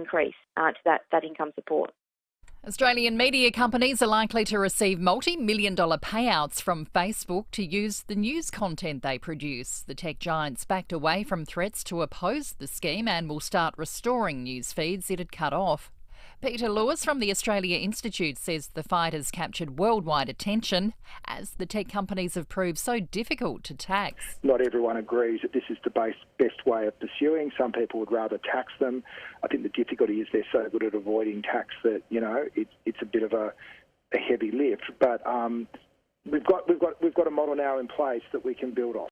increase to that income support. Australian media companies are likely to receive multi-million-dollar payouts from Facebook to use the news content they produce. The tech giants backed away from threats to oppose the scheme and will start restoring news feeds it had cut off. Peter Lewis from the Australia Institute says the fight has captured worldwide attention as the tech companies have proved so difficult to tax. Not everyone agrees that this is the best way of pursuing. Some people would rather tax them. I think the difficulty is they're so good at avoiding tax that, it's a bit of a heavy lift. But we've got a model now in place that we can build off.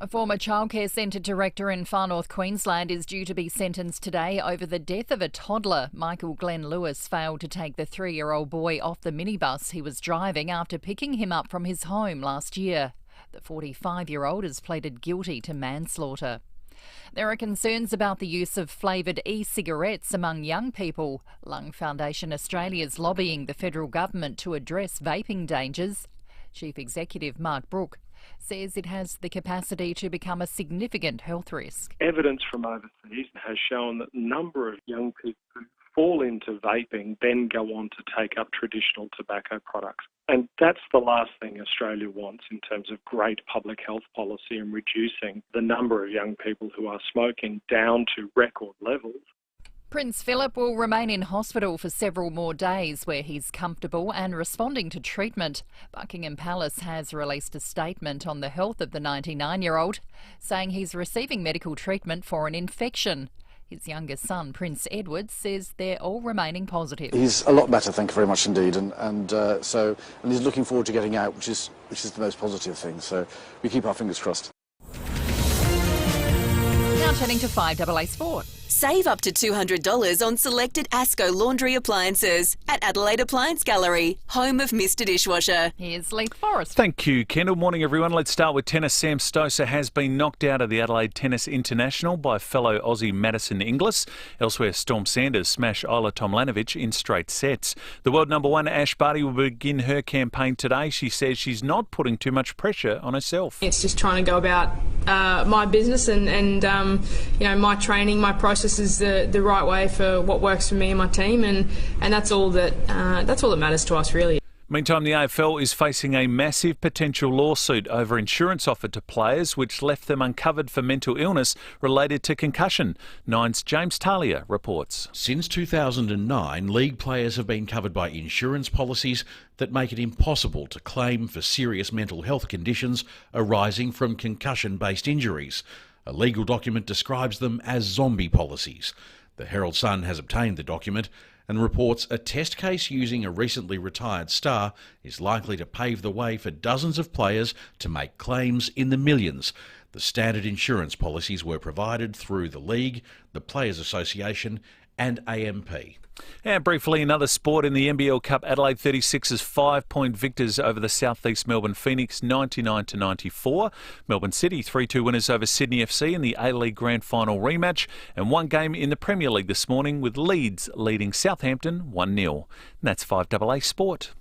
A former childcare centre director in far north Queensland is due to be sentenced today over the death of a toddler. Michael Glenn Lewis failed to take the 3-year-old boy off the minibus he was driving after picking him up from his home last year. The 45-year-old has pleaded guilty to manslaughter. There are concerns about the use of flavoured e-cigarettes among young people. Lung Foundation Australia is lobbying the federal government to address vaping dangers. Chief Executive Mark Brooke says it has the capacity to become a significant health risk. Evidence from overseas has shown that the number of young people who fall into vaping then go on to take up traditional tobacco products. And that's the last thing Australia wants in terms of great public health policy and reducing the number of young people who are smoking down to record levels. Prince Philip will remain in hospital for several more days where he's comfortable and responding to treatment. Buckingham Palace has released a statement on the health of the 99-year-old, saying he's receiving medical treatment for an infection. His younger son, Prince Edward, says they're all remaining positive. He's a lot better, thank you very much indeed, and he's looking forward to getting out, which is the most positive thing. So we keep our fingers crossed. Now turning to FIVEaa Sport. Save up to $200 on selected ASCO laundry appliances at Adelaide Appliance Gallery, home of Mr Dishwasher. Here's Lee Forrest. Thank you, Kendall. Morning, everyone. Let's start with tennis. Sam Stosur has been knocked out of the Adelaide Tennis International by fellow Aussie Madison Inglis. Elsewhere, Storm Sanders smashed Isla Tomljanovic in straight sets. The world number one, Ash Barty, will begin her campaign today. She says she's not putting too much pressure on herself. It's just trying to go about my business and my training, my process is the right way for what works for me and my team, and that's all that matters to us, really. Meantime, the AFL is facing a massive potential lawsuit over insurance offered to players which left them uncovered for mental illness related to concussion. Nine's James Talia reports. Since 2009, league players have been covered by insurance policies that make it impossible to claim for serious mental health conditions arising from concussion-based injuries. A legal document describes them as zombie policies. The Herald Sun has obtained the document and reports a test case using a recently retired star is likely to pave the way for dozens of players to make claims in the millions. The standard insurance policies were provided through the League, the Players Association and AMP. And briefly, another sport in the NBL Cup. Adelaide 36ers 5-point victors over the South East Melbourne Phoenix 99-94. Melbourne City 3-2 winners over Sydney FC in the A-League Grand Final rematch. And one game in the Premier League this morning with Leeds leading Southampton 1-0. And that's FIVEaa Sport.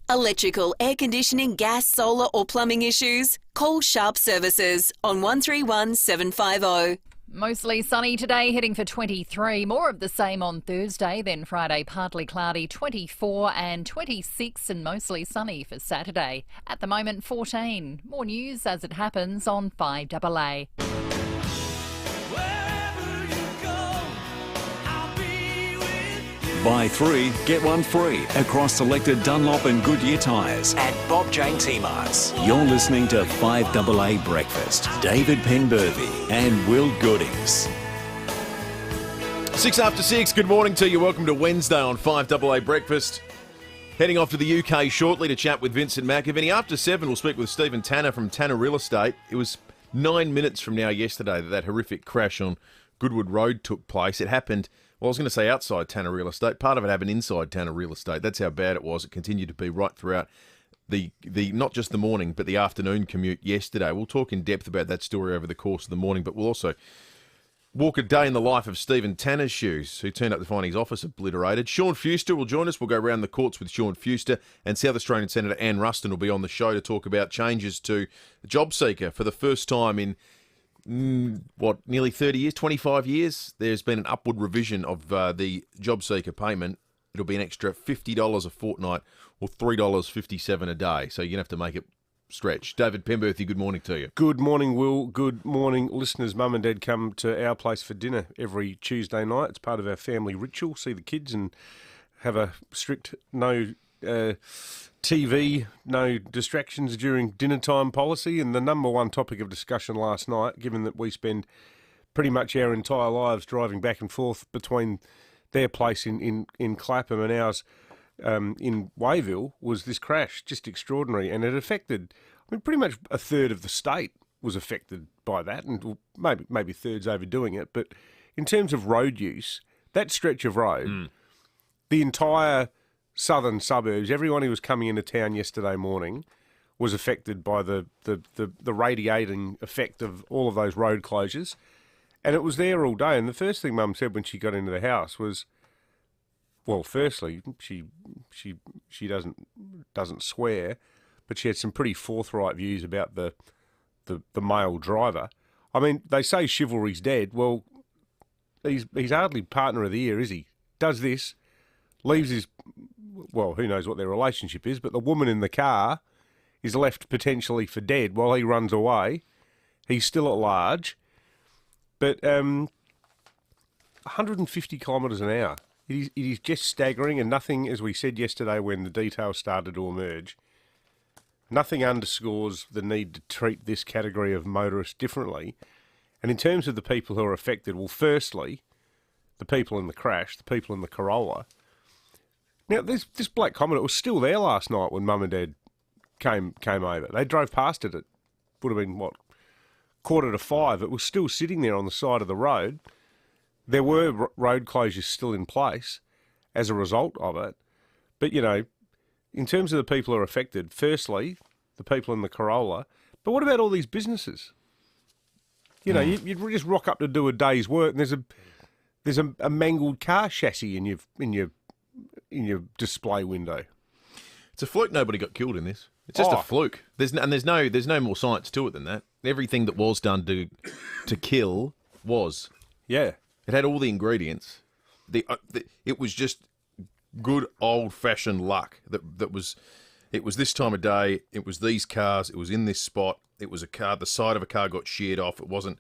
Electrical, air conditioning, gas, solar or plumbing issues? Call Sharp Services on 131 750. Mostly sunny today, heading for 23. More of the same on Thursday, then Friday partly cloudy, 24 and 26 and mostly sunny for Saturday. At the moment, 14. More news as it happens on FIVEaa. Buy 3, get 1 free across selected Dunlop and Goodyear tyres at Bob Jane T-Marts. You're listening to FIVEaa Breakfast. David Penberthy and Will Goodings. 6 after 6, good morning to you. Welcome to Wednesday on FIVEaa Breakfast. Heading off to the UK shortly to chat with Vincent McAviney. After 7, we'll speak with Stephen Tanner from Tanner Real Estate. It was 9 minutes from now yesterday that horrific crash on Goodwood Road took place. It happened, well, I was going to say outside Tanner Real Estate. Part of it happened inside Tanner Real Estate. That's how bad it was. It continued to be right throughout the not just the morning, but the afternoon commute yesterday. We'll talk in depth about that story over the course of the morning, but we'll also walk a day in the life of Stephen Tanner's shoes, who turned up to find his office obliterated. Sean Fuster will join us. We'll go around the courts with Sean Fuster, and South Australian Senator Anne Ruston will be on the show to talk about changes to JobSeeker for the first time in nearly 30 years, 25 years, there's been an upward revision of the job seeker payment. It'll be an extra $50 a fortnight or $3.57 a day. So you're going to have to make it stretch. David Penberthy, good morning to you. Good morning, Will. Good morning, listeners. Mum and Dad come to our place for dinner every Tuesday night. It's part of our family ritual. See the kids and have a strict no TV, no distractions during dinner time policy. And the number one topic of discussion last night, given that we spend pretty much our entire lives driving back and forth between their place in Clapham and ours in Wayville, was this crash. Just extraordinary. And it affected, pretty much a third of the state was affected by that, and maybe thirds overdoing it. But in terms of road use, that stretch of road, the entire southern suburbs, everyone who was coming into town yesterday morning was affected by the radiating effect of all of those road closures. And it was there all day. And the first thing Mum said when she got into the house was, well, firstly, she doesn't swear, but she had some pretty forthright views about the male driver. I mean, they say chivalry's dead. Well, he's hardly partner of the year, is he? Does this, leaves his, well, who knows what their relationship is, but the woman in the car is left potentially for dead while he runs away. He's still at large. But 150 kilometres an hour, it is just staggering, and nothing, as we said yesterday when the details started to emerge, nothing underscores the need to treat this category of motorist differently. And in terms of the people who are affected, well, firstly, the people in the crash, the people in the Corolla. Now, this black Commodore was still there last night when Mum and Dad came over. They drove past it. It would have been, 4:45. It was still sitting there on the side of the road. There were road closures still in place as a result of it. But, in terms of the people who are affected, firstly, the people in the Corolla. But what about all these businesses? You just rock up to do a day's work, and there's a mangled car chassis in your display window. It's a fluke nobody got killed in this. It's just a fluke. There's no more science to it than that. Everything that was done to kill was. Yeah. It had all the ingredients. It was just good old-fashioned luck. It was this time of day. It was these cars. It was in this spot. It was a car. The side of a car got sheared off. It wasn't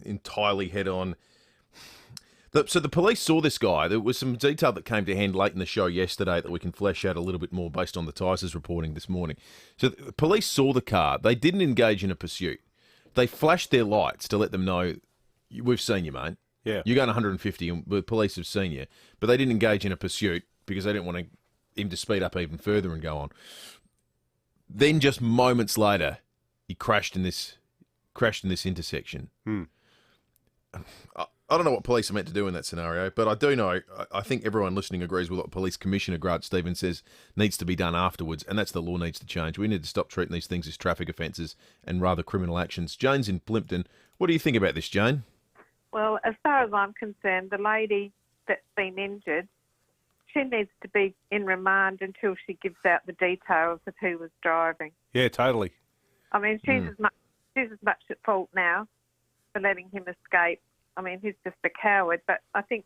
entirely head-on. So the police saw this guy. There was some detail that came to hand late in the show yesterday that we can flesh out a little bit more based on the Tysers reporting this morning. So the police saw the car. They didn't engage in a pursuit. They flashed their lights to let them know, we've seen you, mate. Yeah. You're going 150 and the police have seen you. But they didn't engage in a pursuit because they didn't want him to speed up even further and go on. Then just moments later, he crashed in this intersection. I don't know what police are meant to do in that scenario, but I do know, I think everyone listening agrees with what Police Commissioner Grant Stevens says needs to be done afterwards, and that's the law needs to change. We need to stop treating these things as traffic offences and rather criminal actions. Jane's in Plimpton. What do you think about this, Jane? Well, as far as I'm concerned, the lady that's been injured, she needs to be in remand until she gives out the details of who was driving. Yeah, totally. I mean, she's as much at fault now for letting him escape. I mean, he's just a coward. But I think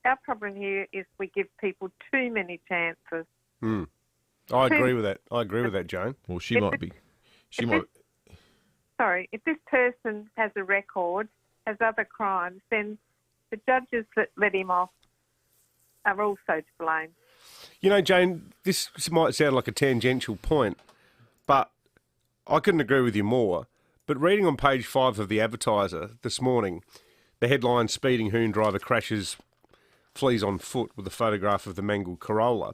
our problem here is we give people too many chances. I agree with that. I agree with that, Jane. Well, if this person has a record, has other crimes, then the judges that let him off are also to blame. Jane, this might sound like a tangential point, but I couldn't agree with you more. But reading on page 5 of the Advertiser this morning, the headline, Speeding Hoon Driver Crashes, Flees on Foot, with a photograph of the mangled Corolla.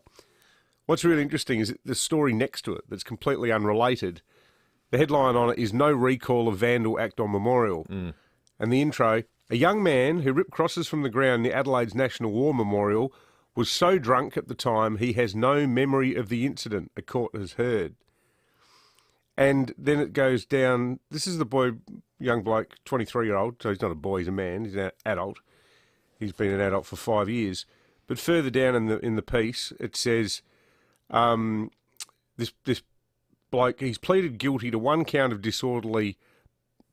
What's really interesting is the story next to it that's completely unrelated. The headline on it is No Recall of Vandal Act on Memorial. And the intro, a young man who ripped crosses from the ground near Adelaide's National War Memorial was so drunk at the time he has no memory of the incident, a court has heard. And then it goes down, this is the boy, young bloke, 23-year-old, so he's not a boy, he's a man, he's an adult. He's been an adult for 5 years. But further down in the piece, it says, this bloke, he's pleaded guilty to one count of disorderly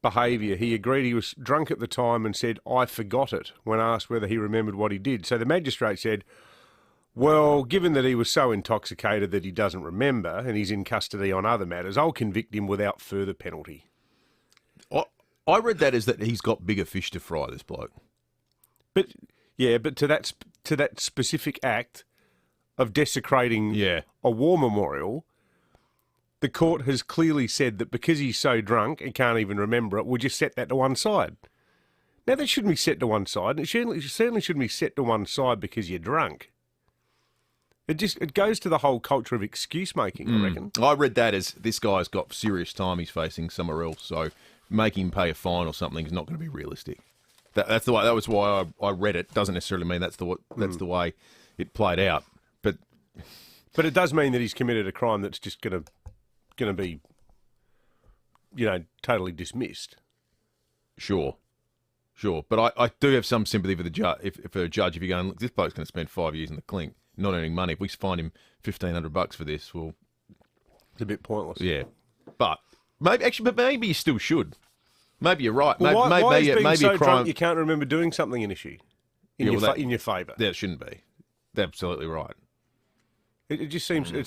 behaviour. He agreed he was drunk at the time and said, "I forgot it," when asked whether he remembered what he did. So the magistrate said, well, given that he was so intoxicated that he doesn't remember and he's in custody on other matters, I'll convict him without further penalty. I read that as that he's got bigger fish to fry, this bloke. But to that specific act of desecrating a war memorial, the court has clearly said that because he's so drunk and can't even remember it, we'll just set that to one side. Now, that shouldn't be set to one side. It certainly shouldn't be set to one side because you're drunk. It goes to the whole culture of excuse making, I reckon. I read that as this guy's got serious time he's facing somewhere else, so making him pay a fine or something is not going to be realistic. That's the way. That was why I read it. Doesn't necessarily mean that's the way it played out, but it does mean that he's committed a crime that's just going to be, totally dismissed. Sure. But I do have some sympathy for the judge. For a judge, if you're going, look, this bloke's going to spend 5 years in the clink, not earning money. If we find him $1,500 for this, well, it's a bit pointless. Yeah, but maybe you still should. Maybe you're right. Well, why is being so a crime drunk you can't remember doing something an issue in your favour? That shouldn't be. They're absolutely right. It just seems. It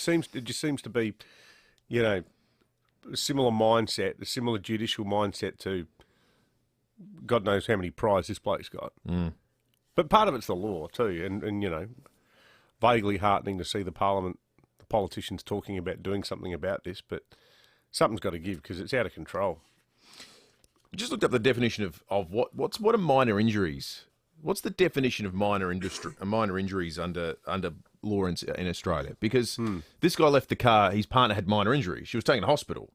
just seems to be, a similar mindset, a similar judicial mindset to God knows how many priors this bloke's got. But part of it's the law too, and vaguely heartening to see the politicians talking about doing something about this, but something's got to give because it's out of control. Just looked up the definition of what are minor injuries. What's the definition of minor injuries under law in Australia? Because this guy left the car, his partner had minor injuries. She was taken to hospital.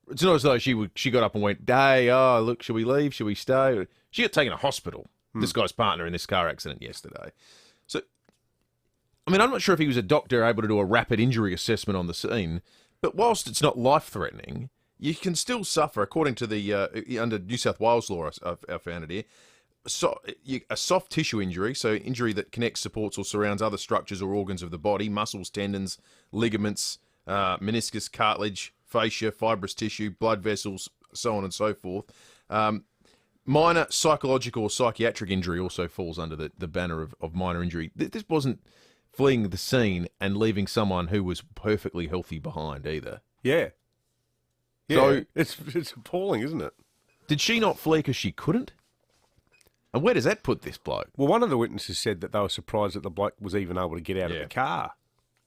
It's not as though she got up and went, "Hey, look, shall we leave? Shall we stay?" She got taken to hospital. This guy's partner in this car accident yesterday. So, I mean, I'm not sure if he was a doctor able to do a rapid injury assessment on the scene, but whilst it's not life-threatening, you can still suffer, according to the under New South Wales law, I found it here, a soft tissue injury, so injury that connects, supports or surrounds other structures or organs of the body, muscles, tendons, ligaments, meniscus, cartilage, fascia, fibrous tissue, blood vessels, so on and so forth. Minor psychological or psychiatric injury also falls under the banner of minor injury. This wasn't fleeing the scene and leaving someone who was perfectly healthy behind either. Yeah. So it's appalling, isn't it? Did she not flee because she couldn't? And where does that put this bloke? Well, one of the witnesses said that they were surprised that the bloke was even able to get out of the car.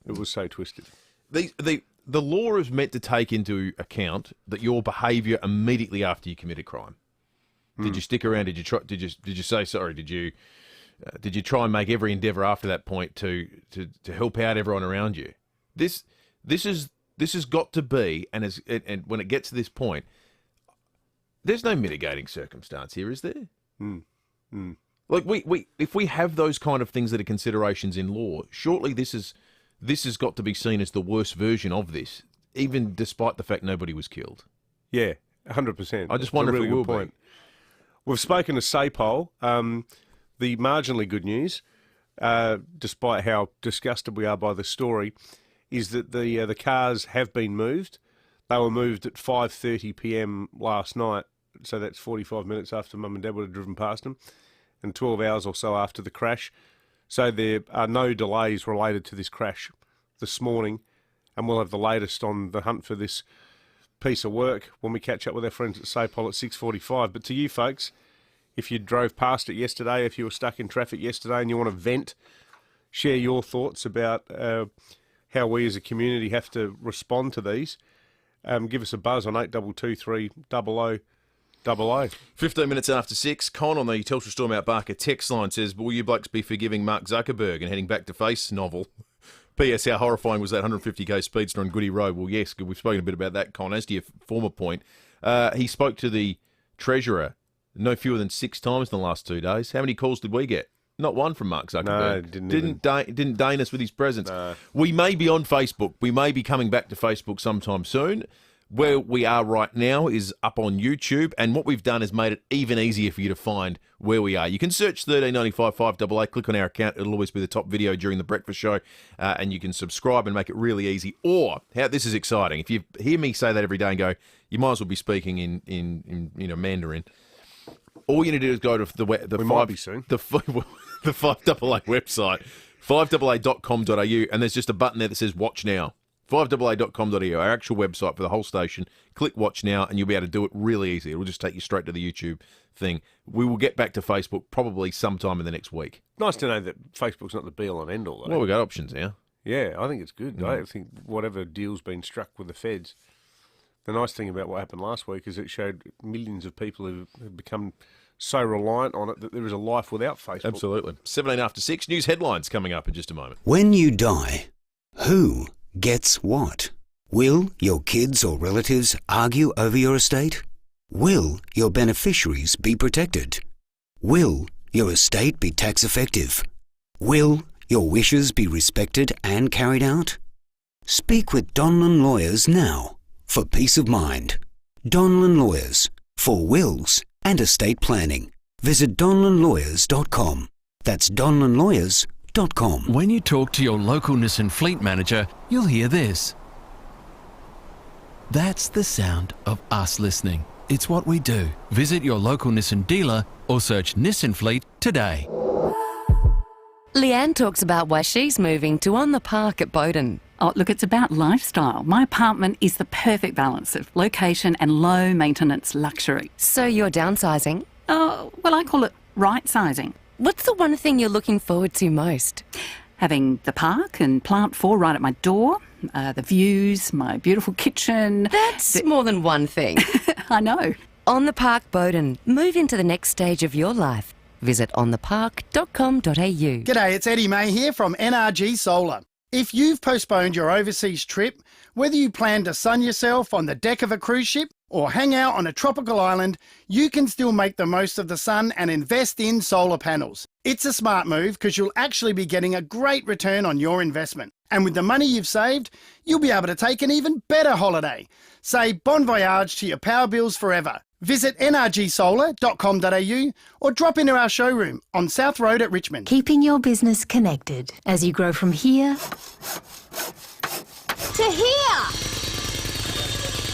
It was so twisted. The law is meant to take into account that your behaviour immediately after you commit a crime. Did you stick around? Did you say sorry? Did you try and make every endeavour after that point to help out everyone around you? This has got to be, and when it gets to this point, there's no mitigating circumstance here, is there? Like if we have those kind of things that are considerations in law, surely this has got to be seen as the worst version of this, even despite the fact nobody was killed. Yeah, 100%. I just wonder if it will be. We've spoken to SAPOL. The marginally good news, despite how disgusted we are by the story, is that the cars have been moved. They were moved at 5:30 p.m. last night, so that's 45 minutes after Mum and Dad would have driven past them, and 12 hours or so after the crash. So there are no delays related to this crash this morning, and we'll have the latest on the hunt for this piece of work when we catch up with our friends at SAPOL at 6:45. But to you folks, if you drove past it yesterday, if you were stuck in traffic yesterday and you want to vent, share your thoughts about how we as a community have to respond to these, give us a buzz on 8223 0000. 15 minutes after 6, Con on the Telstra Storm Out Barker text line says, will you blokes be forgiving Mark Zuckerberg and heading back to face novel? P.S. How horrifying was that 150k speedster on Goody Road? Well, yes, we've spoken a bit about that, Con. As to your former point, he spoke to the Treasurer no fewer than 6 times in the last 2 days. How many calls did we get? Not one from Mark Zuckerberg. No, didn't deign us with his presence. No. We may be on Facebook. We may be coming back to Facebook sometime soon. Where we are right now is up on YouTube, and what we've done is made it even easier for you to find where we are. You can search 1395 5AA, click on our account, it'll always be the top video during the breakfast show, and you can subscribe and make it really easy. Or, this is exciting, if you hear me say that every day and go, you might as well be speaking in Mandarin, all you need to do is go to the 5AA website, 5AA.com.au, and there's just a button there that says Watch Now. 5AA.com.au, our actual website for the whole station. Click Watch Now, and you'll be able to do it really easy. It'll just take you straight to the YouTube thing. We will get back to Facebook probably sometime in the next week. Nice to know that Facebook's not the be-all and end-all, though. Well, we've got options now. Yeah, I think it's good. I think whatever deal's been struck with the feds, the nice thing about what happened last week is it showed millions of people who have become so reliant on it that there is a life without Facebook. Absolutely. 17 after 6, news headlines coming up in just a moment. When you die, who gets what? Will your kids or relatives argue over your estate? Will your beneficiaries be protected? Will your estate be tax effective? Will your wishes be respected and carried out? Speak with Donlan Lawyers now for peace of mind. Donlan Lawyers for wills and estate planning. Visit donlanlawyers.com. That's donlanlawyers.com. When you talk to your local Nissan fleet manager, you'll hear this. That's the sound of us listening. It's what we do. Visit your local Nissan dealer or search Nissan Fleet today. Leanne talks about why she's moving to On the Park at Bowden. Oh, look, it's about lifestyle. My apartment is the perfect balance of location and low maintenance luxury. So you're downsizing? Oh, well, I call it right-sizing. What's the one thing you're looking forward to most? Having the park and Plant 4 right at my door, the views, my beautiful kitchen. That's more than one thing. I know. On the Park Bowden. Move into the next stage of your life. Visit onthepark.com.au. G'day, it's Eddie May here from NRG Solar. If you've postponed your overseas trip, whether you plan to sun yourself on the deck of a cruise ship or hang out on a tropical island, you can still make the most of the sun and invest in solar panels. It's a smart move because you'll actually be getting a great return on your investment. And with the money you've saved, you'll be able to take an even better holiday. Say bon voyage to your power bills forever. Visit nrgsolar.com.au or drop into our showroom on South Road at Richmond. Keeping your business connected as you grow from here to here.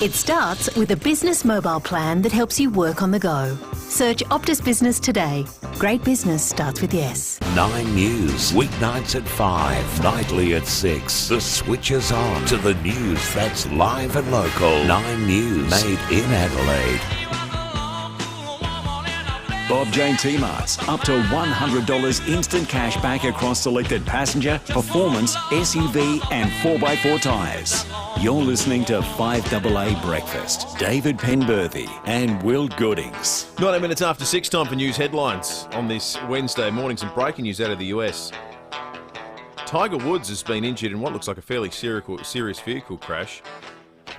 It starts with a business mobile plan that helps you work on the go. Search Optus Business today. Great business starts with yes. 9 News, weeknights at 5, nightly at 6. The switch is on to the news that's live and local. 9 News, made in Adelaide. Bob Jane T-Marts, up to $100 instant cash back across selected passenger, performance, SUV and 4x4 tyres. You're listening to 5AA Breakfast. David Penberthy and Will Goodings. 19 minutes after 6, time for news headlines on this Wednesday morning. Some breaking news out of the US. Tiger Woods has been injured in what looks like a fairly serious vehicle crash.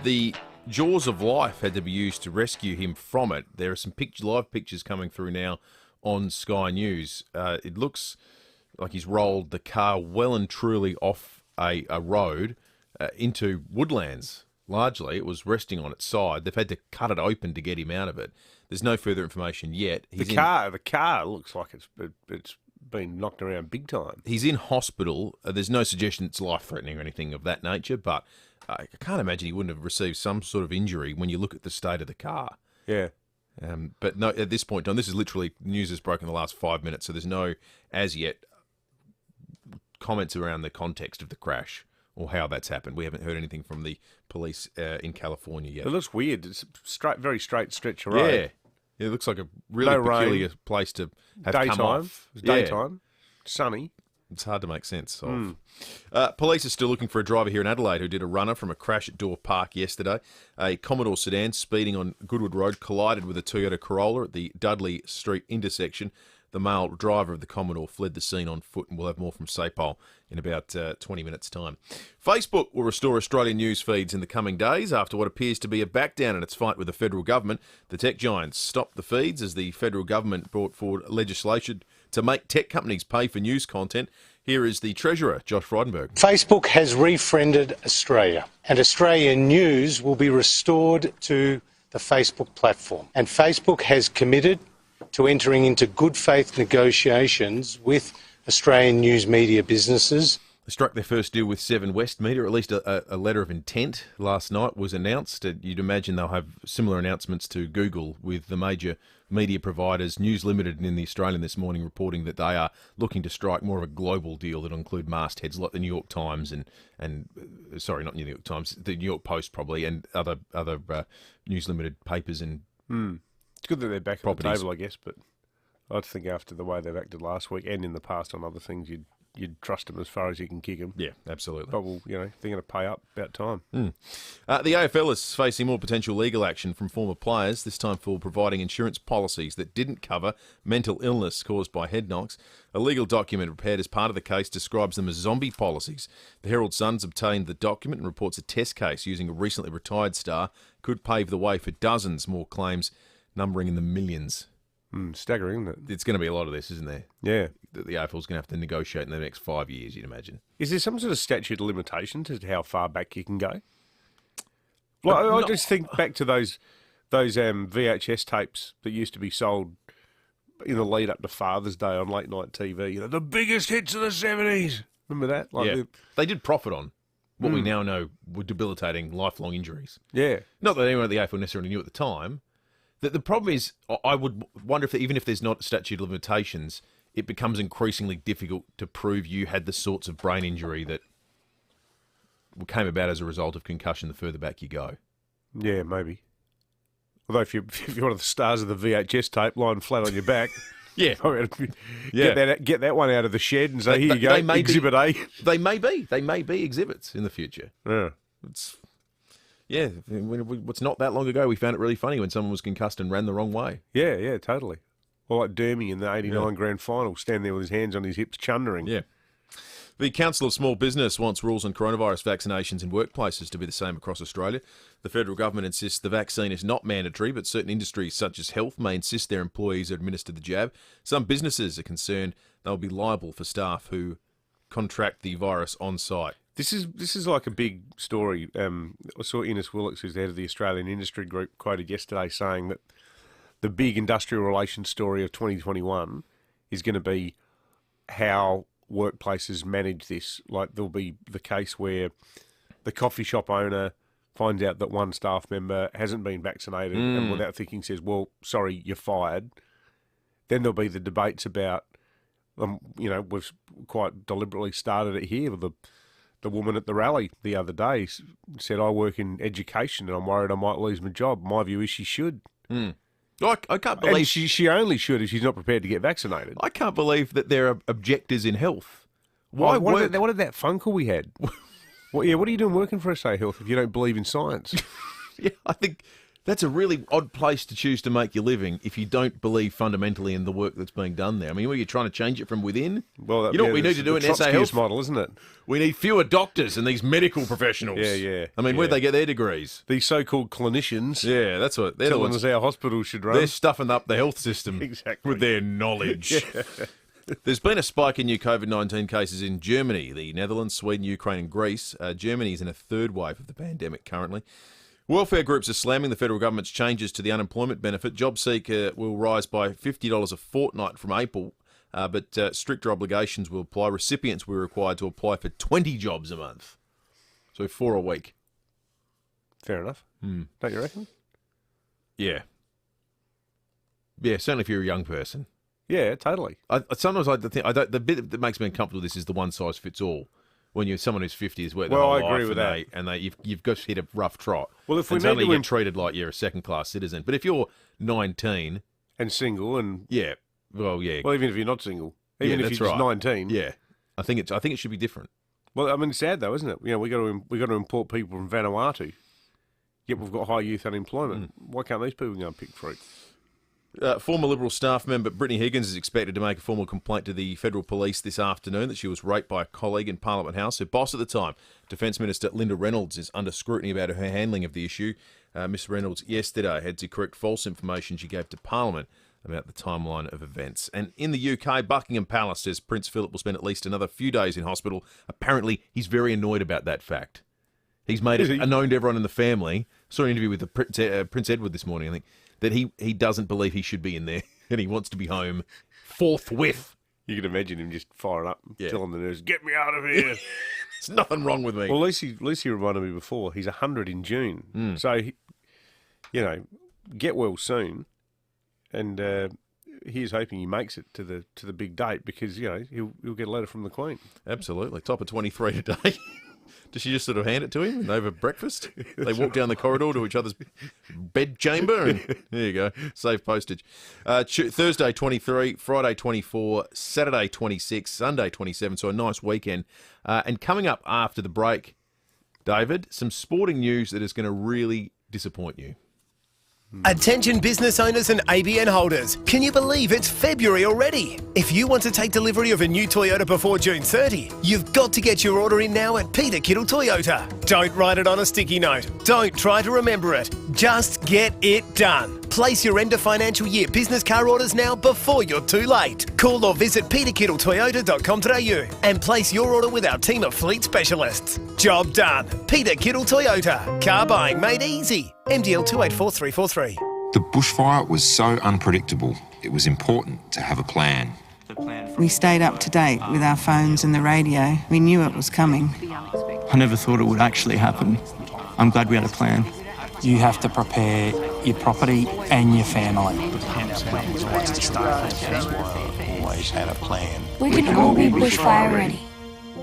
The jaws of life had to be used to rescue him from it. There are some live pictures coming through now on Sky News. It looks like he's rolled the car well and truly off a road into woodlands. Largely, it was resting on its side. They've had to cut it open to get him out of it. There's no further information yet. The car looks like it's been knocked around big time. He's in hospital. There's no suggestion it's life-threatening or anything of that nature, but I can't imagine he wouldn't have received some sort of injury when you look at the state of the car. Yeah. But no, at this point, Don, this is literally news that's broken in the last 5 minutes, so there's no, as yet, comments around the context of the crash or how that's happened. We haven't heard anything from the police in California yet. It looks weird. It's very straight stretch of road. Yeah, it looks like a really peculiar place to have come off. Daytime, sunny. It's hard to make sense of. Police are still looking for a driver here in Adelaide who did a runner from a crash at Door Park yesterday. A Commodore sedan speeding on Goodwood Road collided with a Toyota Corolla at the Dudley Street intersection. The male driver of the Commodore fled the scene on foot, and we'll have more from SAPOL in about 20 minutes' time. Facebook will restore Australian news feeds in the coming days after what appears to be a backdown in its fight with the federal government. The tech giants stopped the feeds as the federal government brought forward legislation to make tech companies pay for news content. Here is the Treasurer, Josh Frydenberg. Facebook has refriended Australia, and Australian news will be restored to the Facebook platform. And Facebook has committed to entering into good faith negotiations with Australian news media businesses. They struck their first deal with Seven West Media, or at least a letter of intent last night was announced. You'd imagine they'll have similar announcements to Google with the major media providers. News Limited and in the Australian this morning reporting that they are looking to strike more of a global deal that will include mastheads like the New York Times and sorry, not New York Times, the New York Post probably, and other News Limited papers and It's good that they're back at the properties. table, I guess, but I'd think after the way they've acted last week and in the past on other things, you'd trust them as far as you can kick them. Yeah, absolutely. But, well, they're going to pay up about time. The AFL is facing more potential legal action from former players, this time for providing insurance policies that didn't cover mental illness caused by head knocks. A legal document prepared as part of the case describes them as zombie policies. The Herald Sun's obtained the document and reports a test case using a recently retired star could pave the way for dozens more claims, numbering in the millions. Staggering, isn't it? It's going to be a lot of this, isn't there? Yeah. That the AFL's going to have to negotiate in the next 5 years, you'd imagine. Is there some sort of statute of limitations as to how far back you can go? Well, I just think back to those VHS tapes that used to be sold in the lead up to Father's Day on late night TV. The biggest hits of the 70s. Remember that? Yeah. They did profit on what we now know were debilitating lifelong injuries. Yeah. Not that anyone at the AFL necessarily knew at the time. The problem is, I would wonder if even if there's not statute of limitations, it becomes increasingly difficult to prove you had the sorts of brain injury that came about as a result of concussion the further back you go. Yeah, maybe. Although if you're one of the stars of the VHS tape lying flat on your back, yeah, get that one out of the shed and say, here you go, Exhibit A. They may be exhibits in the future. Yeah. It's not that long ago we found it really funny when someone was concussed and ran the wrong way. Yeah, totally. Well, like Dermy in the 89 grand final, standing there with his hands on his hips, chundering. Yeah. The Council of Small Business wants rules on coronavirus vaccinations in workplaces to be the same across Australia. The federal government insists the vaccine is not mandatory, but certain industries such as health may insist their employees are administered the jab. Some businesses are concerned they'll be liable for staff who contract the virus on site. This is like a big story. I saw Ines Willocks, who's the head of the Australian Industry Group, quoted yesterday saying that the big industrial relations story of 2021 is going to be how workplaces manage this. Like there'll be the case where the coffee shop owner finds out that one staff member hasn't been vaccinated and without thinking says, well, sorry, you're fired. Then there'll be the debates about, we've quite deliberately started it here with the woman at the rally the other day said, I work in education and I'm worried I might lose my job. My view is she should. I can't believe... And she only should if she's not prepared to get vaccinated. I can't believe that there are objectors in health. What did that phone call we had? What are you doing working for SA Health if you don't believe in science? Yeah, I think that's a really odd place to choose to make your living if you don't believe fundamentally in the work that's being done there. I mean, you're trying to change it from within. Well, you know what we need to do in SA Health? Model, isn't it? We need fewer doctors and these medical professionals. Yeah. I mean, where'd they get their degrees? These so-called clinicians. Yeah, that's what they're telling us our hospitals should run. They're stuffing up the health system with their knowledge. Yeah. There's been a spike in new COVID-19 cases in Germany, the Netherlands, Sweden, Ukraine and Greece. Germany is in a third wave of the pandemic currently. Welfare groups are slamming the federal government's changes to the unemployment benefit. JobSeeker will rise by $50 a fortnight from April, but stricter obligations will apply. Recipients will be required to apply for 20 jobs a month, so 4 a week. Fair enough. Don't you reckon? Yeah. Yeah, certainly if you're a young person. Yeah, totally. Sometimes the bit that makes me uncomfortable with this is the one size fits all. When you're someone who's 50 has worked their whole life, I agree with that. You've got to hit a rough trot. Well, if we and suddenly you get treated like you're a second-class citizen. But if you're 19 and single, and well, even if you're not single, even if you're just 19, I think it should be different. Well, I mean, it's sad though, isn't it? We got to import people from Vanuatu, yet we've got high youth unemployment. Why can't these people go and pick fruit? Former Liberal staff member Brittany Higgins is expected to make a formal complaint to the Federal Police this afternoon that she was raped by a colleague in Parliament House. Her boss at the time, Defence Minister Linda Reynolds, is under scrutiny about her handling of the issue. Miss Reynolds yesterday had to correct false information she gave to Parliament about the timeline of events. And in the UK, Buckingham Palace says Prince Philip will spend at least another few days in hospital. Apparently, he's very annoyed about that fact. He's made it known to everyone in the family. Saw an interview with Prince Edward this morning, I think, that he doesn't believe he should be in there and he wants to be home forthwith. You can imagine him just firing up, telling the nurse, "Get me out of here." There's nothing wrong with me. Well, Lucy reminded me before, he's 100 in June. So, get well soon. And he's hoping he makes it to the big date because, he'll get a letter from the Queen. Absolutely. Top of 23 today. Does she just sort of hand it to him over breakfast? They walk down the corridor to each other's bed chamber and there you go. Save postage. Thursday 23, Friday 24, Saturday 26, Sunday 27. So a nice weekend. And coming up after the break, David, some sporting news that is going to really disappoint you. Attention business owners and ABN holders. Can you believe it's February already? If you want to take delivery of a new Toyota before June 30, you've got to get your order in now at Peter Kittle Toyota. Don't write it on a sticky note. Don't try to remember it. Just get it done. Place your end of financial year business car orders now before you're too late. Call or visit peterkittletoyota.com.au and place your order with our team of fleet specialists. Job done. Peter Kittle Toyota. Car buying made easy. MDL 284343. The bushfire was so unpredictable, it was important to have a plan. We stayed up to date with our phones and the radio. We knew it was coming. I never thought it would actually happen. I'm glad we had a plan. You have to prepare your property and your family. Always had a plan. We can all be bushfire ready.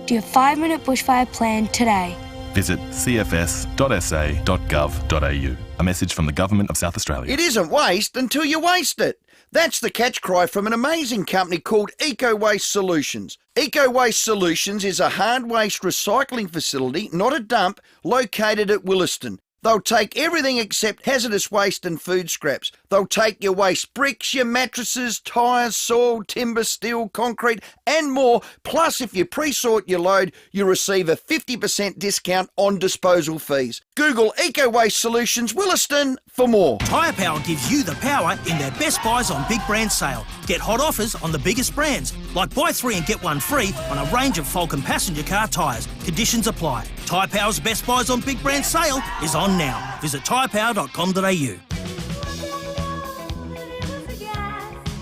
Do your 5-minute bushfire plan today. Visit cfs.sa.gov.au. A message from the Government of South Australia. It isn't waste until you waste it. That's the catch cry from an amazing company called Eco Waste Solutions. Eco Waste Solutions is a hard waste recycling facility, not a dump, located at Williston. They'll take everything except hazardous waste and food scraps. They'll take your waste bricks, your mattresses, tyres, soil, timber, steel, concrete and more. Plus, if you pre-sort your load, you'll receive a 50% discount on disposal fees. Google Eco Waste Solutions Williston for more. Tyre Power gives you the power in their Best Buys on Big Brand sale. Get hot offers on the biggest brands, like buy 3 and get 1 free on a range of Falcon passenger car tyres. Conditions apply. Tyre Power's Best Buys on Big Brand sale is on now. Visit tyrepower.com.au.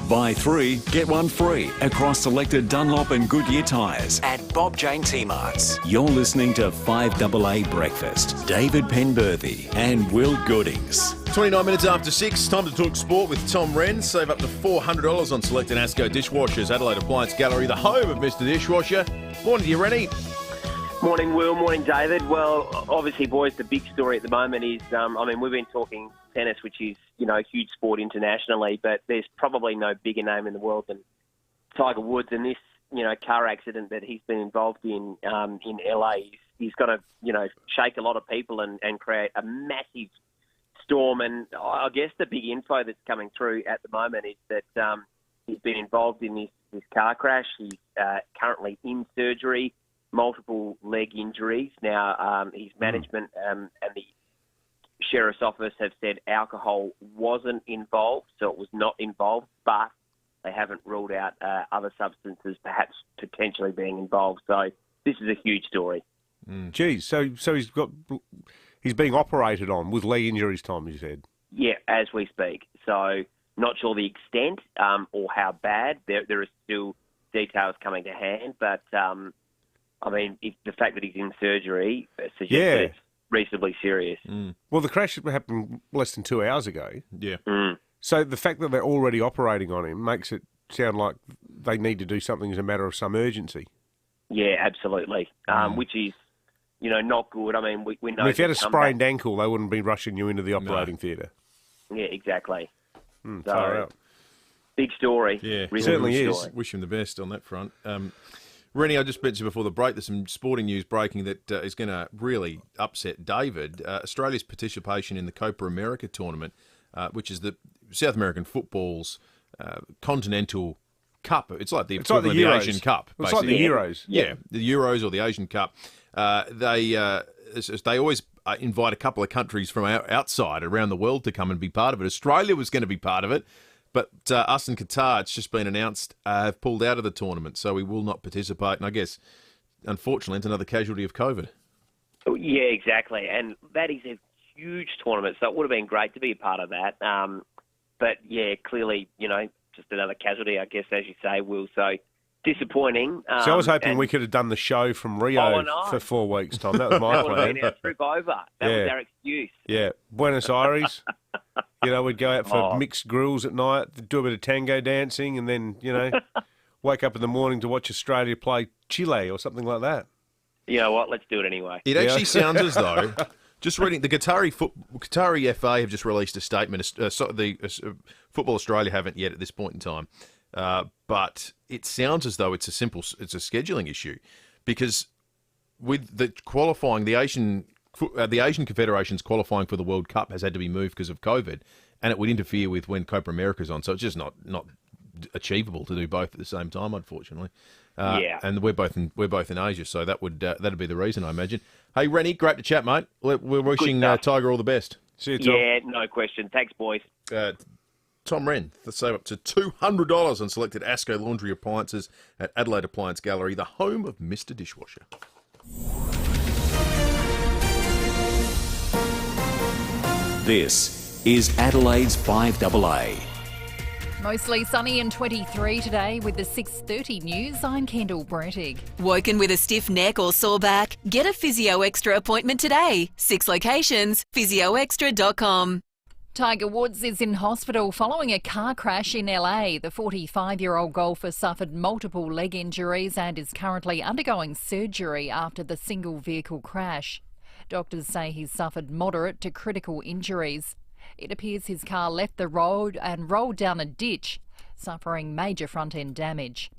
Buy 3, get 1 free across selected Dunlop and Goodyear tyres at Bob Jane T-Marts. You're listening to 5AA Breakfast. David Penberthy and Will Goodings. 29 minutes after 6, time to talk sport with Tom Wren. Save up to $400 on selected Asco dishwashers. Adelaide Appliance Gallery, the home of Mr. Dishwasher. Morning to you, Rennie. Morning, Will. Morning, David. Well, obviously, boys, the big story at the moment is, we've been talking tennis, which is, a huge sport internationally, but there's probably no bigger name in the world than Tiger Woods. And this, car accident that he's been involved in LA, he's going to, shake a lot of people and create a massive storm. And I guess the big info that's coming through at the moment is that he's been involved in this car crash. He's currently in surgery. Multiple leg injuries. Now, his management and the sheriff's office have said alcohol wasn't involved, so it was not involved, but they haven't ruled out other substances perhaps potentially being involved. So this is a huge story. Geez, so he's being operated on with leg injuries, Tom, you said? Yeah, as we speak. So not sure the extent or how bad. There are still details coming to hand, but... if the fact that he's in surgery suggests that it's reasonably serious. Well, the crash happened less than 2 hours ago. Yeah. So the fact that they're already operating on him makes it sound like they need to do something as a matter of some urgency. Yeah, absolutely. Which is, not good. We know... if you had a sprained ankle, they wouldn't be rushing you into the operating theatre. Yeah, exactly. Far out. Big story. Yeah, really certainly big is. Story. Wish him the best on that front. Rennie, I just mentioned before the break, there's some sporting news breaking that is going to really upset David. Australia's participation in the Copa America tournament, which is the South American football's continental cup. It's like the equivalent of the Asian Cup. It's like the Euros. Yeah, the Euros or the Asian Cup. They always invite a couple of countries from outside around the world to come and be part of it. Australia was going to be part of it, But us and Qatar, it's just been announced, have pulled out of the tournament, so we will not participate. And I guess, unfortunately, it's another casualty of COVID. Yeah, exactly. And that is a huge tournament, so it would have been great to be a part of that. But, yeah, clearly, just another casualty, I guess, as you say, Will. So disappointing. So I was hoping we could have done the show from Rio for 4 weeks' time. That was my that would have plan. been our trip over. That was our excuse. Yeah, Buenos Aires. We'd go out for mixed grills at night, do a bit of tango dancing, and then, wake up in the morning to watch Australia play Chile or something like that. You know what? Let's do it anyway. It actually sounds as though, just reading, the Qatari FA have just released a statement. Football Australia haven't yet at this point in time. But it sounds as though it's a scheduling issue, because with the qualifying, the Asian Confederation's qualifying for the World Cup has had to be moved because of COVID, and it would interfere with when Copa America's on. So it's just not achievable to do both at the same time, unfortunately. And we're both in Asia, so that'd be the reason, I imagine. Hey, Rennie, great to chat, mate. We're wishing Tiger all the best. See you, Tom. Yeah, no question. Thanks, boys. Tom Wren, let's save up to $200 on selected ASCO laundry appliances at Adelaide Appliance Gallery, the home of Mr. Dishwasher. This is Adelaide's 5AA. Mostly sunny and 23 today with the 6:30 news. I'm Kendall Brettig. Woken with a stiff neck or sore back? Get a Physio Extra appointment today. 6 locations, physioextra.com. Tiger Woods is in hospital following a car crash in LA. The 45-year-old golfer suffered multiple leg injuries and is currently undergoing surgery after the single vehicle crash. Doctors say he's suffered moderate to critical injuries. It appears his car left the road and rolled down a ditch, suffering major front-end damage.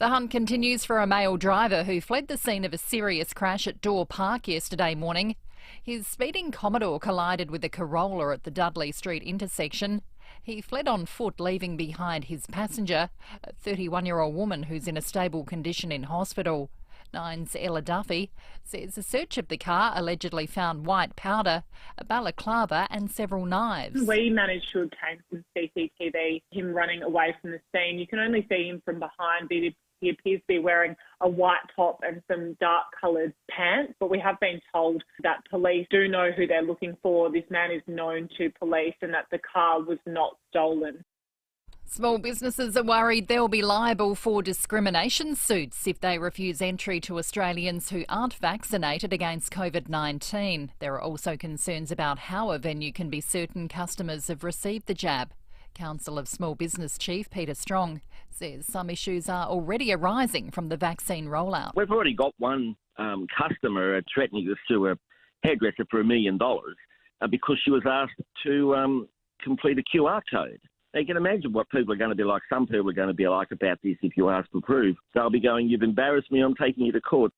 The hunt continues for a male driver who fled the scene of a serious crash at Door Park yesterday morning. His speeding Commodore collided with a Corolla at the Dudley Street intersection. He fled on foot, leaving behind his passenger, a 31-year-old woman who's in a stable condition in hospital. Nine's Ella Duffy says a search of the car allegedly found white powder, a balaclava and several knives. We managed to obtain some CCTV, him running away from the scene. You can only see him from behind. He appears to be wearing a white top and some dark-coloured pants, but we have been told that police do know who they're looking for. This man is known to police and that the car was not stolen. Small businesses are worried they'll be liable for discrimination suits if they refuse entry to Australians who aren't vaccinated against COVID-19. There are also concerns about how a venue can be certain customers have received the jab. Council of Small Business Chief Peter Strong says some issues are already arising from the vaccine rollout. We've already got one customer threatening to sue a hairdresser for $1 million because she was asked to complete a QR code. Now, you can imagine what people are going to be like. Some people are going to be like about this if you ask for proof. They'll be going, "You've embarrassed me, I'm taking you to court."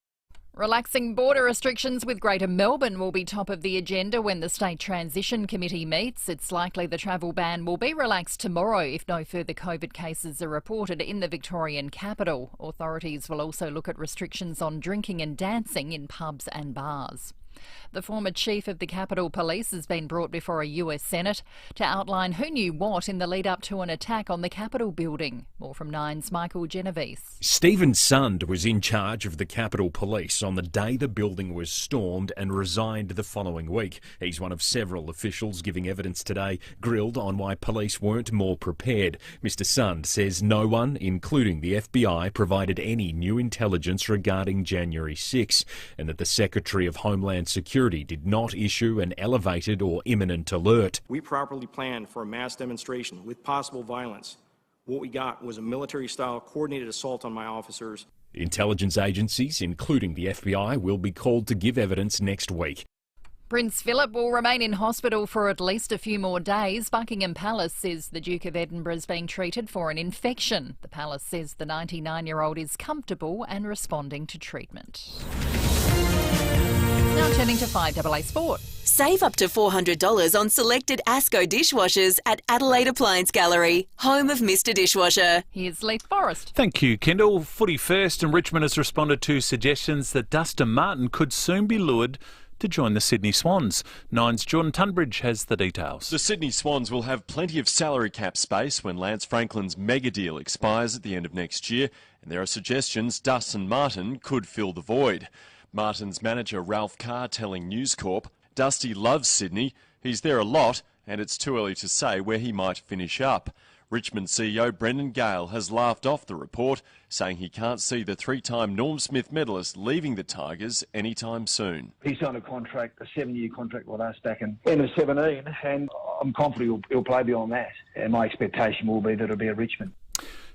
Relaxing border restrictions with Greater Melbourne will be top of the agenda when the State Transition Committee meets. It's likely the travel ban will be relaxed tomorrow if no further COVID cases are reported in the Victorian capital. Authorities will also look at restrictions on drinking and dancing in pubs and bars. The former chief of the Capitol Police has been brought before a US Senate to outline who knew what in the lead up to an attack on the Capitol building. More from Nine's Michael Genovese. Stephen Sund was in charge of the Capitol Police on the day the building was stormed and resigned the following week. He's one of several officials giving evidence today, grilled on why police weren't more prepared. Mr. Sund says no one, including the FBI, provided any new intelligence regarding January 6 and that the Secretary of Homeland Security did not issue an elevated or imminent alert. We properly planned for a mass demonstration with possible violence. What we got was a military-style coordinated assault on my officers. Intelligence agencies, including the FBI, will be called to give evidence next week. Prince Philip will remain in hospital for at least a few more days. Buckingham Palace says the Duke of Edinburgh is being treated for an infection. The palace says the 99-year-old is comfortable and responding to treatment. Now turning to 5AA Sport. Save up to $400 on selected ASCO dishwashers at Adelaide Appliance Gallery, home of Mr. Dishwasher. Here's Leith Forrest. Thank you, Kendall. Footy first, and Richmond has responded to suggestions that Dustin Martin could soon be lured to join the Sydney Swans. Nine's Jordan Tunbridge has the details. The Sydney Swans will have plenty of salary cap space when Lance Franklin's mega deal expires at the end of next year, and there are suggestions Dustin Martin could fill the void. Martin's manager Ralph Carr telling News Corp, Dusty loves Sydney, he's there a lot, and it's too early to say where he might finish up. Richmond CEO Brendan Gale has laughed off the report, saying he can't see the three-time Norm Smith medalist leaving the Tigers anytime soon. He signed a contract, a 7-year contract with us back in end of 17, and I'm confident he'll play beyond that. And my expectation will be that it'll be at Richmond.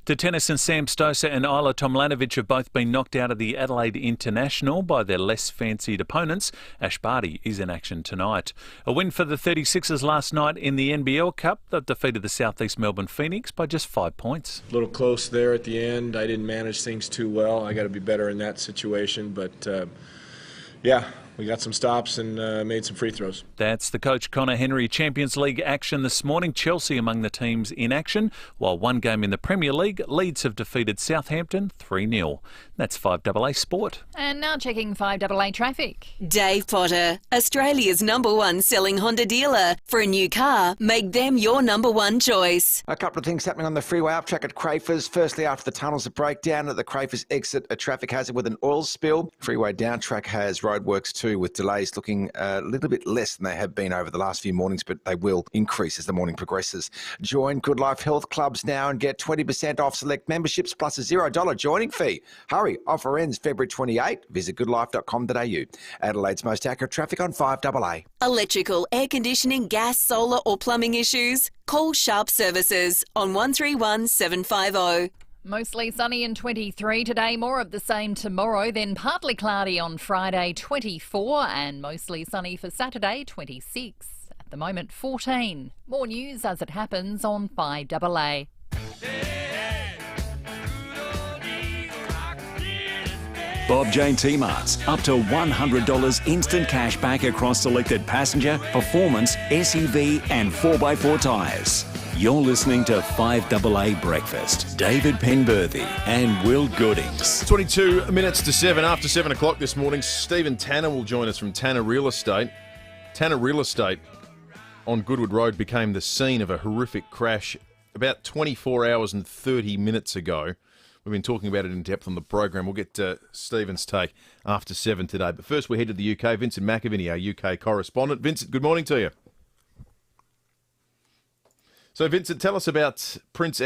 To tennis, and Sam Stosur and Isla Tomljanovic have both been knocked out of the Adelaide International by their less fancied opponents. Ash Barty is in action tonight. A win for the 36ers last night in the NBL Cup. They've defeated the South East Melbourne Phoenix by just 5 points. A little close there at the end. I didn't manage things too well. I got to be better in that situation, but yeah, we got some stops and made some free throws. That's the Coach Connor Henry Champions League action this morning. Chelsea among the teams in action, while one game in the Premier League, Leeds have defeated Southampton 3-0. That's 5AA Sport. And now checking 5AA traffic. Dave Potter, Australia's #1 selling Honda dealer. For a new car, make them your #1 choice. A couple of things happening on the freeway uptrack at Crafers. Firstly, after the tunnels, a breakdown at the Crafers exit, a traffic hazard with an oil spill. Freeway downtrack has roadworks too, with delays looking a little bit less than they have been over the last few mornings, but they will increase as the morning progresses. Join Good Life Health Clubs now and get 20% off select memberships plus a $0 joining fee. Hurry, offer ends February 28. Visit goodlife.com.au. Adelaide's most accurate traffic on 5AA. Electrical, air conditioning, gas, solar or plumbing issues? Call Sharp Services on 131 750. Mostly sunny and 23 today, more of the same tomorrow, then partly cloudy on Friday 24 and mostly sunny for Saturday 26. At the moment 14. More news as it happens on 5AA. Bob Jane T-Marts, up to $100 instant cash back across selected passenger, performance, SUV and 4x4 tyres. You're listening to 5AA Breakfast. David Penberthy and Will Goodings. 22 minutes to 7. After 7 o'clock this morning, Stephen Tanner will join us from Tanner Real Estate. Tanner Real Estate on Goodwood Road became the scene of a horrific crash about 24 hours and 30 minutes ago. We've been talking about it in depth on the program. We'll get Stephen's take after 7 today. But first, we head to the UK. Vincent McAviney, our UK correspondent. Vincent, good morning to you. So, Vincent, tell us about Prince.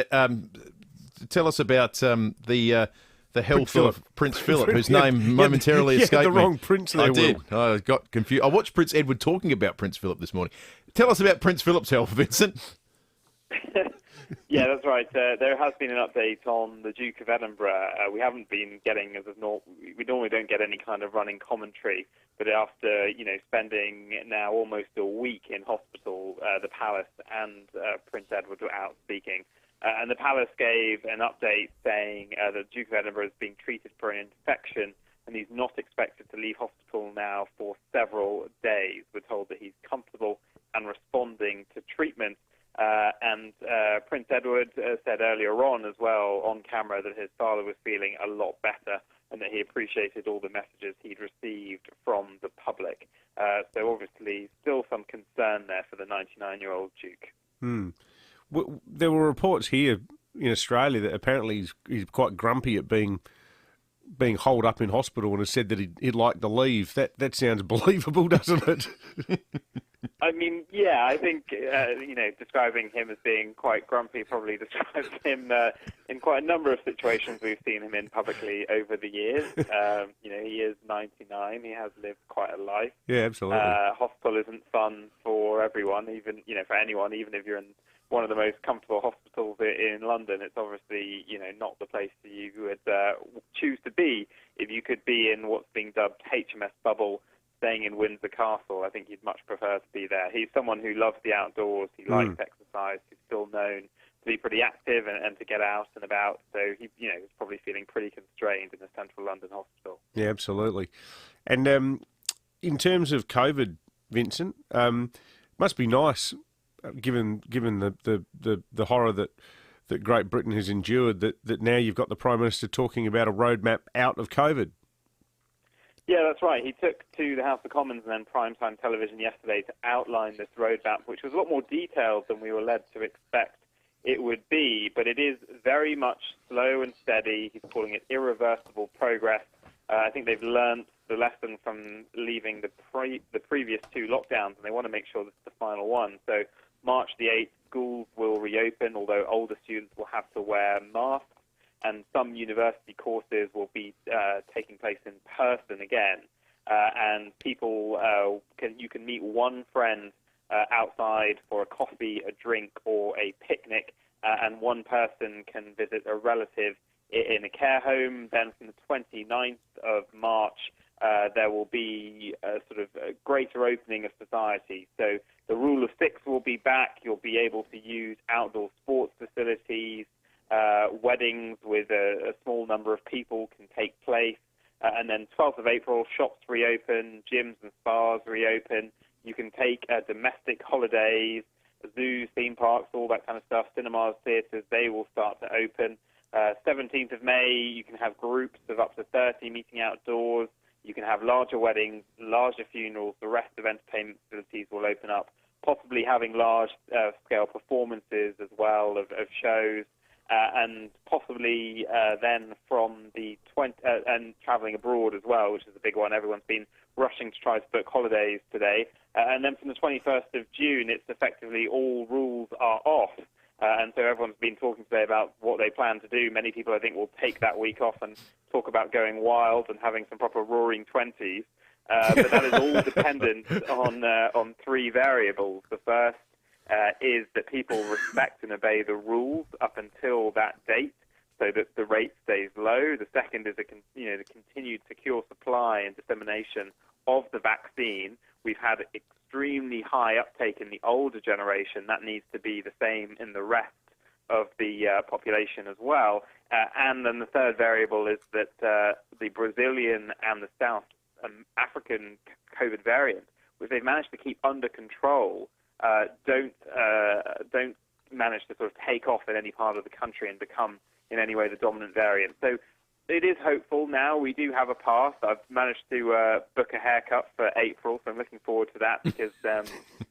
Tell us about the health of Prince Philip, whose name momentarily escaped me. The wrong Prince there, I did. I got confused. I watched Prince Edward talking about Prince Philip this morning. Tell us about Prince Philip's health, Vincent. Yeah, that's right. There has been an update on the Duke of Edinburgh. We haven't been getting, we normally don't get any kind of running commentary, but after spending now almost a week in hospital, the Palace and Prince Edward were out speaking, and the Palace gave an update saying that the Duke of Edinburgh is being treated for an infection, and he's not expected to leave hospital now for several days. We're told that he's comfortable and responding to treatment. And Prince Edward said earlier on as well on camera that his father was feeling a lot better and that he appreciated all the messages he'd received from the public. So obviously still some concern there for the 99-year-old Duke. Well, there were reports here in Australia that apparently he's quite grumpy at being holed up in hospital and has said that he'd like to leave. That sounds believable, doesn't it? I mean, yeah, I think, describing him as being quite grumpy probably describes him in quite a number of situations we've seen him in publicly over the years. He is 99. He has lived quite a life. Yeah, absolutely. Hospital isn't fun for everyone, even, for anyone, even if you're in one of the most comfortable hospitals in London. It's obviously, not the place that you would choose to be if you could be in what's being dubbed HMS bubble, staying in Windsor Castle. I think he'd much prefer to be there. He's someone who loves the outdoors. He likes exercise. He's still known to be pretty active and to get out and about. So he, is probably feeling pretty constrained in a central London hospital. Yeah, absolutely. And in terms of COVID, Vincent, must be nice, given the horror that Great Britain has endured, that now you've got the Prime Minister talking about a roadmap out of COVID. Yeah, that's right. He took to the House of Commons and then primetime television yesterday to outline this roadmap, which was a lot more detailed than we were led to expect it would be, but it is very much slow and steady. He's calling it irreversible progress. I think they've learned the lesson from leaving the previous 2 lockdowns, and they want to make sure this is the final one. So March the 8th, schools will reopen, although older students will have to wear masks, and some university courses will be taking place in person again. And people, you can meet one friend outside for a coffee, a drink, or a picnic, and one person can visit a relative in a care home. Then from the 29th of March, there will be a sort of a greater opening of society. So the rule of 6 will be back. You'll be able to use outdoor sports facilities. Weddings with a small number of people can take place. And then 12th of April, shops reopen, gyms and spas reopen. You can take domestic holidays, zoos, theme parks, all that kind of stuff, cinemas, theatres, they will start to open. 17th of May, you can have groups of up to 30 meeting outdoors. You can have larger weddings, larger funerals. The rest of entertainment facilities will open up, possibly having large-scale performances as well of shows. And possibly then from the and travelling abroad as well, which is a big one. Everyone's been rushing to try to book holidays today. And then from the 21st of June, it's effectively all rules are off. And so everyone's been talking today about what they plan to do. Many people, I think, will take that week off and talk about going wild and having some proper roaring 20s. But that is all dependent on 3 variables. The first is that people respect and obey the rules up until that date, so that the rate stays low. The second is the continued secure supply and dissemination of the vaccine. We've had extremely high uptake in the older generation. That needs to be the same in the rest of the population as well. And then the third variable is that the Brazilian and the South African COVID variant, which they've managed to keep under control, don't manage to sort of take off in any part of the country and become in any way the dominant variant. So it is hopeful now. We do have a path. I've managed to book a haircut for April, so I'm looking forward to that because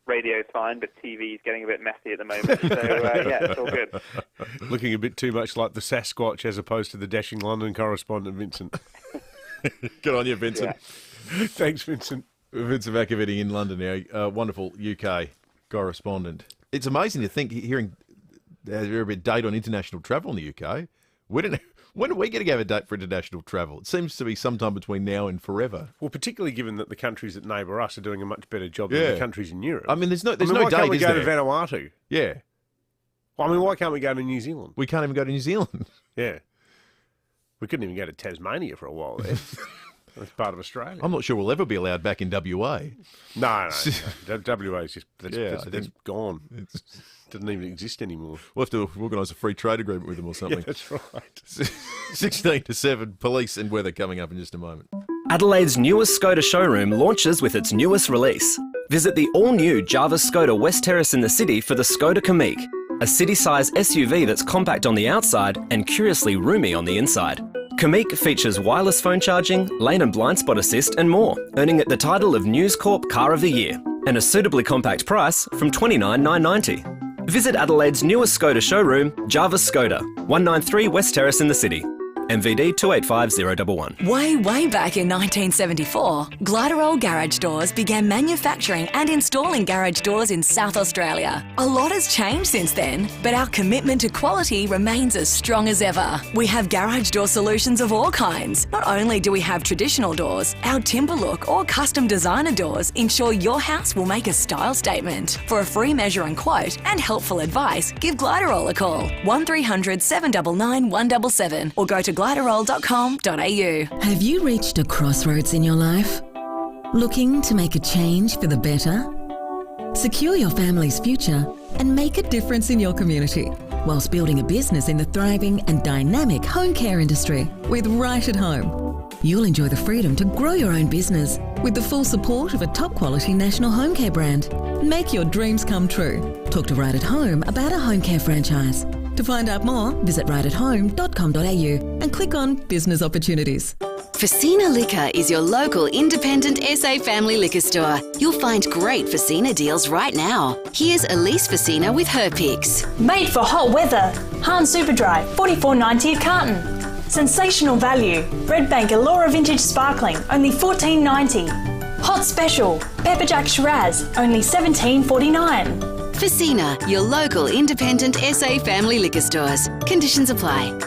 radio's fine, but TV's getting a bit messy at the moment. So, yeah, it's all good. Looking a bit too much like the Sasquatch as opposed to the dashing London correspondent, Vincent. Good on you, Vincent. Yeah. Thanks, Vincent. Vincent Machiavetti in London now, wonderful UK correspondent. It's amazing to think, hearing a date on international travel in the UK. When are we going to have a date for international travel? It seems to be sometime between now and forever. Well, particularly given that the countries that neighbour us are doing a much better job than the countries in Europe. I mean, there's no date, why can't we is go there? to Vanuatu? Yeah. Well, I mean, why can't we go to New Zealand? We can't even go to New Zealand. Yeah. We couldn't even go to Tasmania for a while there. That's part of Australia. I'm not sure we'll ever be allowed back in WA. No. WA is just that's gone. It doesn't even exist anymore. We'll have to organise a free trade agreement with them or something. Yeah, that's right. 16 to 7, police and weather coming up in just a moment. Adelaide's newest Skoda showroom launches with its newest release. Visit the all-new Java Skoda West Terrace in the city for the Skoda Kamiq, a city-size SUV that's compact on the outside and curiously roomy on the inside. Kamiq features wireless phone charging, lane and blind spot assist and more, earning it the title of News Corp Car of the Year and a suitably compact price from $29,990. Visit Adelaide's newest Skoda showroom, Java Skoda, 193 West Terrace in the city. MVD 285011. Way back in 1974, Gliderol Garage Doors began manufacturing and installing garage doors in South Australia. A lot has changed since then, but our commitment to quality remains as strong as ever. We have garage door solutions of all kinds. Not only do we have traditional doors, our timber look or custom designer doors ensure your house will make a style statement. For a free measure and quote and helpful advice, give Gliderol a call, 1300 799 177 or go to gliderol.com.au. Have you reached a crossroads in your life? Looking to make a change for the better? Secure your family's future and make a difference in your community whilst building a business in the thriving and dynamic home care industry with Right at Home. You'll enjoy the freedom to grow your own business with the full support of a top quality national home care brand. Make your dreams come true. Talk to Right at Home about a home care franchise. To find out more, visit rightathome.com.au and click on Business Opportunities. FIVEaa Liquor is your local independent SA family liquor store. You'll find great FIVEaa deals right now. Here's Elise FIVEaa with her picks. Made for hot weather. Han Superdry, $44.90 a carton. Sensational value. Red Bank Allura Vintage Sparkling, only $14.90. Hot special. Pepperjack Shiraz, only $17.49. FIVEaa, your local independent SA family liquor stores. Conditions apply.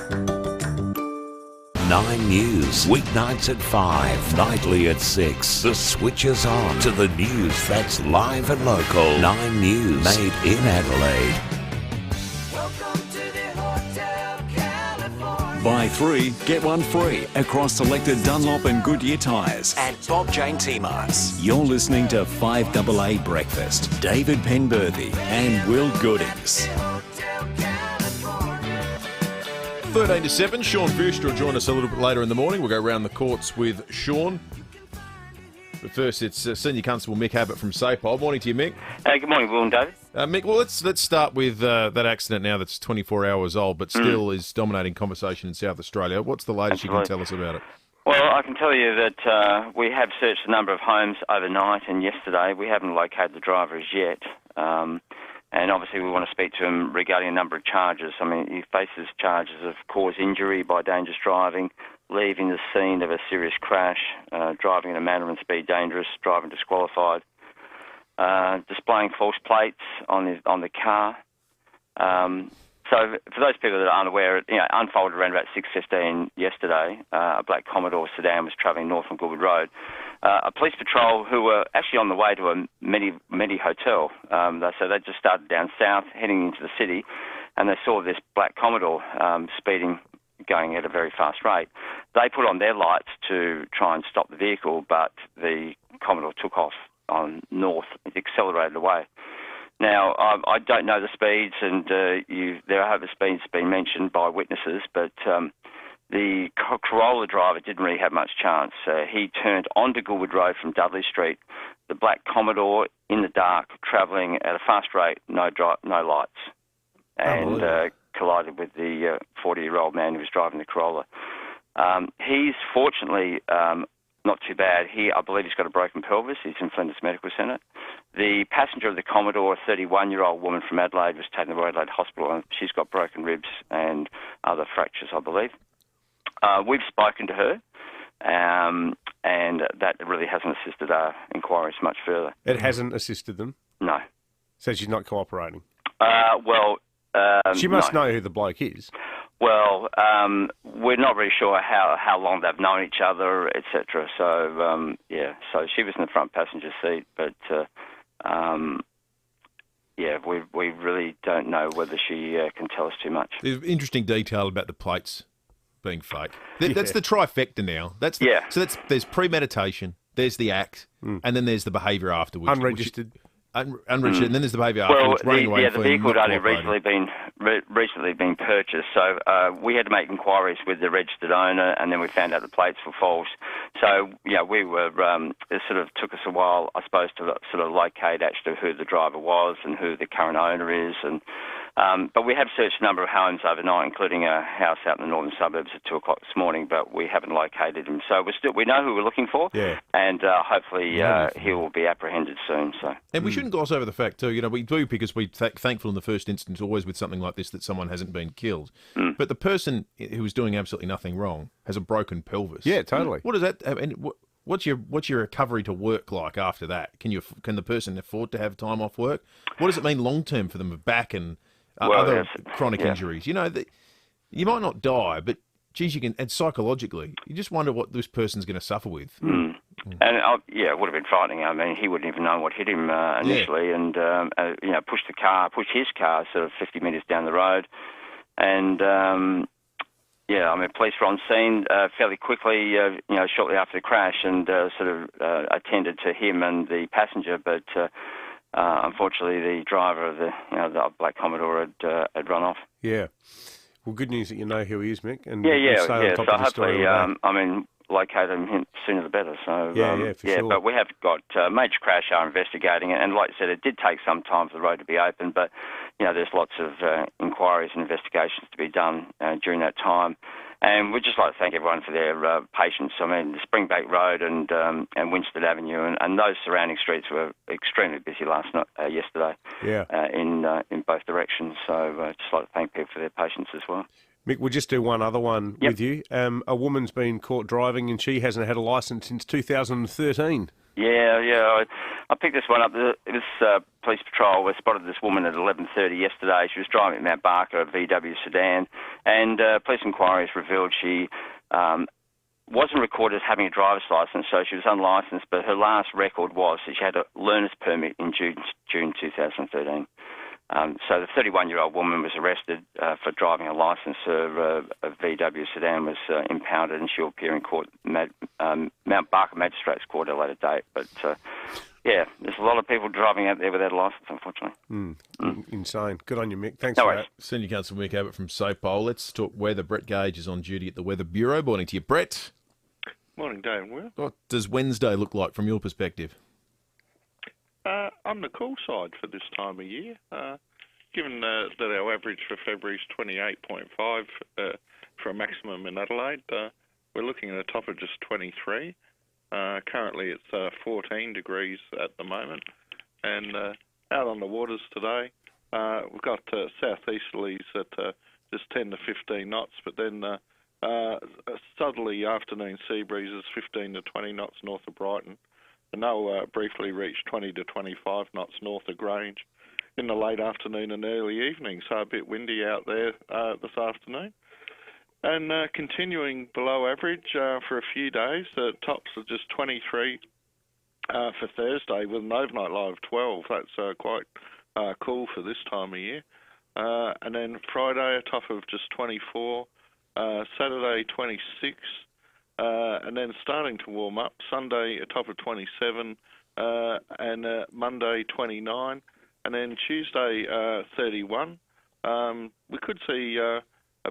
9 News, weeknights at 5, nightly at 6. The switch is on to the news that's live and local. 9 News, made in Adelaide. Buy 3, get 1 free across selected Dunlop and Goodyear tyres at Bob Jane T-Marts. You're listening to 5AA Breakfast. David Penberthy and Will Goodings. 13 to 7, Sean Fewster will join us a little bit later in the morning. We'll go round the courts with Sean. But first, it's Senior Constable Mick Abbott from SAPOL. Morning to you, Mick. Good morning, Will and David. Mick, well, let's start with that accident now that's 24 hours old, but still is dominating conversation in South Australia. What's the latest you can tell us about it? Well, I can tell you that we have searched a number of homes overnight and yesterday. We haven't located the driver as yet. And obviously we want to speak to him regarding a number of charges. I mean, he faces charges of cause injury by dangerous driving, leaving the scene of a serious crash, driving in a manner and speed dangerous, driving disqualified, displaying false plates on the car. So for those people that aren't aware, it unfolded around about 6:15 yesterday. A black Commodore sedan was travelling north on Goodwood Road. A police patrol who were actually on the way to a Medi hotel. So they just started down south, heading into the city, and they saw this black Commodore speeding, going at a very fast rate. They put on their lights to try and stop the vehicle, but the Commodore took off on north. It accelerated away. Now, I don't know the speeds, and there have speeds been mentioned by witnesses, but the Corolla driver didn't really have much chance. He turned onto Goodwood Road from Dudley Street. The black Commodore in the dark, travelling at a fast rate, no lights, and collided with the 40-year-old man who was driving the Corolla. He's fortunately not too bad. I believe he's got a broken pelvis. He's in Flinders Medical Centre. The passenger of the Commodore, a 31-year-old woman from Adelaide, was taken to the Adelaide Hospital, and she's got broken ribs and other fractures, I believe. We've spoken to her, and that really hasn't assisted our inquiries much further. It hasn't assisted them? No. So she's not cooperating? She must know who the bloke is. Well, we're not really sure how long they've known each other, etc. So, so she was in the front passenger seat, but, we really don't know whether she can tell us too much. There's interesting detail about the plates being fake. That's the trifecta now. So there's premeditation, there's the act, and then there's the behaviour afterwards. Unregistered. Unregistered, and then there's the behaviour afterwards. The vehicle had only recently been purchased, so we had to make inquiries with the registered owner, and then we found out the plates were false. So we were. It sort of took us a while, I suppose, to sort of locate actually who the driver was and who the current owner is, and. But we have searched a number of homes overnight, including a house out in the northern suburbs at 2 o'clock this morning, but we haven't located him. So we know who we're looking for, and hopefully he will be apprehended soon. So. And we shouldn't gloss over the fact, too, we do because we're thankful in the first instance always with something like this that someone hasn't been killed. But the person who was doing absolutely nothing wrong has a broken pelvis. Yeah, totally. What does that... What's your recovery to work like after that? Can the person afford to have time off work? What does it mean long term for them with back and other chronic injuries? You might not die, but geez, you can. And psychologically, you just wonder what this person's going to suffer with. And it would have been frightening. I mean, he wouldn't even know what hit him initially, and pushed his car sort of 50 metres down the road, and. Police were on scene fairly quickly, shortly after the crash, and sort of attended to him and the passenger. But unfortunately, the driver of the black Commodore had run off. Yeah. Well, good news that you know who he is, Mick. And So hopefully, locate him sooner the better. So for sure. But we have got major crash are investigating it, and like I said, it did take some time for the road to be open, but there's lots of inquiries and investigations to be done during that time. And we'd just like to thank everyone for their patience. I mean, the Springbank Road and Winstead Avenue and those surrounding streets were extremely busy yesterday. Yeah. In both directions. So just like to thank people for their patience as well. Mick, we'll just do one other one with you. A woman's been caught driving and she hasn't had a licence since 2013. Yeah. I picked this one up. This police patrol spotted this woman at 11:30 yesterday. She was driving at Mount Barker, a VW sedan, and police inquiries revealed she wasn't recorded as having a driver's licence, so she was unlicensed, but her last record was that she had a learner's permit in June 2013. So the 31-year-old woman was arrested for driving a licence. Her VW sedan was impounded and she'll appear in court, Mount Barker Magistrates Court at a later date. But, there's a lot of people driving out there without a licence, unfortunately. Insane. Good on you, Mick. Thanks No for worries. that. Senior Counsel Mick Abbott from SOPOL. Let's talk weather. Brett Gage is on duty at the Weather Bureau. Morning to you, Brett. Morning, Dave and Will. What does Wednesday look like from your perspective? On the cool side for this time of year, given that our average for February is 28.5 for a maximum in Adelaide, we're looking at a top of just 23. Currently it's 14 degrees at the moment. And out on the waters today, we've got southeasterlies at just 10 to 15 knots, but then southerly afternoon sea breezes 15 to 20 knots north of Brighton. And they'll briefly reach 20 to 25 knots north of Grange in the late afternoon and early evening, so a bit windy out there this afternoon. And continuing below average for a few days, the tops are just 23 for Thursday with an overnight low of 12. That's quite cool for this time of year. And then Friday, a top of just 24, Saturday 26, and then starting to warm up. Sunday, a top of 27, and Monday 29. And then Tuesday, 31. We could see a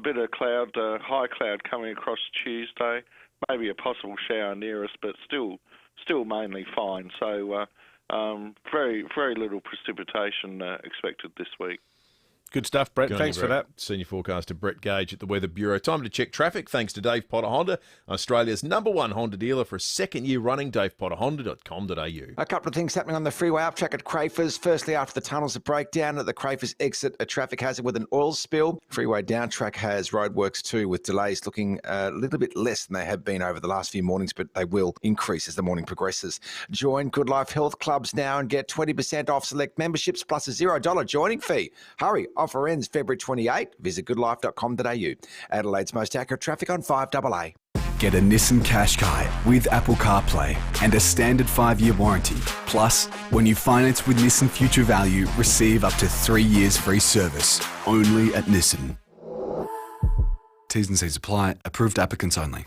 bit of cloud, high cloud coming across Tuesday, maybe a possible shower near us, but still mainly fine. So very, very little precipitation expected this week. Good stuff, Brett. Good on you, Thanks for Brett. that. Senior forecaster Brett Gage at the Weather Bureau. Time to check traffic. Thanks to Dave Potter Honda, Australia's #1 Honda dealer for a second year running. DavePotterHonda.com.au. A couple of things happening on the freeway up track at Crafers. Firstly, after the tunnels, a breakdown at the Crafers exit, a traffic hazard with an oil spill. Freeway down track has roadworks too, with delays looking a little bit less than they have been over the last few mornings, but they will increase as the morning progresses. Join Good Life Health Clubs now and get 20% off select memberships plus a $0 joining fee. Hurry, offer ends February 28. Visit goodlife.com.au. Adelaide's most accurate traffic on 5AA. Get a Nissan Qashqai with Apple CarPlay and a standard 5-year warranty. Plus, when you finance with Nissan Future Value, receive up to 3 years free service. Only at Nissan. T's and C's apply. Approved applicants only.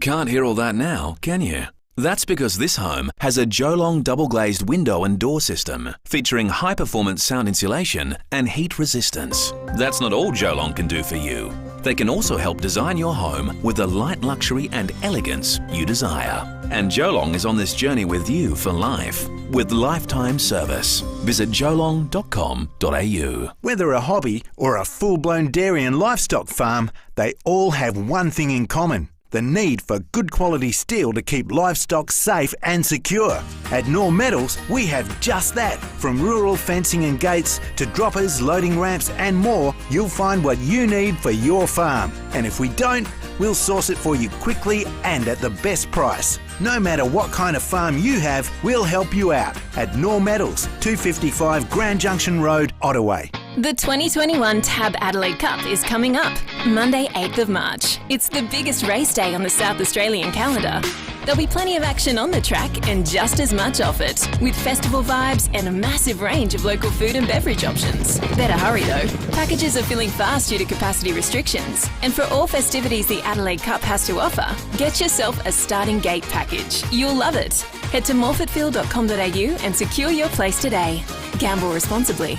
Can't hear all that now, can you? That's because this home has a Jolong double-glazed window and door system featuring high-performance sound insulation and heat resistance. That's not all Jolong can do for you. They can also help design your home with the light luxury and elegance you desire. And Jolong is on this journey with you for life, with lifetime service. Visit jolong.com.au. Whether a hobby or a full-blown dairy and livestock farm, they all have one thing in common: the need for good quality steel to keep livestock safe and secure. At Knorr Metals, we have just that. From rural fencing and gates to droppers, loading ramps and more, you'll find what you need for your farm. And if we don't, we'll source it for you quickly and at the best price. No matter what kind of farm you have, we'll help you out. At Knorr Metals, 255 Grand Junction Road, Ottaway. The 2021 Tab Adelaide Cup is coming up, Monday 8th of March. It's the biggest race day on the South Australian calendar. There'll be plenty of action on the track and just as much off it, with festival vibes and a massive range of local food and beverage options. Better hurry though. Packages are filling fast due to capacity restrictions. And for all festivities the Adelaide Cup has to offer, get yourself a starting gate package. You'll love it. Head to morfordfield.com.au and secure your place today. Gamble responsibly.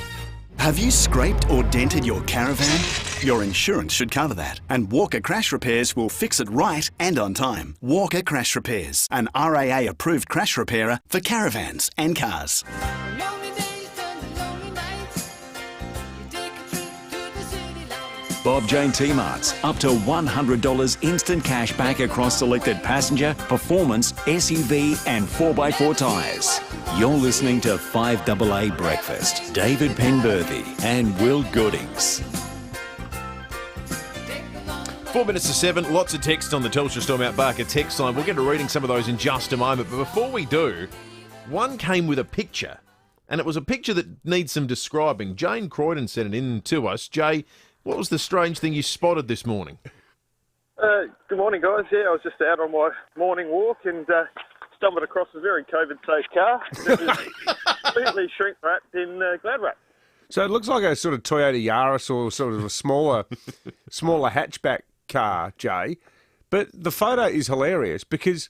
Have you scraped or dented your caravan? Your insurance should cover that, and Walker Crash Repairs will fix it right and on time. Walker Crash Repairs, an RAA-approved crash repairer for caravans and cars. Bob Jane T-Marts, up to $100 instant cash back across selected passenger, performance, SUV and 4x4 tyres. You're listening to 5AA Breakfast. David Penberthy and Will Goodings. 4 minutes to 7, lots of text on the Telstra Storm Out Barker text line. We'll get to reading some of those in just a moment. But before we do, one came with a picture, and it was a picture that needs some describing. Jane Croydon sent it in to us. Jay, what was the strange thing you spotted this morning? Good morning, guys. Yeah, I was just out on my morning walk and stumbled across a very COVID-safe car. It was completely shrink-wrapped in Glad wrap. So it looks like a sort of Toyota Yaris or sort of a smaller hatchback car, Jay. But the photo is hilarious because,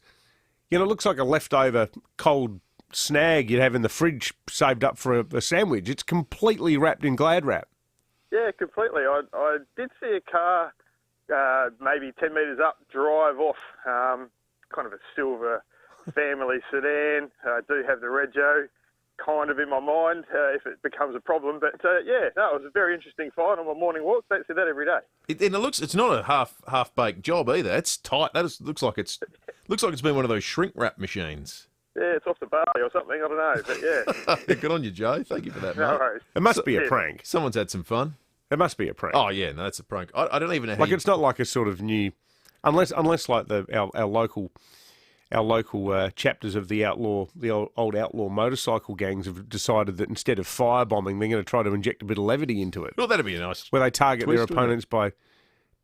it looks like a leftover cold snag you'd have in the fridge saved up for a sandwich. It's completely wrapped in Glad wrap. Yeah, completely. I did see a car maybe 10 metres up drive off, kind of a silver family sedan. I do have the rego kind of in my mind if it becomes a problem. But it was a very interesting find on my morning walk. Don't see that every day. It's not a half-baked job either. It's tight. Looks like it's been one of those shrink wrap machines. Yeah, it's off the bar or something. I don't know, but yeah. Good on you, Joe. Thank you for that, mate. No worries. It must be a prank. Someone's had some fun. It must be a prank. Oh yeah, no, that's a prank. I don't even know how. It's not like a sort of new, unless like our local chapters of the old outlaw motorcycle gangs have decided that instead of firebombing, they're going to try to inject a bit of levity into it. Well, that'd be a nice. Where they target twist, their opponents by,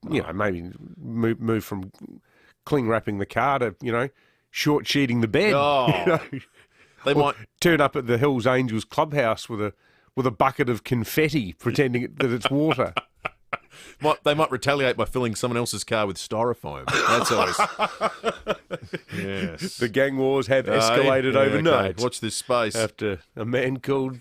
maybe move from cling wrapping the car to short sheeting the bed. Oh, they might turn up at the Hells Angels clubhouse with a bucket of confetti, pretending that it's water. They might retaliate by filling someone else's car with styrofoam. That's always. Yes. The gang wars have escalated overnight. Okay. Watch this space. After a man called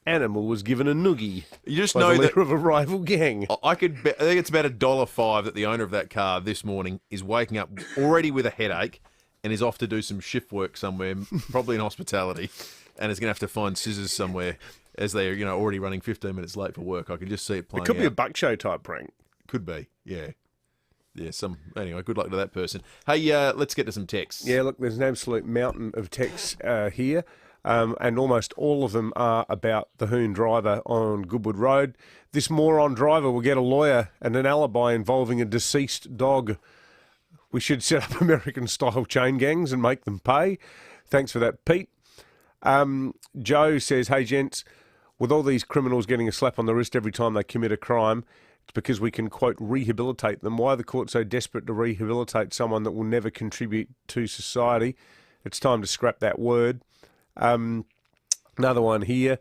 Animal was given a noogie. You just by know the leader that of a rival gang. I think it's about $1.05 that the owner of that car this morning is waking up already with a headache and is off to do some shift work somewhere, probably in hospitality, and is going to have to find scissors somewhere as they are, already running 15 minutes late for work. I can just see it playing. It could be out. a buck show type prank. Could be, yeah. Yeah, anyway, good luck to that person. Hey, let's get to some texts. Yeah, look, there's an absolute mountain of texts here, and almost all of them are about the Hoon driver on Goodwood Road. This moron driver will get a lawyer and an alibi involving a deceased dog. We should set up American-style chain gangs and make them pay. Thanks for that, Pete. Joe says, hey, gents, with all these criminals getting a slap on the wrist every time they commit a crime, it's because we can, quote, rehabilitate them. Why are the courts so desperate to rehabilitate someone that will never contribute to society? It's time to scrap that word. Another one here.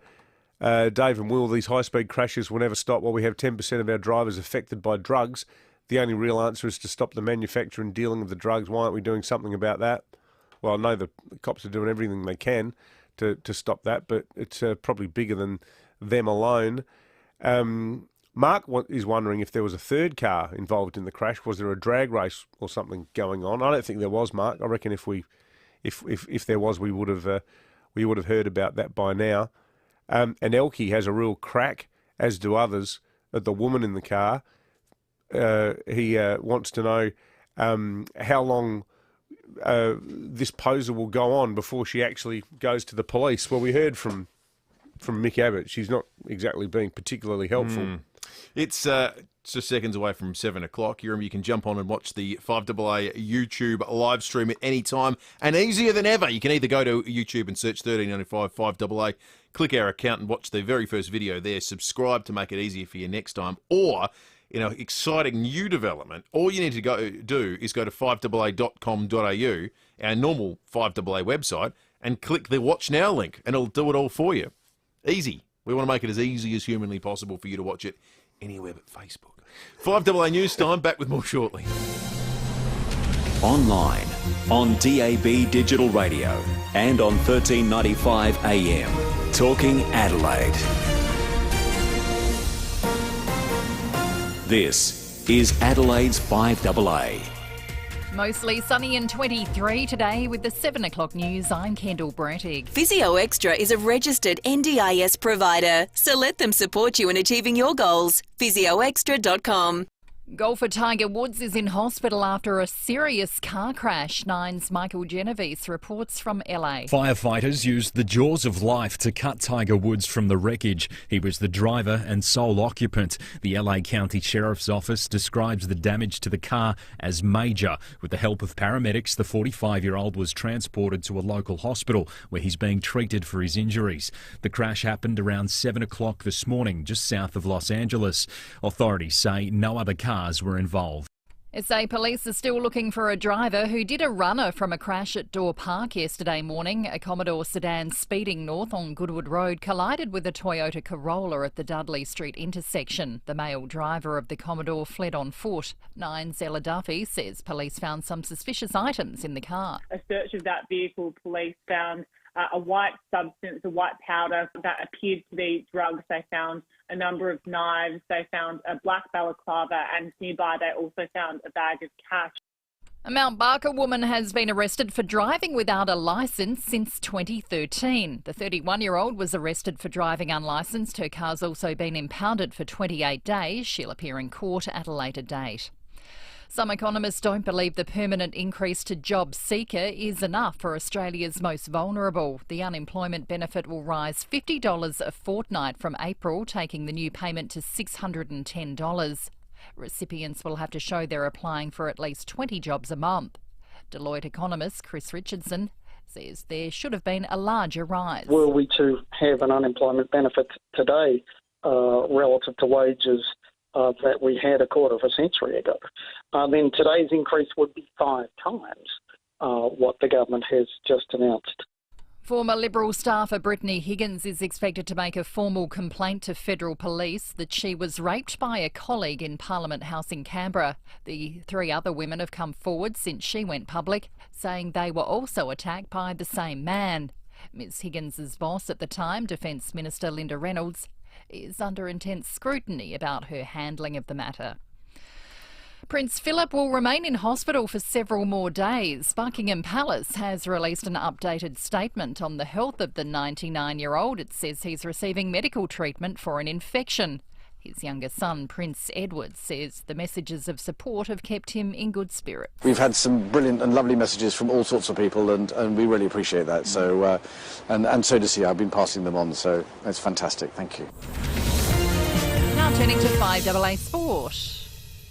Dave and Will, these high-speed crashes will never stop while we have 10% of our drivers affected by drugs. The only real answer is to stop the manufacture and dealing of the drugs. Why aren't we doing something about that? Well, I know the cops are doing everything they can to stop that, but it's probably bigger than them alone. Mark is wondering if there was a third car involved in the crash. Was there a drag race or something going on? I don't think there was, Mark. I reckon if there was, we would have heard about that by now. And Elkie has a real crack, as do others, at the woman in the car. He wants to know how long this poser will go on before she actually goes to the police. Well, we heard from Mick Abbott. She's not exactly being particularly helpful. It's just seconds away from 7 o'clock. You can jump on and watch the 5AA YouTube live stream at any time. And easier than ever, you can either go to YouTube and search 1395 5AA, click our account and watch the very first video there, subscribe to make it easier for you next time, or exciting new development, all you need to do is go to 5AA.com.au, our normal 5AA website, and click the Watch Now link, and it'll do it all for you. Easy. We want to make it as easy as humanly possible for you to watch it anywhere but Facebook. 5AA News Time, back with more shortly. Online, on DAB Digital Radio, and on 1395 AM. Talking Adelaide. This is Adelaide's 5AA. Mostly sunny and 23 today with the 7 o'clock news. I'm Kendall Brettig. FIVEaa Extra is a registered NDIS provider, so let them support you in achieving your goals. FIVEaAextra.com. Golfer Tiger Woods is in hospital after a serious car crash. Nine's Michael Genovese reports from LA. Firefighters used the jaws of life to cut Tiger Woods from the wreckage. He was the driver and sole occupant. The LA County Sheriff's Office describes the damage to the car as major. With the help of paramedics, the 45-year-old was transported to a local hospital where he's being treated for his injuries. The crash happened around 7 o'clock this morning, just south of Los Angeles. Authorities say no other cars were involved. SA police are still looking for a driver who did a runner from a crash at Door Park yesterday morning. A Commodore sedan speeding north on Goodwood Road collided with a Toyota Corolla at the Dudley Street intersection. The male driver of the Commodore fled on foot. Nine's Ella Duffy says police found some suspicious items in the car. A search of that vehicle, police found a white substance, a white powder that appeared to be drugs. They found a number of knives. They found a black balaclava, and nearby they also found a bag of cash. A Mount Barker woman has been arrested for driving without a licence since 2013. The 31-year-old was arrested for driving unlicensed. Her car's also been impounded for 28 days. She'll appear in court at a later date. Some economists don't believe the permanent increase to Job Seeker is enough for Australia's most vulnerable. The unemployment benefit will rise $50 a fortnight from April, taking the new payment to $610. Recipients will have to show they're applying for at least 20 jobs a month. Deloitte economist Chris Richardson says there should have been a larger rise. Were we to have an unemployment benefit today relative to wages that we had a quarter of a century ago, then today's increase would be 5 times what the government has just announced. Former Liberal staffer Brittany Higgins is expected to make a formal complaint to federal police that she was raped by a colleague in Parliament House in Canberra. The 3 other women have come forward since she went public, saying they were also attacked by the same man. Ms Higgins's boss at the time, Defence Minister Linda Reynolds, is under intense scrutiny about her handling of the matter. Prince Philip will remain in hospital for several more days. Buckingham Palace has released an updated statement on the health of the 99-year-old. It says he's receiving medical treatment for an infection. His younger son, Prince Edward, says the messages of support have kept him in good spirit. We've had some brilliant and lovely messages from all sorts of people, and we really appreciate that. So, and so does he. I've been passing them on, so it's fantastic. Thank you. Now turning to FIVEaa Sport.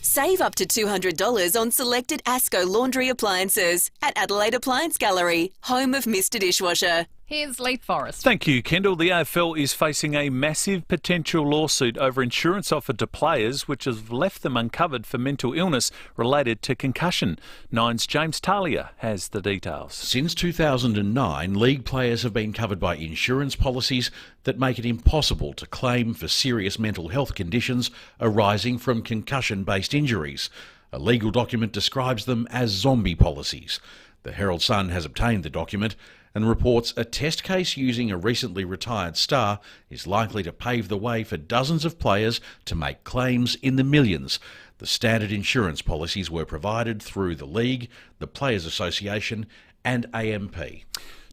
Save up to $200 on selected ASCO laundry appliances at Adelaide Appliance Gallery, home of Mr Dishwasher. Here's Leith Forrest. Thank you, Kendall. The AFL is facing a massive potential lawsuit over insurance offered to players which has left them uncovered for mental illness related to concussion. Nine's James Talia has the details. Since 2009, league players have been covered by insurance policies that make it impossible to claim for serious mental health conditions arising from concussion-based injuries. A legal document describes them as zombie policies. The Herald Sun has obtained the document and reports a test case using a recently retired star is likely to pave the way for dozens of players to make claims in the millions. The standard insurance policies were provided through the League, the Players Association and AMP.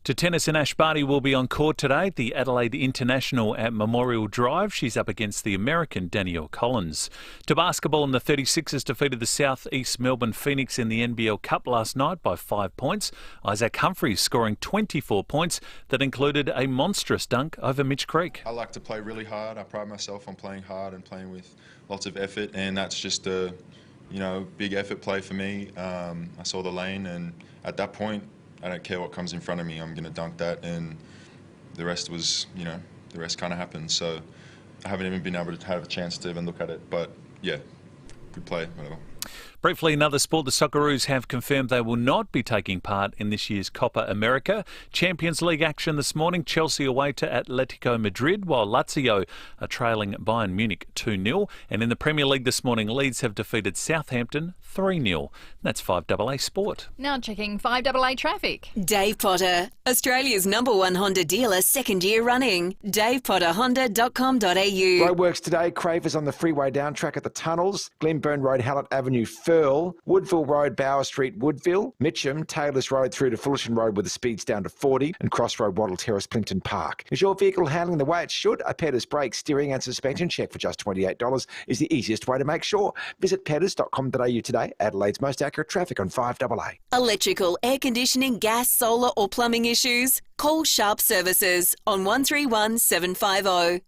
To tennis, and Ash Barty will be on court today at the Adelaide International at Memorial Drive. She's up against the American Danielle Collins. To basketball, and the 36ers defeated the South East Melbourne Phoenix in the NBL Cup last night by 5 points. Isaac Humphries scoring 24 points that included a monstrous dunk over Mitch Creek. I like to play really hard. I pride myself on playing hard and playing with lots of effort, and that's just a big effort play for me. I saw the lane, and at that point, I don't care what comes in front of me. I'm going to dunk that, and the rest was, the rest kind of happened. So I haven't even been able to have a chance to even look at it. But yeah, good play, whatever. Briefly, another sport, the Socceroos have confirmed they will not be taking part in this year's Copa America. Champions League action this morning, Chelsea away to Atletico Madrid, while Lazio are trailing Bayern Munich 2-0. And in the Premier League this morning, Leeds have defeated Southampton 3-0. That's FIVEaa Sport. Now checking FIVEaa traffic. Dave Potter, Australia's #1 Honda dealer, 2nd year running. DavePotterHonda.com.au. Roadworks today, Cravers on the freeway down track at the tunnels, Glenburn Road, Hallett Avenue. Avenue, Firle, Woodville Road, Bower Street, Woodville, Mitcham, Taylors Road through to Fullerton Road with the speeds down to 40, and Crossroad, Wattle Terrace, Plimpton Park. Is your vehicle handling the way it should? A Petters brake, steering and suspension check for just $28 is the easiest way to make sure. Visit petters.com.au today, Adelaide's most accurate traffic on 5AA. Electrical, air conditioning, gas, solar or plumbing issues? Call Sharp Services on 131 750.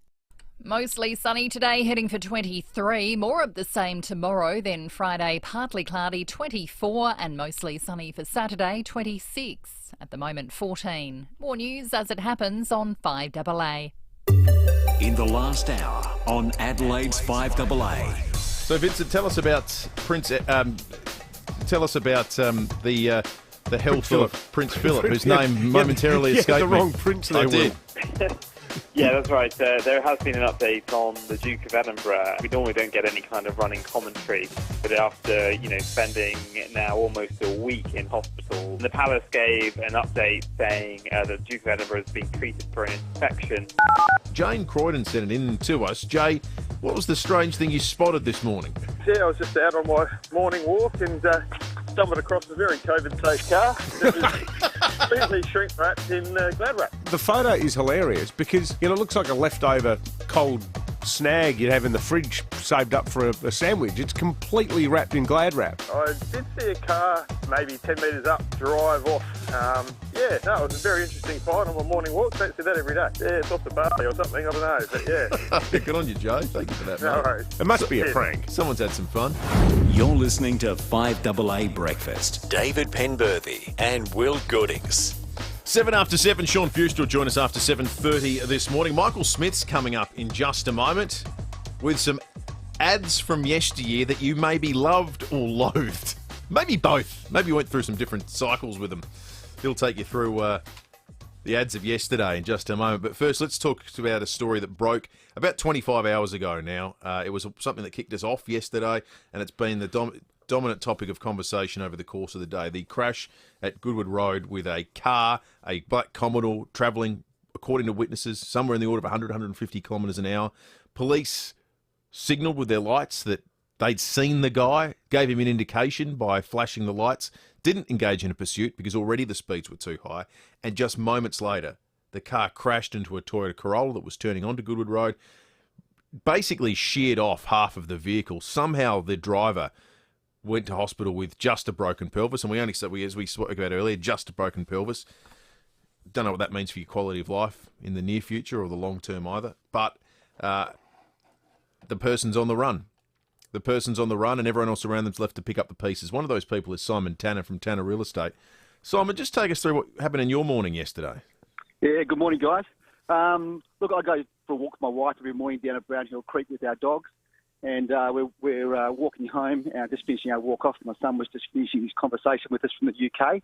Mostly sunny today, heading for 23. More of the same tomorrow. Then Friday, partly cloudy, 24, and mostly sunny for Saturday, 26. At the moment, 14. More news as it happens on 5AA. In the last hour on Adelaide's 5AA. So, Vincent, tell us about the health of Prince Philip, whose name momentarily escaped the me. wrong prince there, I did. Yeah, that's right. There has been an update on the Duke of Edinburgh. We normally don't get any kind of running commentary, but after, spending now almost a week in hospital, the palace gave an update saying the Duke of Edinburgh has been treated for an infection. Jane Croydon sent it in to us. Jay, what was the strange thing you spotted this morning? Yeah, I was just out on my morning walk and stumbled across a very COVID-safe car that was completely shrink-wrapped in glad wrap. The photo is hilarious because, it looks like a leftover cold snag you'd have in the fridge saved up for a sandwich. It's completely wrapped in glad wrap. I did see a car maybe 10 metres up drive off. It was a very interesting find on my morning walk. Don't see that every day. Yeah, it's off the Barley or something, I don't know, but yeah. Good on you, Joe. Thank you for that, No mate. worries. It must be a prank. Someone's had some fun. You're listening to 5AA Breakfast. David Penberthy and Will Goodings. 7 after 7, Sean Fewster will join us after 7:30 this morning. Michael Smith's coming up in just a moment with some ads from yesteryear that you maybe loved or loathed. Maybe both. Maybe you went through some different cycles with them. He'll take you through the ads of yesterday in just a moment. But first, let's talk about a story that broke about 25 hours ago now. It was something that kicked us off yesterday, and it's been the dominant topic of conversation over the course of the day. The crash at Goodwood Road with a car, a black Commodore, travelling, according to witnesses, somewhere in the order of 100, 150 kilometres an hour. Police signalled with their lights that they'd seen the guy, gave him an indication by flashing the lights, didn't engage in a pursuit because already the speeds were too high, and just moments later, the car crashed into a Toyota Corolla that was turning onto Goodwood Road, basically sheared off half of the vehicle. Somehow the driver went to hospital with just a broken pelvis, and we only said, as we spoke about earlier, just a broken pelvis. Don't know what that means for your quality of life in the near future or the long term either, but the person's on the run. The person's on the run, and everyone else around them's left to pick up the pieces. One of those people is Simon Tanner from Tanner Real Estate. Simon, just take us through what happened in your morning yesterday. Yeah, good morning, guys. Look, I go for a walk with my wife every morning down at Brown Hill Creek with our dogs, and we're walking home, just finishing our walk off. My son was just finishing his conversation with us from the UK,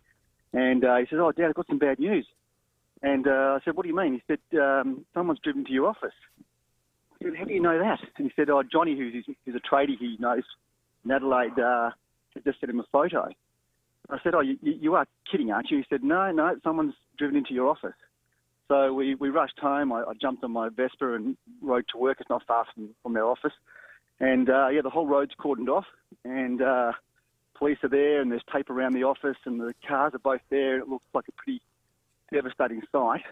and he said, "Oh, Dad, I've got some bad news." And I said, "What do you mean?" He said, "Someone's driven to your office." I said, "How do you know that?" And he said, "Oh, Johnny, who's a tradie he knows in Adelaide, just sent him a photo." I said, "Oh, you are kidding, aren't you?" He said, No, someone's driven into your office." So we rushed home. I jumped on my Vespa and rode to work. It's not far from our office. And, the whole road's cordoned off. And police are there, and there's tape around the office, and the cars are both there. It looks like a pretty devastating sight.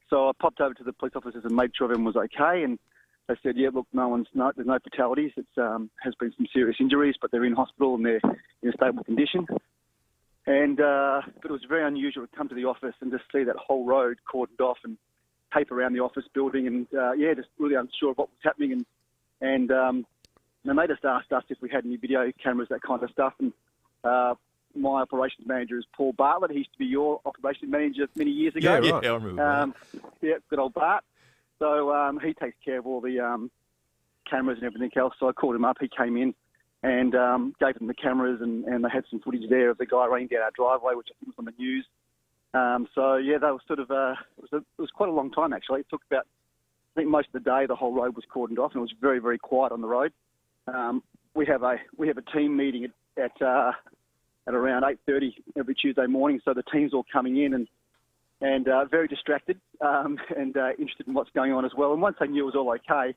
So I popped over to the police officers and made sure everyone was okay. And they said, "Yeah, look, there's no fatalities. It has been some serious injuries, but they're in hospital and they're in a stable condition." And but it was very unusual to come to the office and just see that whole road cordoned off and tape around the office building, and just really unsure of what was happening. And they made us ask us if we had any video cameras, that kind of stuff. And my operations manager is Paul Bartlett. He used to be your operations manager many years ago. Yeah, right. I remember that. Good old Bart. So he takes care of all the cameras and everything else. So I called him up. He came in and gave them the cameras, and they had some footage there of the guy running down our driveway, which I think was on the news. That was sort of it was quite a long time actually. It took about, I think, most of the day. The whole road was cordoned off, and it was very, very quiet on the road. We have a team meeting at around 8:30 every Tuesday morning. So the team's all coming in and very distracted and interested in what's going on as well. And once they knew it was all okay,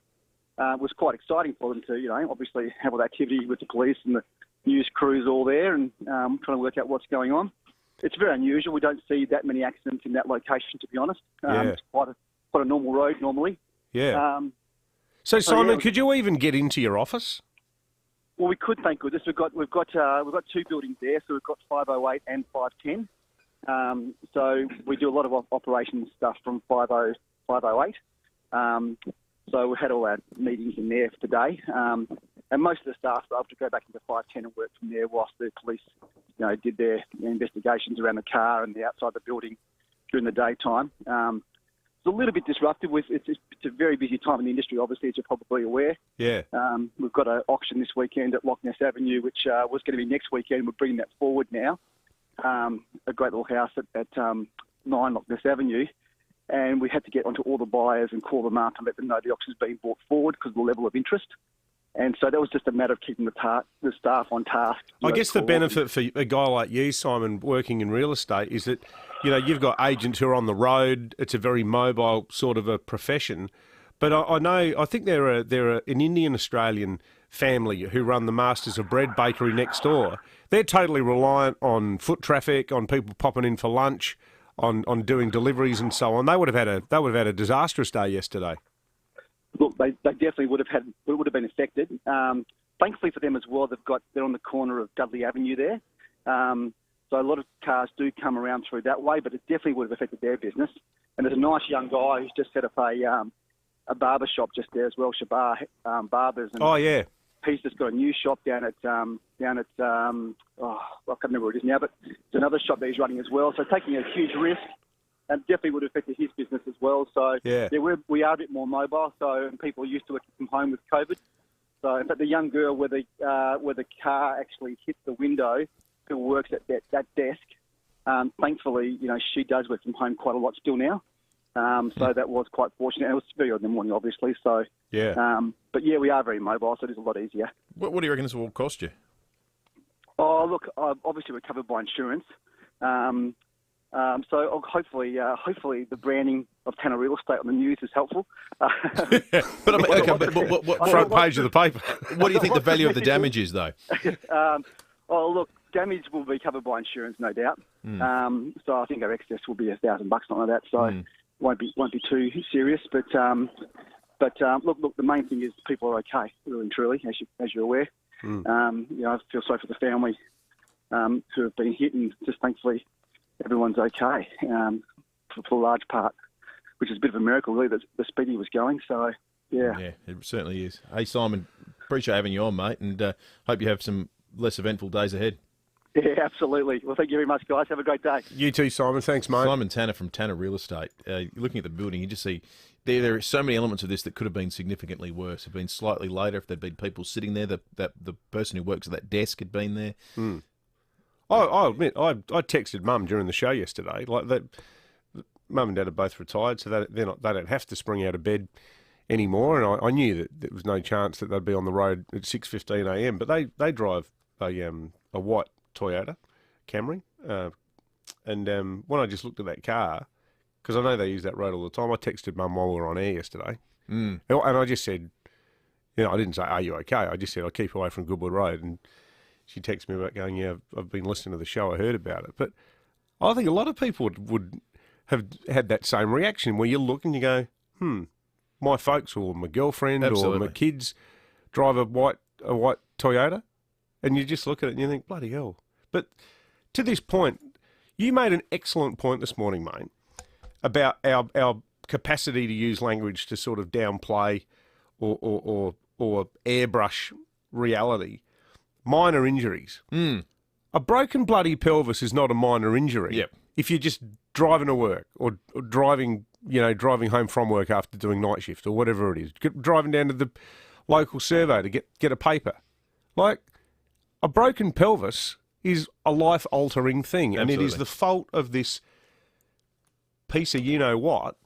was quite exciting for them to, obviously have all the activity with the police and the news crews all there and trying to work out what's going on. It's very unusual. We don't see that many accidents in that location, to be honest. It's quite a normal road normally. Yeah. So Simon, could you even get into your office? Well, we could, thank goodness. We've got two buildings there, so we've got 508 and 510. So we do a lot of operations stuff from 508. So we had all our meetings in there for today. And most of the staff were able to go back into 510 and work from there whilst the police, did their investigations around the car and the outside the building during the daytime. It's a little bit disruptive. It's a very busy time in the industry, obviously, as you're probably aware. Yeah. We've got an auction this weekend at Loch Ness Avenue, which was going to be next weekend. We're bringing that forward now. A great little house at 9 Loch Ness Avenue. And we had to get onto all the buyers and call them up and let them know the auction's being brought forward because of the level of interest. And so that was just a matter of keeping the staff on task. I guess the benefit for a guy like you, Simon, working in real estate is that, you've got agents who are on the road. It's a very mobile sort of a profession. But I think they're an Indian-Australian family who run the Masters of Bread bakery next door. They're totally reliant on foot traffic, on people popping in for lunch, on doing deliveries and so on. They would have had a disastrous day yesterday. Look, they definitely would have been affected. Thankfully for them as well, they're on the corner of Dudley Avenue there. So a lot of cars do come around through that way, but it definitely would have affected their business. And there's a nice young guy who's just set up a barber shop just there as well, Shabar Barbers. And oh yeah. He's just got a new shop down at I can't remember where it is now, but it's another shop that he's running as well. So taking a huge risk. And definitely would have affected his business as well. So we are a bit more mobile. So and people are used to working from home with COVID. So in fact, the young girl where the car actually hit the window, who works at that desk, thankfully, she does work from home quite a lot still now. So that was quite fortunate. It was very early in the morning, obviously. So but yeah, we are very mobile, so it is a lot easier. What do you reckon this will cost you? Oh, look, obviously we're covered by insurance. So hopefully the branding of Tanner Real Estate on the news is helpful. But front page of the paper. What do you think the value of the damage is, though? Look, damage will be covered by insurance, no doubt. So I think our excess will be $1,000, something like that. So won't be too serious. But look, the main thing is people are okay, really and truly, as you're aware. I feel sorry for the family who have been hit, and just thankfully everyone's okay for a large part, which is a bit of a miracle, really, that the Speedy was going. So, yeah. Yeah, it certainly is. Hey, Simon, appreciate having you on, mate, and hope you have some less eventful days ahead. Yeah, absolutely. Well, thank you very much, guys. Have a great day. You too, Simon. Thanks, mate. Simon Tanner from Tanner Real Estate. Looking at the building, you just see there are so many elements of this that could have been significantly worse, have been slightly later if there'd been people sitting there, the person who works at that desk had been there. I'll admit, I texted Mum during the show yesterday. Like that, Mum and Dad are both retired, so they don't have to spring out of bed anymore. And I knew that there was no chance that they'd be on the road at 6:15 a.m. But they drive a white Toyota Camry, and when I just looked at that car, because I know they use that road all the time, I texted Mum while we were on air yesterday, and I just said, I didn't say, "Are you okay?" I just said, "I'll keep away from Goodwood Road," and she texted me about going, "Yeah, I've been listening to the show. I heard about it." But I think a lot of people would have had that same reaction where you look and you go, my folks or my girlfriend or my kids drive a white Toyota, and you just look at it and you think, bloody hell. But to this point, you made an excellent point this morning, mate, about our capacity to use language to sort of downplay or airbrush reality. Minor injuries. A broken bloody pelvis is not a minor injury. Yep. If you're just driving to work or driving home from work after doing night shift or whatever it is, driving down to the local survey to get a paper. Like, a broken pelvis is a life-altering thing, and it is the fault of this piece of you-know-what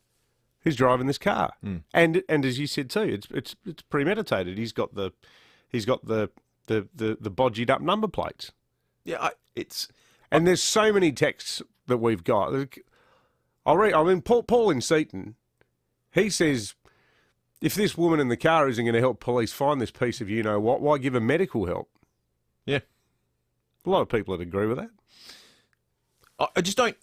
who's driving this car. And as you said too, it's premeditated. He's got the bodged up number plates. Yeah, and there's so many texts that we've got. Paul in Seaton, he says, If this woman in the car isn't going to help police find this piece of you-know-what, why give her medical help? Yeah. A lot of people would agree with that. I just don't...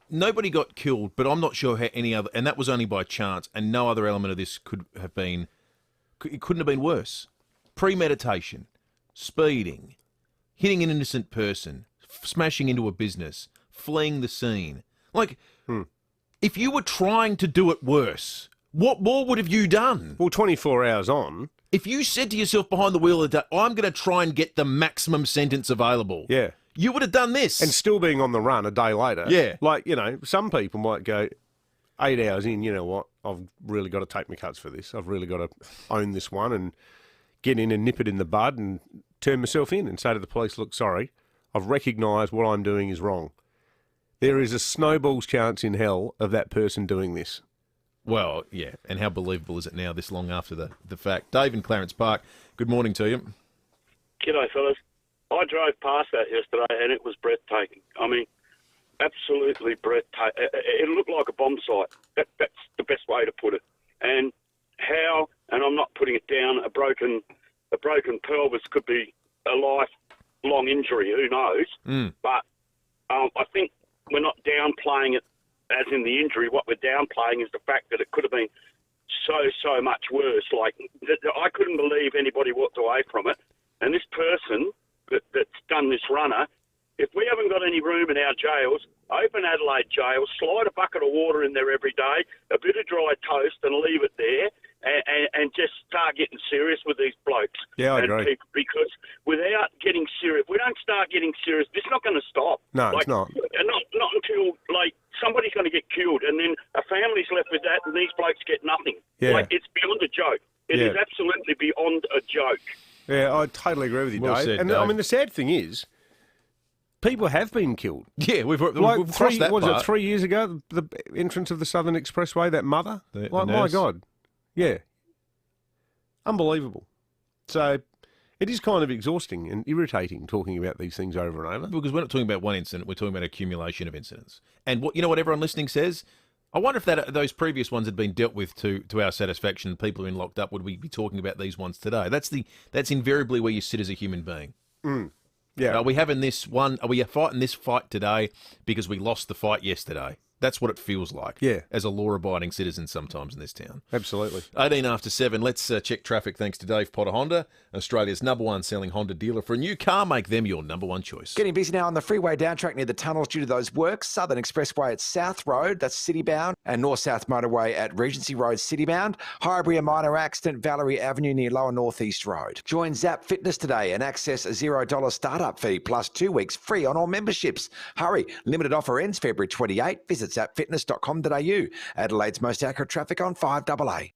Nobody got killed, but I'm not sure how any other... And that was only by chance, and no other element of this could have been... It couldn't have been worse. Premeditation, speeding, hitting an innocent person, smashing into a business, fleeing the scene. Like, if you were trying to do it worse, what more would have you done? Well, 24 hours on... If you said to yourself behind the wheel of the day, I'm going to try and get the maximum sentence available. Yeah. You would have done this. And still being on the run a day later. Yeah. Like, some people might go, 8 hours in, you know what, I've really got to take my cuts for this. I've really got to own this one and get in and nip it in the bud and turn myself in and say to the police, look, sorry, I've recognised what I'm doing is wrong. There is a snowball's chance in hell of that person doing this. Well, yeah, and how believable is it now this long after the fact? Dave in Clarence Park, good morning to you. G'day, fellas. I drove past that yesterday and it was breathtaking. I mean, absolutely breathtaking. It looked like a bomb site. That's the best way to put it. And how, and I'm not putting it down, a broken pelvis could be a lifelong injury, who knows? But I think we're not downplaying it as in the injury. What we're downplaying is the fact that it could have been so much worse. Like, I couldn't believe anybody walked away from it. And this person that's done this runner, if we haven't got any room in our jails, open Adelaide jail, slide a bucket of water in there every day, a bit of dry toast and leave it there, and just start getting serious with these blokes. Yeah, I agree. Because without getting serious, if we don't start getting serious, this is not going to stop. No, it's not. And not until, somebody's going to get killed, and then a family's left with that, and these blokes get nothing. Yeah. It's beyond a joke. It is absolutely beyond a joke. Yeah, I totally agree with you, Well Dave. said, and Dave. I mean, the sad thing is, people have been killed. Yeah, we've Like crossed that part. 3 years ago, the entrance of the Southern Expressway, that mother? The My nurse. God. Yeah. Unbelievable. So it is kind of exhausting and irritating talking about these things over and over. Because we're not talking about one incident, we're talking about accumulation of incidents. And what everyone listening says? I wonder if those previous ones had been dealt with to our satisfaction. People who been locked up, would we be talking about these ones today? That's invariably where you sit as a human being. Yeah. Are we having this one? Are we fighting this fight today because we lost the fight yesterday? That's what it feels like. Yeah. As a law-abiding citizen sometimes in this town. Absolutely. 18 after 7. Let's check traffic thanks to Dave Potter Honda, Australia's #1 selling Honda dealer. For a new car, make them your #1 choice. Getting busy now on the freeway down track near the tunnels due to those works. Southern Expressway at South Road, that's city-bound, and North-South Motorway at Regency Road, city-bound. Highbury, a minor accident, Valerie Avenue near Lower North East Road. Join Zap Fitness today and access a $0 startup fee plus 2 weeks free on all memberships. Hurry, limited offer ends February 28. Visit zapfitness.com.au. Adelaide's most accurate traffic on 5AA.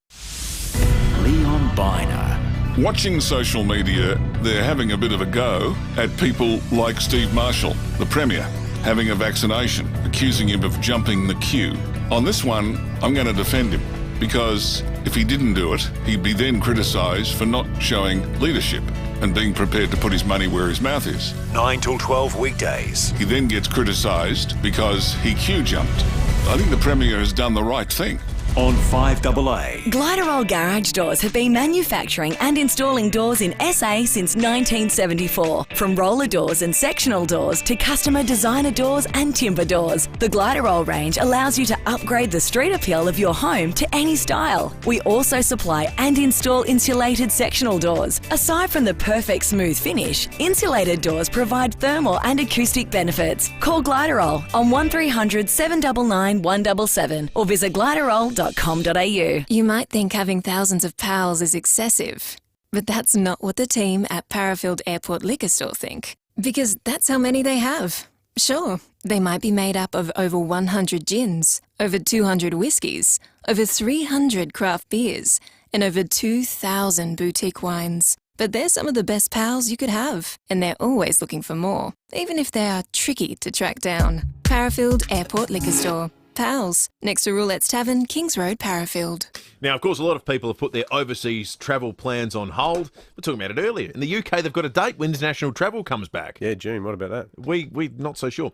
Leon Biner. Watching social media, they're having a bit of a go at people like Steve Marshall, the Premier, having a vaccination, accusing him of jumping the queue. On this one, I'm going to defend him, because if he didn't do it, he'd be then criticised for not showing leadership and being prepared to put his money where his mouth is. 9 till 12 weekdays. He then gets criticised because he queue jumped. I think the Premier has done the right thing. On 5AA. Gliderol Garage Doors have been manufacturing and installing doors in SA since 1974. From roller doors and sectional doors to customer designer doors and timber doors, the Gliderol range allows you to upgrade the street appeal of your home to any style. We also supply and install insulated sectional doors. Aside from the perfect smooth finish, insulated doors provide thermal and acoustic benefits. Call Gliderol on 1300 799 177 or visit gliderol.com.au. You might think having thousands of pals is excessive, but that's not what the team at Parafield Airport Liquor Store think, because that's how many they have. Sure, they might be made up of over 100 gins, over 200 whiskies, over 300 craft beers, and over 2,000 boutique wines. But they're some of the best pals you could have, and they're always looking for more, even if they are tricky to track down. Parafield Airport Liquor Store. Pals, next to Roulette's Tavern, Kings Road, Parafield. Now, of course, a lot of people have put their overseas travel plans on hold. We're talking about it earlier. In the UK, they've got a date when international travel comes back. Yeah, June. What about that? We're not so sure.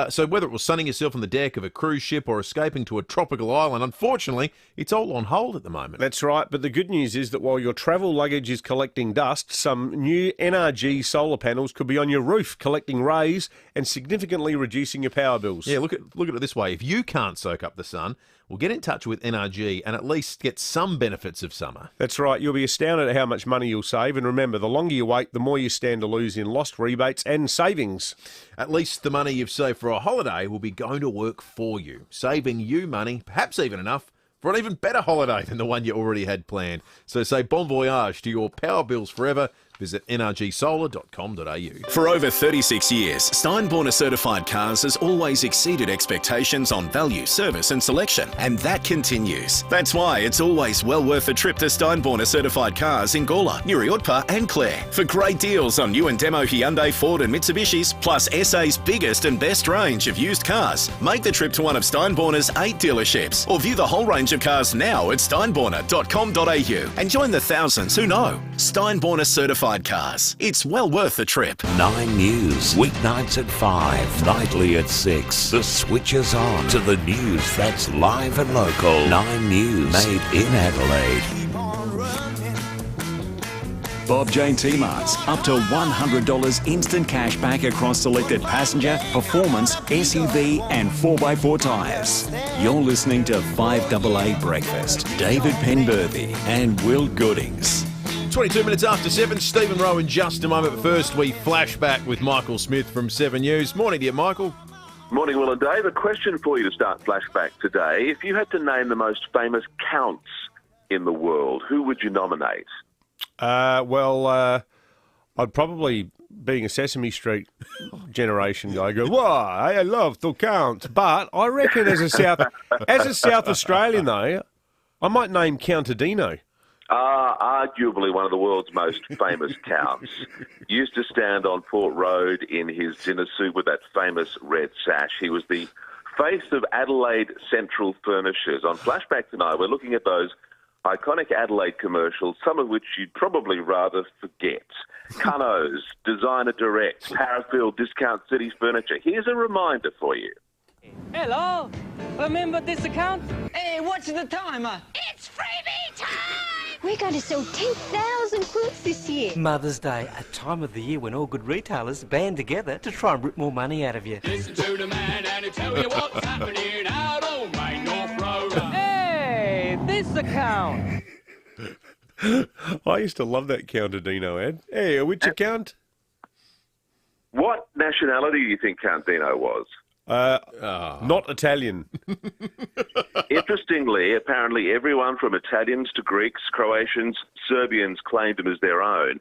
So whether it was sunning yourself on the deck of a cruise ship or escaping to a tropical island, unfortunately, it's all on hold at the moment. That's right, but the good news is that while your travel luggage is collecting dust, some new NRG solar panels could be on your roof collecting rays and significantly reducing your power bills. Yeah, look at it this way. If you can't soak up the sun, well, get in touch with NRG and at least get some benefits of summer. That's right. You'll be astounded at how much money you'll save. And remember, the longer you wait, the more you stand to lose in lost rebates and savings. At least the money you've saved for a holiday will be going to work for you, saving you money, perhaps even enough for an even better holiday than the one you already had planned. So say bon voyage to your power bills forever. Visit nrgsolar.com.au. For over 36 years, Steinborner certified cars has always exceeded expectations on value, service and selection, and that continues. That's why it's always well worth a trip to Steinborner certified cars in Gawler, Nuriotpa and Clare for great deals on new and demo Hyundai, Ford and Mitsubishis, plus SA's biggest and best range of used cars. Make the trip to one of Steinborner's 8 dealerships or view the whole range of cars now at steinborner.com.au and join the thousands who know. Steinborner certified cars. It's well worth the trip. 9 News, weeknights at 5, nightly at 6. The switch is on to the news that's live and local. 9 News, made in Adelaide. Bob Jane T-Marts, up to $100 instant cash back across selected passenger, performance, SUV and 4x4 tyres. You're listening to 5AA Breakfast. David Penberthy and Will Goodings. 22 minutes after 7, Stephen Rowe in just a moment. But first, we flash back with Michael Smith from 7 News. Morning to you, Michael. Morning, Will and Dave. A question for you to start flashback today. If you had to name the most famous counts in the world, who would you nominate? I'd probably, being a Sesame Street generation guy, go, "Why, I love to count." But I reckon as a South Australian, though, I might name Countadino. Arguably one of the world's most famous counts. Used to stand on Port Road in his dinner suit with that famous red sash. He was the face of Adelaide Central Furnishers. On Flashback tonight, we're looking at those iconic Adelaide commercials, some of which you'd probably rather forget. Cunno's, Designer Direct, Parafield Discount Cities Furniture. Here's a reminder for you. Hello, remember this account? Hey, what's the timer? It's freebie time! We're going to sell 10,000 quilts this year. Mother's Day, a time of the year when all good retailers band together to try and rip more money out of you. Listen to the man and he'll tell you what's happening. Now don't make no frown. Hey, this account! I used to love that Countadino ad. Hey, which account? What nationality do you think Count Dino was? Not Italian. Interestingly, apparently everyone from Italians to Greeks, Croatians, Serbians claimed him as their own.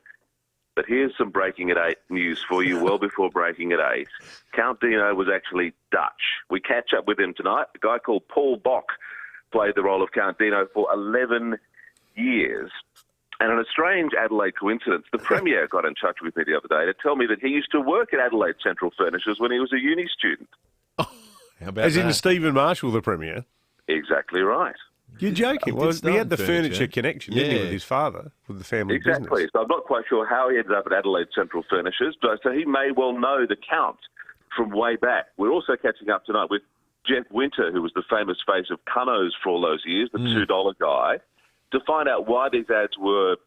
But here's some Breaking at 8 news for you well before Breaking at 8. Count Dino was actually Dutch. We catch up with him tonight. A guy called Paul Bock played the role of Count Dino for 11 years. And on a strange Adelaide coincidence, the Premier got in touch with me the other day to tell me that he used to work at Adelaide Central Furnishers when he was a uni student. How about As in that? Stephen Marshall, the Premier? Exactly right. You're joking. Well, he had the furniture connection, didn't he, with his father, with the family Exactly. business? So I'm not quite sure how he ended up at Adelaide Central Furnishers, but so he may well know the count from way back. We're also catching up tonight with Jeff Winter, who was the famous face of Cunno's for all those years, the $2 guy, to find out why these ads were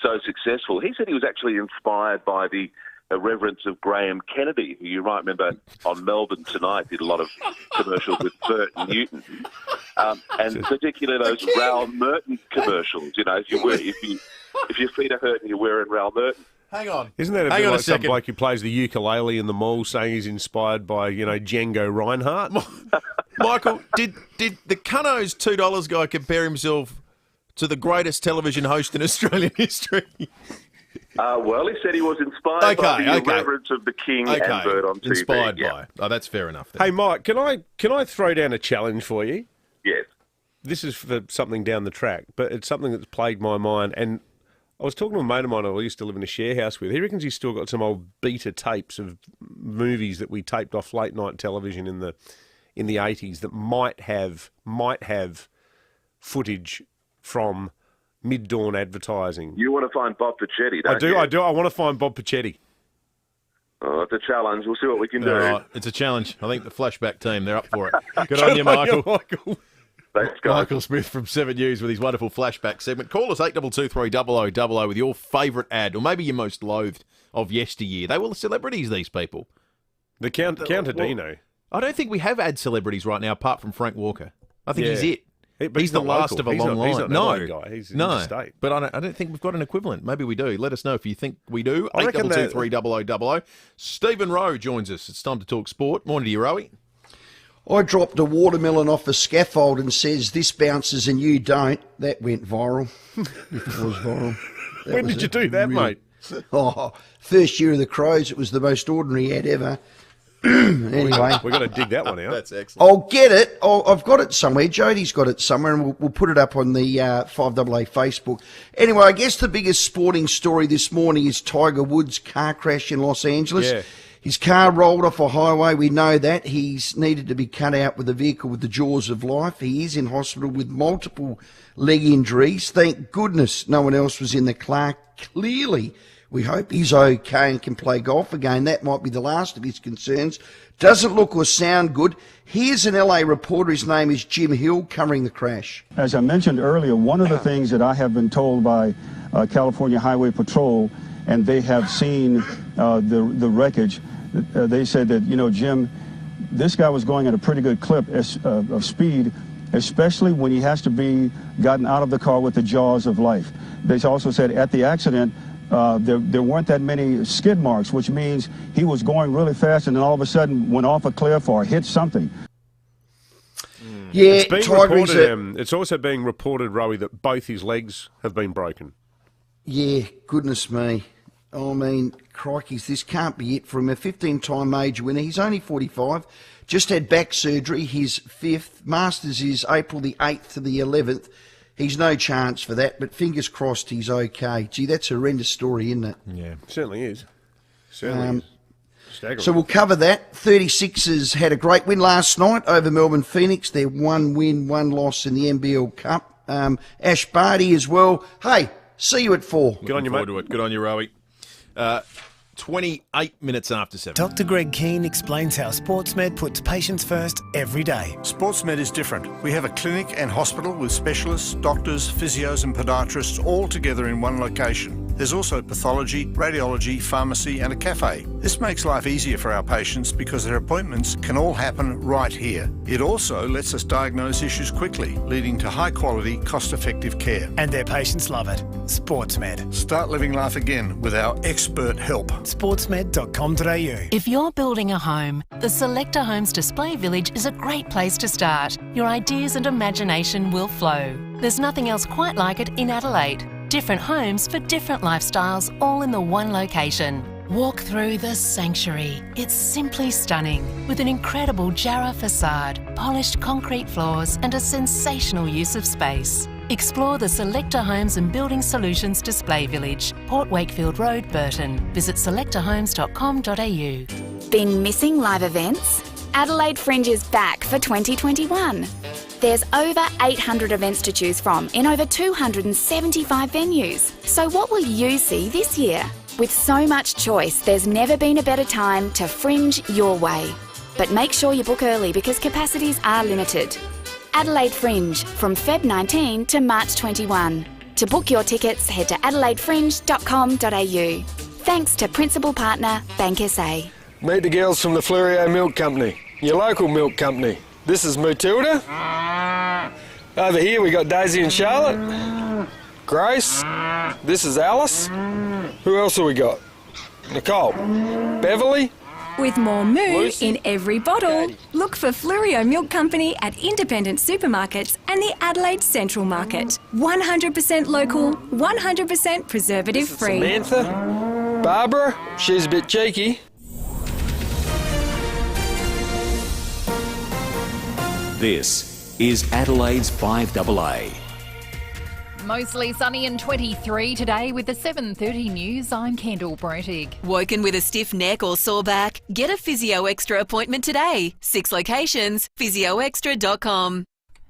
so successful. He said he was actually inspired by the irreverence of Graham Kennedy, who you might remember on Melbourne Tonight did a lot of commercials with Bert Newton, and particularly those Raoul Merton commercials. You know, if your feet are hurting, you're wearing Raoul Merton. Hang on. Isn't that a bit like some bloke who plays the ukulele in the mall saying he's inspired by, Django Reinhardt? Michael, did the Cunno's $2 guy compare himself to the greatest television host in Australian history? Well, he said he was inspired by the irreverence of the King and Bird on TV. Inspired by. Oh, that's fair enough. Then. Hey, Mike, can I throw down a challenge for you? Yes. This is for something down the track, but it's something that's plagued my mind. And I was talking to a mate of mine I used to live in a share house with. He reckons he's still got some old beta tapes of movies that we taped off late night television in the in the 80s that might have footage from mid-dawn advertising. You want to find Bob Pichetti, don't you? I do. I want to find Bob Pichetti. Oh, it's a challenge. We'll see what we can do. All right, it's a challenge. I think the flashback team, they're up for it. Good on you, Michael. Thanks, guys. Michael Smith from 7 News with his wonderful flashback segment. Call us 8223 with your favourite ad, or maybe your most loathed of yesteryear. They were the celebrities, these people. The Countadino. I don't think we have ad celebrities right now, apart from Frank Walker. I think he's it. But he's the last of a long line. He's not an guy. He's interstate. But I don't think we've got an equivalent. Maybe we do. Let us know if you think we do. 8223 Stephen Rowe joins us. It's time to talk sport. Morning to you, Rowie. I dropped a watermelon off a scaffold and says, "This bounces and you don't." That went viral. If it was viral. When did you do that, mate? First year of the Crows. It was the most ordinary ad ever. Anyway, we've got to dig that one out. That's excellent. I'll get it. I've got it somewhere. Jody's got it somewhere, and we'll put it up on the 5AA Facebook. Anyway, I guess the biggest sporting story this morning is Tiger Woods' car crash in Los Angeles. Yeah. His car rolled off a highway. We know that. He's needed to be cut out with a vehicle with the jaws of life. He is in hospital with multiple leg injuries. Thank goodness no one else was in the car. Clearly, we hope he's okay and can play golf again. That might be the last of his concerns. Doesn't look or sound good. Here's an LA reporter. His name is Jim Hill, covering the crash. As I mentioned earlier, one of the things that I have been told by California Highway Patrol, and they have seen the wreckage, they said that, Jim, this guy was going at a pretty good clip of speed, especially when he has to be gotten out of the car with the jaws of life. They also said at the accident, there weren't that many skid marks, which means he was going really fast and then all of a sudden went off a cliff or hit something. Yeah, it's also being reported, Rowie, that both his legs have been broken. Yeah, goodness me. I mean, crikeys, this can't be it for him. A 15-time major winner. He's only 45. Just had back surgery, his 5th. Masters is April the 8th to the 11th. He's no chance for that, but fingers crossed he's okay. Gee, that's a horrendous story, isn't it? Yeah, certainly is. Certainly is. Staggering. So we'll cover that. 36ers had a great win last night over Melbourne Phoenix. They're 1 win, 1 loss in the NBL Cup. Ash Barty as well. Hey, see you at 4. Good on you, mate. Good on you, Rowie. 28 minutes after 7. Dr. Greg Keane explains how SportsMed puts patients first every day. SportsMed is different. We have a clinic and hospital with specialists, doctors, physios and podiatrists all together in one location. There's also pathology, radiology, pharmacy and a cafe. This makes life easier for our patients because their appointments can all happen right here. It also lets us diagnose issues quickly, leading to high quality, cost-effective care. And their patients love it. SportsMed. Start living life again with our expert help. sportsmed.com.au. If you're building a home, the Selector Homes Display Village is a great place to start. Your ideas and imagination will flow. There's nothing else quite like it in Adelaide. Different homes for different lifestyles, all in the one location. Walk through the sanctuary. It's simply stunning, with an incredible Jarrah facade, polished concrete floors and a sensational use of space. Explore the Selector Homes and Building Solutions Display Village, Port Wakefield Road, Burton. Visit selectorhomes.com.au. Been missing live events? Adelaide Fringe is back for 2021. There's over 800 events to choose from in over 275 venues. So what will you see this year? With so much choice, there's never been a better time to fringe your way. But make sure you book early because capacities are limited. Adelaide Fringe, from Feb 19 to March 21. To book your tickets, head to adelaidefringe.com.au. Thanks to Principal Partner, Bank SA. Meet the girls from the FIVEaa Milk Company, your local milk company. This is Matilda. Over here we got Daisy and Charlotte. Grace. This is Alice. Who else have we got? Nicole. Beverly. With more moo Lucy. in every bottle. Look for FIVEaa Milk Company at independent supermarkets and the Adelaide Central Market. 100% local, 100% preservative free. Samantha. Barbara. She's a bit cheeky. This is Adelaide's 5AA. Mostly sunny and 23 today with the 7:30 news. I'm Kendall Brettig. Woken with a stiff neck or sore back? Get a Physio Extra appointment today. 6 locations, physioextra.com.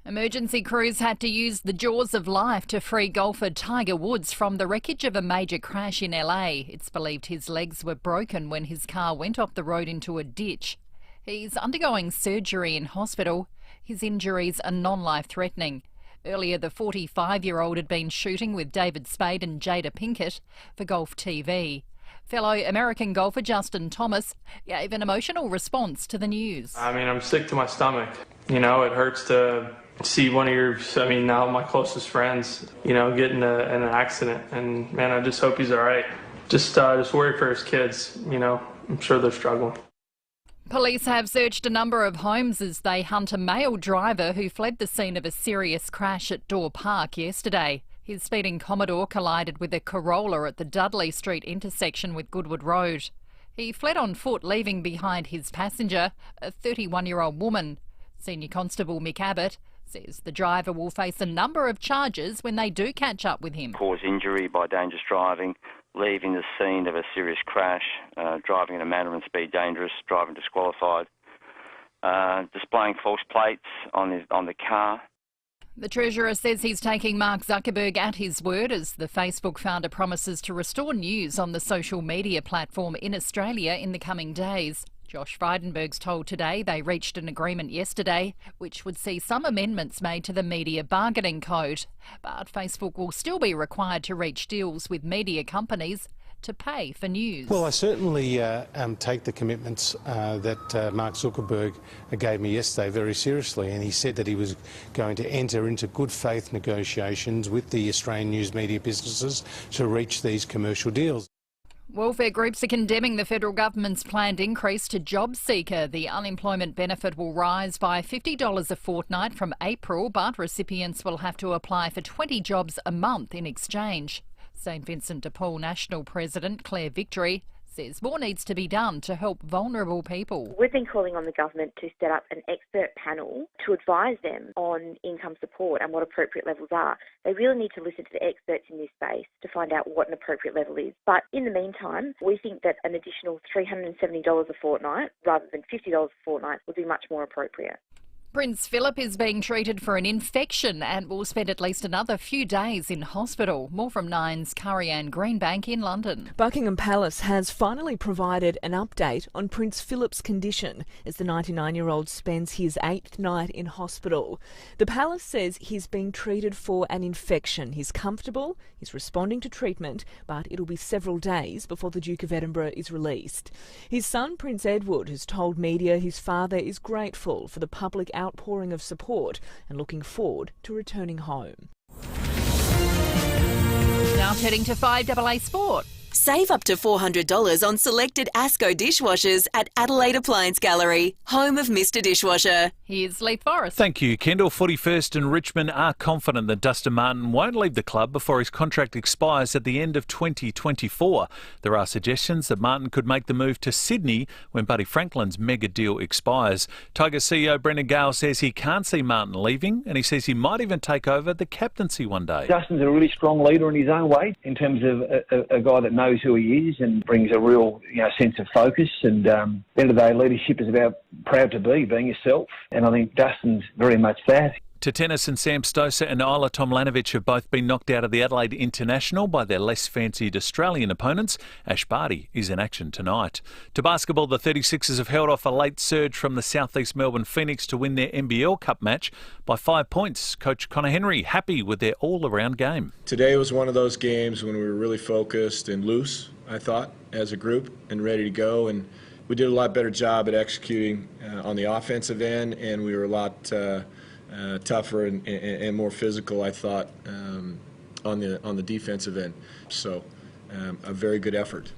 Emergency crews had to use the jaws of life to free golfer Tiger Woods from the wreckage of a major crash in LA. It's believed his legs were broken when his car went off the road into a ditch. He's undergoing surgery in hospital. His injuries are non-life-threatening. Earlier, the 45-year-old had been shooting with David Spade and Jada Pinkett for Golf TV. Fellow American golfer Justin Thomas gave an emotional response to the news. I mean, I'm sick to my stomach. You know, it hurts to see one of your, now my closest friends, get in an accident. And, man, I just hope he's all right. Just worry for his kids, I'm sure they're struggling. Police have searched a number of homes as they hunt a male driver who fled the scene of a serious crash at Dorr Park yesterday. His speeding Commodore collided with a Corolla at the Dudley Street intersection with Goodwood Road. He fled on foot, leaving behind his passenger, a 31-year-old woman. Senior Constable Mick Abbott says the driver will face a number of charges when they do catch up with him. Cause injury by dangerous driving, leaving the scene of a serious crash, driving in a manner and speed dangerous, driving disqualified, displaying false plates on the car. The Treasurer says he's taking Mark Zuckerberg at his word as the Facebook founder promises to restore news on the social media platform in Australia in the coming days. Josh Frydenberg's told Today they reached an agreement yesterday which would see some amendments made to the Media Bargaining Code. But Facebook will still be required to reach deals with media companies to pay for news. Well, I certainly take the commitments that Mark Zuckerberg gave me yesterday very seriously, and he said that he was going to enter into good faith negotiations with the Australian news media businesses to reach these commercial deals. Welfare groups are condemning the federal government's planned increase to JobSeeker. The unemployment benefit will rise by $50 a fortnight from April, but recipients will have to apply for 20 jobs a month in exchange. St Vincent de Paul National President Claire Victory says more needs to be done to help vulnerable people. We've been calling on the government to set up an expert panel to advise them on income support and what appropriate levels are. They really need to listen to the experts in this space to find out what an appropriate level is. But in the meantime, we think that an additional $370 a fortnight rather than $50 a fortnight would be much more appropriate. Prince Philip is being treated for an infection and will spend at least another few days in hospital. More from Nine's Curry-Ann Greenbank in London. Buckingham Palace has finally provided an update on Prince Philip's condition as the 99-year-old spends his 8th night in hospital. The palace says he's being treated for an infection. He's comfortable, he's responding to treatment, but it'll be several days before the Duke of Edinburgh is released. His son, Prince Edward, has told media his father is grateful for the public outpouring of support and looking forward to returning home. Now heading to FIVEaa Sport. Save up to $400 on selected Asco dishwashers at Adelaide Appliance Gallery, home of Mr Dishwasher. Here's Lee Forrest. Thank you, Kendall. 41st and Richmond are confident that Dustin Martin won't leave the club before his contract expires at the end of 2024. There are suggestions that Martin could make the move to Sydney when Buddy Franklin's mega deal expires. Tigers CEO Brendan Gale says he can't see Martin leaving, and he says he might even take over the captaincy one day. Dustin's a really strong leader in his own way, in terms of a guy that knows who he is and brings a real sense of focus. And at the end of the day, leadership is about proud to be, being yourself. And I think Dustin's very much that. To tennis, and Sam Stosur and Isla Tomljanovic have both been knocked out of the Adelaide International by their less fancied Australian opponents. Ash Barty is in action tonight. To basketball, the 36ers have held off a late surge from the southeast Melbourne Phoenix to win their NBL Cup match by 5 points. Coach Connor Henry happy with their all-around game. Today was one of those games when we were really focused and loose, I thought, as a group and ready to go. And we did a lot better job at executing on the offensive end, and we were a lot tougher and more physical, I thought, on the defensive end. So a very good effort.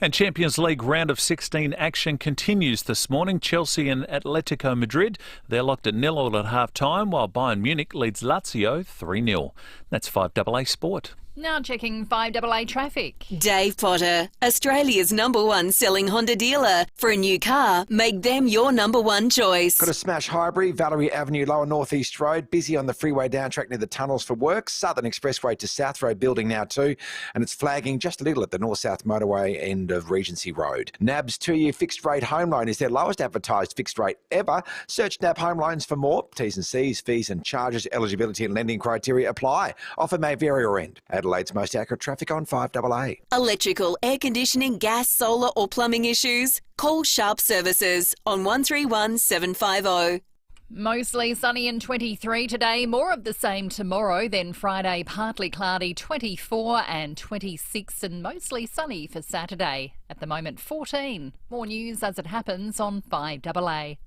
And Champions League round of 16 action continues this morning. Chelsea and Atletico Madrid, they're locked at 0-0 at half-time, while Bayern Munich leads Lazio 3-0. That's 5AA Sport. Now checking 5AA traffic. Dave Potter, Australia's #1 selling Honda dealer. For a new car, make them your #1 choice. Got a smash Highbury, Valerie Avenue, Lower North East Road. Busy on the freeway downtrack near the tunnels for work. Southern Expressway to South Road building now too. And it's flagging just a little at the North-South Motorway end of Regency Road. NAB's 2-year fixed rate home loan is their lowest advertised fixed rate ever. Search NAB Home Loans for more. T's and C's, fees and charges, eligibility and lending criteria apply. Offer may vary or end. Adelaide's most accurate traffic on 5AA. Electrical, air conditioning, gas, solar or plumbing issues? Call Sharp Services on 131 750. Mostly sunny and 23 today, more of the same tomorrow, then Friday partly cloudy 24 and 26 and mostly sunny for Saturday. At the moment 14. More news as it happens on 5AA.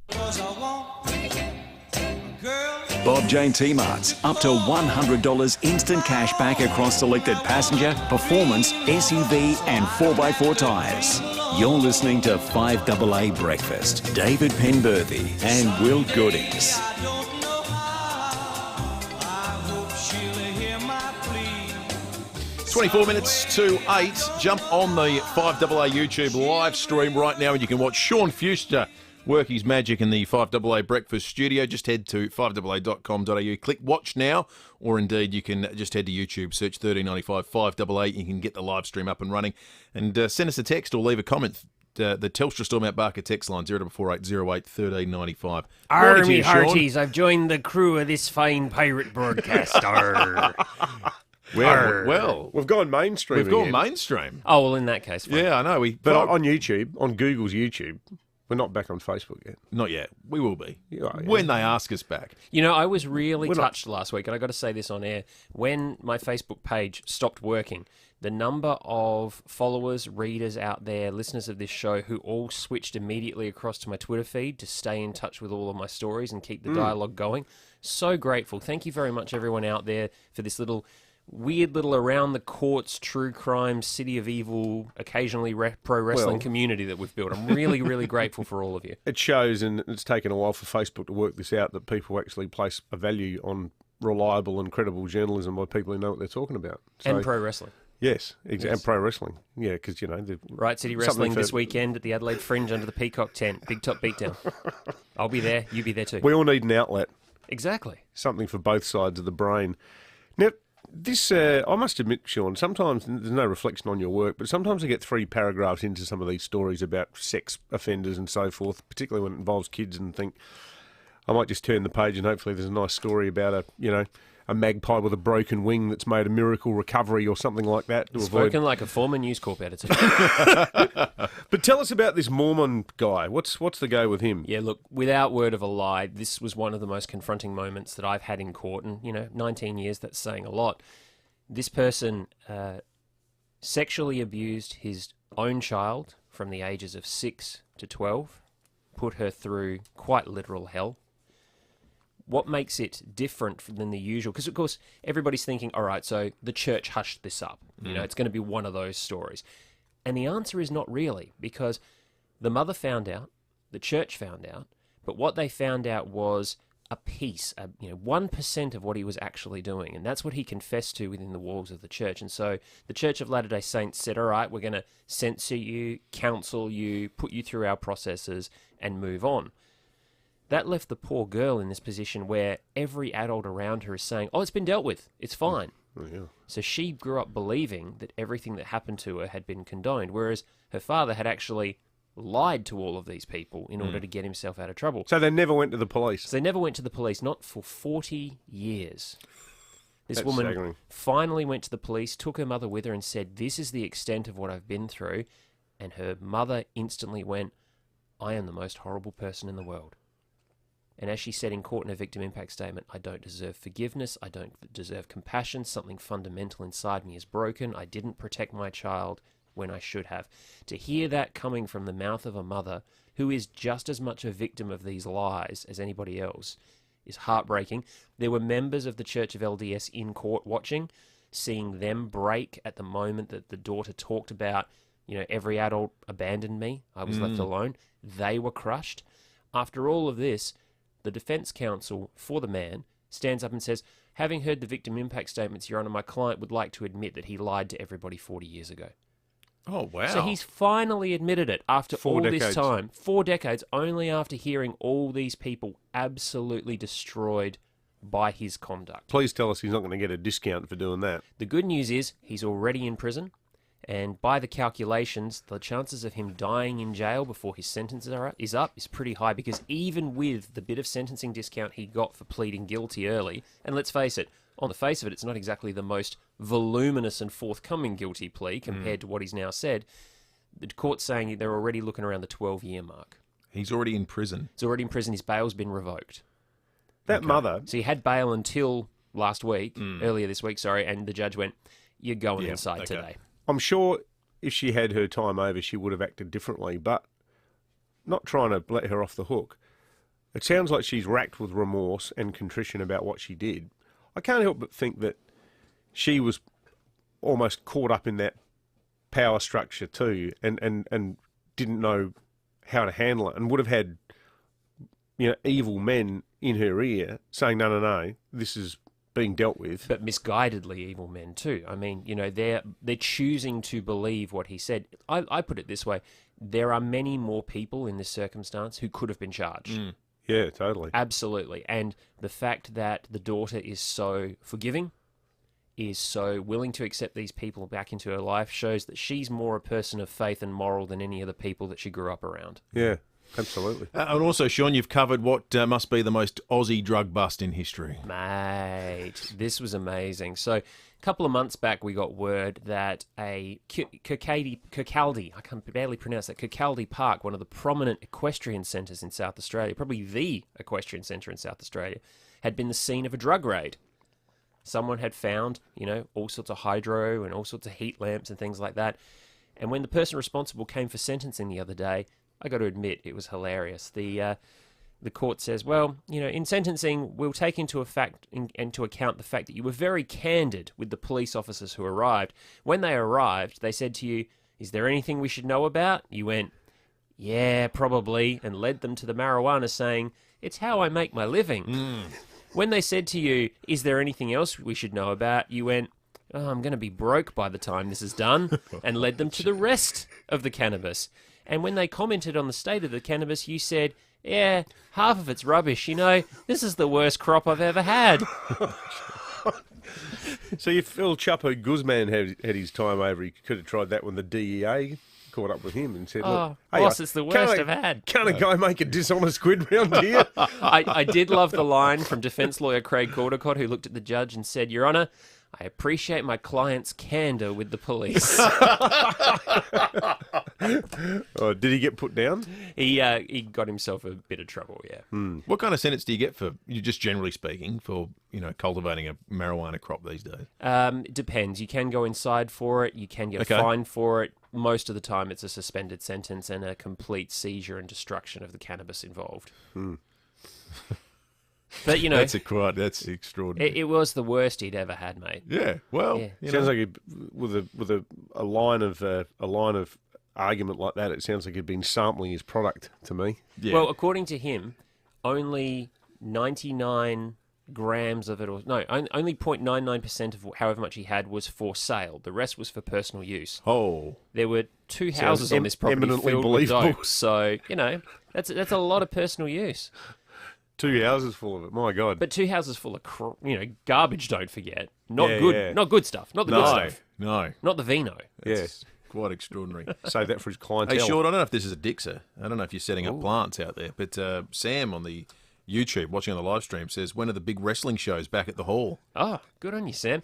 Bob Jane T-Marts, up to $100 instant cash back across selected passenger, performance, SUV and 4x4 tyres. You're listening to 5AA Breakfast. David Penberthy and Will Goodings. 24 minutes to 8. Jump on the 5AA YouTube live stream right now and you can watch Sean Fuster work his magic in the 5AA Breakfast studio. Just head to 5AA.com.au, click watch now, or indeed you can just head to YouTube, search 1395 5AA. You can get the live stream up and running and send us a text or leave a comment. The Telstra Storm Out Barker text line 0480 08 1395. Army hearties, I've joined the crew of this fine pirate broadcast. Well, we've gone mainstream. We've gone mainstream. Oh, well, in that case, fine. Yeah, I know. But on YouTube, on Google's YouTube, we're not back on Facebook yet. Not yet. We will be. When they ask us back. You know, I was really touched last week, and I got to say this on air. When my Facebook page stopped working, the number of followers, readers out there, listeners of this show who all switched immediately across to my Twitter feed to stay in touch with all of my stories and keep the dialogue going. So grateful. Thank you very much, everyone out there, for this weird little around the courts, true crime, city of evil, occasionally pro wrestling community that we've built. I'm really, really grateful for all of you. It shows, and it's taken a while for Facebook to work this out, that people actually place a value on reliable and credible journalism by people who know what they're talking about. And pro wrestling. Yes, exactly. And pro wrestling. Yeah, because, you know... Right City Wrestling this weekend at the Adelaide Fringe under the Peacock tent. Big Top Beatdown. I'll be there. You be there too. We all need an outlet. Exactly. Something for both sides of the brain. Now, this, I must admit, Sean, sometimes there's no reflection on your work, but sometimes I get 3 paragraphs into some of these stories about sex offenders and so forth, particularly when it involves kids, and think I might just turn the page and hopefully there's a nice story about a magpie with a broken wing that's made a miracle recovery or something like that. Spoken like a former News Corp editor. But tell us about this Mormon guy. What's the go with him? Yeah, look, without word of a lie, this was one of the most confronting moments that I've had in court. And, 19 years, that's saying a lot. This person sexually abused his own child from the ages of 6 to 12, put her through quite literal hell. What makes it different than the usual? Because, of course, everybody's thinking, all right, so the church hushed this up. It's going to be one of those stories. And the answer is not really, because the mother found out, the church found out, but what they found out was a piece, 1% of what he was actually doing. And that's what he confessed to within the walls of the church. And so the Church of Latter-day Saints said, all right, we're going to censor you, counsel you, put you through our processes, and move on. That left the poor girl in this position where every adult around her is saying, oh, it's been dealt with, it's fine. Oh, yeah. So she grew up believing that everything that happened to her had been condoned, whereas her father had actually lied to all of these people in order to get himself out of trouble. So they never went to the police? So they never went to the police, not for 40 years. This That's woman staggering. finally went to the police, took her mother with her and said, this is the extent of what I've been through. And her mother instantly went, I am the most horrible person in the world. And as she said in court in her victim impact statement, I don't deserve forgiveness, I don't deserve compassion, something fundamental inside me is broken, I didn't protect my child when I should have. To hear that coming from the mouth of a mother who is just as much a victim of these lies as anybody else is heartbreaking. There were members of the Church of LDS in court watching, seeing them break at the moment that the daughter talked about every adult abandoned me. I was left alone. They were crushed. After all of this, the defence counsel for the man stands up and says, having heard the victim impact statements, Your Honour, my client would like to admit that he lied to everybody 40 years ago. Oh, wow. So he's finally admitted it after all this time. 4 decades, only after hearing all these people absolutely destroyed by his conduct. Please tell us he's not going to get a discount for doing that. The good news is he's already in prison, and by the calculations, the chances of him dying in jail before his sentence is up is pretty high, because even with the bit of sentencing discount he got for pleading guilty early, and let's face it, on the face of it, it's not exactly the most voluminous and forthcoming guilty plea compared to what he's now said. The court's saying they're already looking around the 12-year mark. He's already in prison. He's already in prison. His bail's been revoked. That mother... So he had bail until last week, earlier this week, and the judge went, you're going inside today. I'm sure if she had her time over, she would have acted differently, but not trying to let her off the hook. It sounds like she's racked with remorse and contrition about what she did. I can't help but think that she was almost caught up in that power structure too, and didn't know how to handle it, and would have had evil men in her ear saying, no, this is being dealt with. But misguidedly evil men too. I mean, they're choosing to believe what he said. I put it this way. There are many more people in this circumstance who could have been charged. Yeah, totally. Absolutely. And the fact that the daughter is so forgiving, is so willing to accept these people back into her life, shows that she's more a person of faith and moral than any of the people that she grew up around. Yeah, absolutely. And also, Sean, you've covered what must be the most Aussie drug bust in history. Mate, this was amazing. So, a couple of months back, we got word that a Kirkcaldy, I can barely pronounce that, Kirkcaldy Park, one of the prominent equestrian centres in South Australia, probably the equestrian centre in South Australia, had been the scene of a drug raid. Someone had found, all sorts of hydro and all sorts of heat lamps and things like that. And when the person responsible came for sentencing the other day, I got to admit, it was hilarious. The court says, well, in sentencing, we'll take into account the fact that you were very candid with the police officers who arrived. When they arrived, they said to you, is there anything we should know about? You went, yeah, probably, and led them to the marijuana, saying, it's how I make my living. When they said to you, is there anything else we should know about? You went, oh, I'm going to be broke by the time this is done, and led them to the rest of the cannabis. And when they commented on the state of the cannabis, you said, yeah, half of it's rubbish, this is the worst crop I've ever had. So you feel Chapo Guzman had his time over, he could have tried that when the DEA caught up with him and said, look, hey, boss, it's the worst I've had. Can't a guy make a dishonest quid round here? I did love the line from defence lawyer Craig Caldecott, who looked at the judge and said, Your Honour, I appreciate my client's candour with the police. Oh, did he get put down? He got himself a bit of trouble, yeah. What kind of sentence do you get for, just generally speaking, for cultivating a marijuana crop these days? It depends. You can go inside for it. You can get a fine for it. Most of the time, it's a suspended sentence and a complete seizure and destruction of the cannabis involved. But that's extraordinary. It was the worst he'd ever had, mate. Yeah, well, sounds like with a line of argument like that, it sounds like he'd been sampling his product to me. Yeah. Well, according to him, only 99 grams of it, only 0.99% of however much he had was for sale. The rest was for personal use. Oh, there were 2 houses on this property filled with dope, so that's a lot of personal use. 2 houses full of it, my God. But 2 houses full of, garbage, don't forget. Not good stuff. Not the good stuff. No. Not the vino. Yes. Quite extraordinary. Save that for his clientele. Hey, Sean, I don't know if this is a Dixer. I don't know if you're setting up plants out there, but Sam on the YouTube, watching on the live stream, says, when are the big wrestling shows back at the Hall? Oh, good on you, Sam.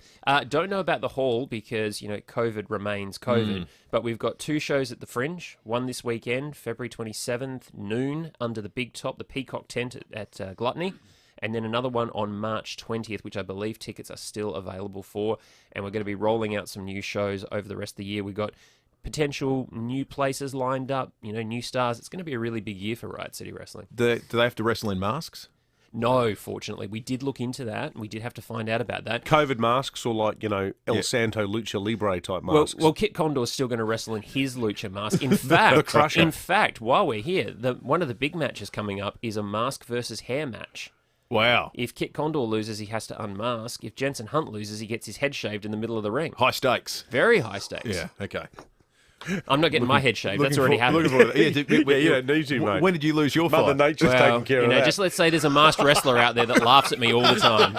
Don't know about the Hall because, COVID remains COVID. But we've got 2 shows at the Fringe. One this weekend, February 27th, noon, under the big top, the Peacock tent at Gluttony. And then another one on March 20th, which I believe tickets are still available for. And we're going to be rolling out some new shows over the rest of the year. We've got potential new places lined up, new stars. It's going to be a really big year for Riot City Wrestling. Do they have to wrestle in masks? No, fortunately. We did look into that. We did have to find out about that. COVID masks or like, El Santo Lucha Libre type masks? Well, Kit Condor's still going to wrestle in his lucha mask. In fact, while we're here, one of the big matches coming up is a mask versus hair match. Wow. If Kit Condor loses, he has to unmask. If Jensen Hunt loses, he gets his head shaved in the middle of the ring. High stakes. Very high stakes. Yeah, okay. I'm not getting my head shaved. That's already happened. You don't need to, mate. When did you lose your Mother fight? Nature's taking care of that. Just let's say there's a masked wrestler out there that laughs at me all the time.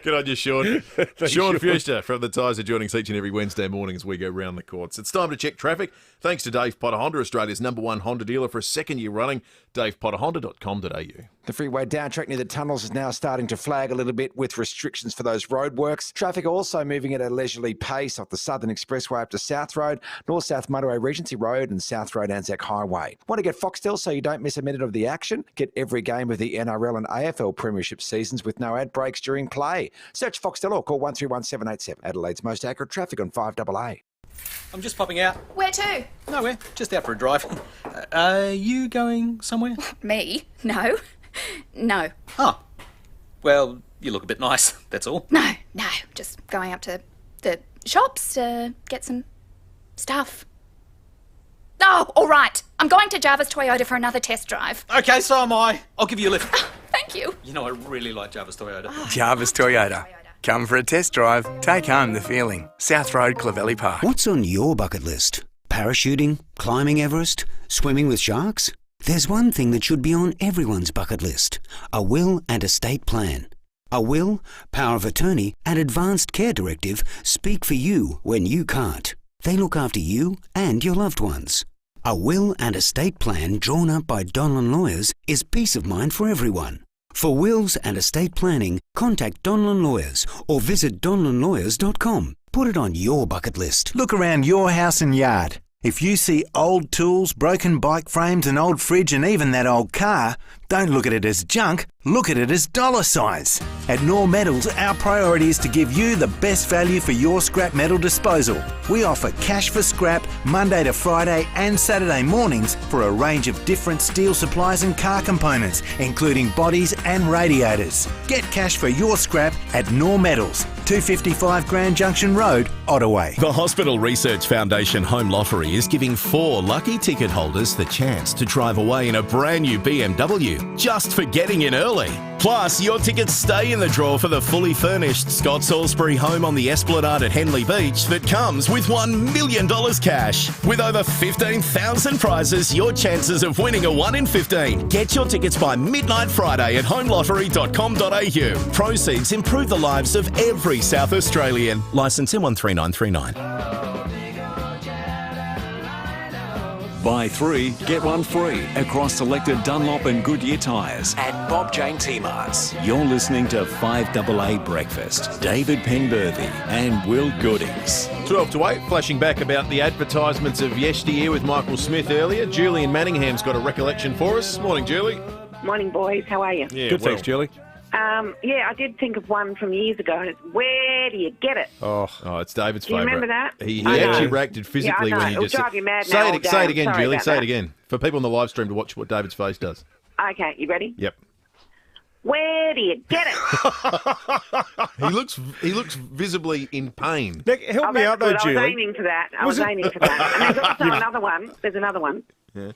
Good on you, Sean. Sean Fuster from the Tyres are joining us each and every Wednesday morning as we go round the courts. It's time to check traffic. Thanks to Dave Potter Honda, Australia's #1 Honda dealer for a second year running. DavePotterHonda.com.au. The freeway down track near the tunnels is now starting to flag a little bit with restrictions for those roadworks. Traffic also moving at a leisurely pace off the Southern Expressway up to South Road, North-South Motorway Regency Road and South Road Anzac Highway. Want to get Foxtel so you don't miss a minute of the action? Get every game of the NRL and AFL Premiership seasons with no ad breaks during play. Search Foxtel or call 131787. Adelaide's most accurate traffic on 5AA. I'm just popping out. Where to? Nowhere, just out for a drive. Are you going somewhere? Me? No. No. Oh. Well, you look a bit nice, that's all. No. Just going up to the shops to get some stuff. Oh, all right. I'm going to Jarvis Toyota for another test drive. Okay, so am I. I'll give you a lift. Thank you. You know, I really like Jarvis Toyota. Jarvis Toyota. Come for a test drive. Take home the feeling. South Road, Clovelly Park. What's on your bucket list? Parachuting? Climbing Everest? Swimming with sharks? There's one thing that should be on everyone's bucket list. A will and estate plan. A will, power of attorney and advanced care directive speak for you when you can't. They look after you and your loved ones. A will and estate plan drawn up by Donlan Lawyers is peace of mind for everyone. For wills and estate planning, contact Donlan Lawyers or visit donlanlawyers.com. Put it on your bucket list. Look around your house and yard. If you see old tools, broken bike frames, an old fridge and even that old car, don't look at it as junk, look at it as dollar signs. At Nor Metals, our priority is to give you the best value for your scrap metal disposal. We offer cash for scrap Monday to Friday and Saturday mornings for a range of different steel supplies and car components, including bodies and radiators. Get cash for your scrap at Nor Metals, 255 Grand Junction Road, Ottaway. The Hospital Research Foundation Home Lottery is giving 4 lucky ticket holders the chance to drive away in a brand new BMW just for getting in early. Plus, your tickets stay in the draw for the fully furnished Scott Salisbury home on the Esplanade at Henley Beach that comes with $1 million cash. With over 15,000 prizes, your chances of winning are 1 in 15. Get your tickets by midnight Friday at homelottery.com.au. Proceeds improve the lives of every South Australian. Licence M13939. Buy 3, get 1 free across selected Dunlop and Goodyear tyres at Bob Jane T-Marts. You're listening to 5AA Breakfast. David Penberthy and Will Goodings. 12 to 8, flashing back about the advertisements of yesteryear with Michael Smith earlier. Julie in Manningham's got a recollection for us. Morning, Julie. Morning, boys. How are you? Yeah, Good, thanks, Julie. I did think of one from years ago, and it's Where Do You Get It? Oh, it's David's Do you favourite. remember that? He I know. actually reacted physically Yeah, I know. when he It'll just drive you mad now say all it. day. Say it again, Sorry Julie. about Say it that. again for people on the live stream to watch what David's face does. Okay, you ready? Yep. Where do you get it? He looks visibly in pain. Help me out though, Good. Julie. I was aiming for that. I was aiming for that. And there's also another one. There's another one. Yeah.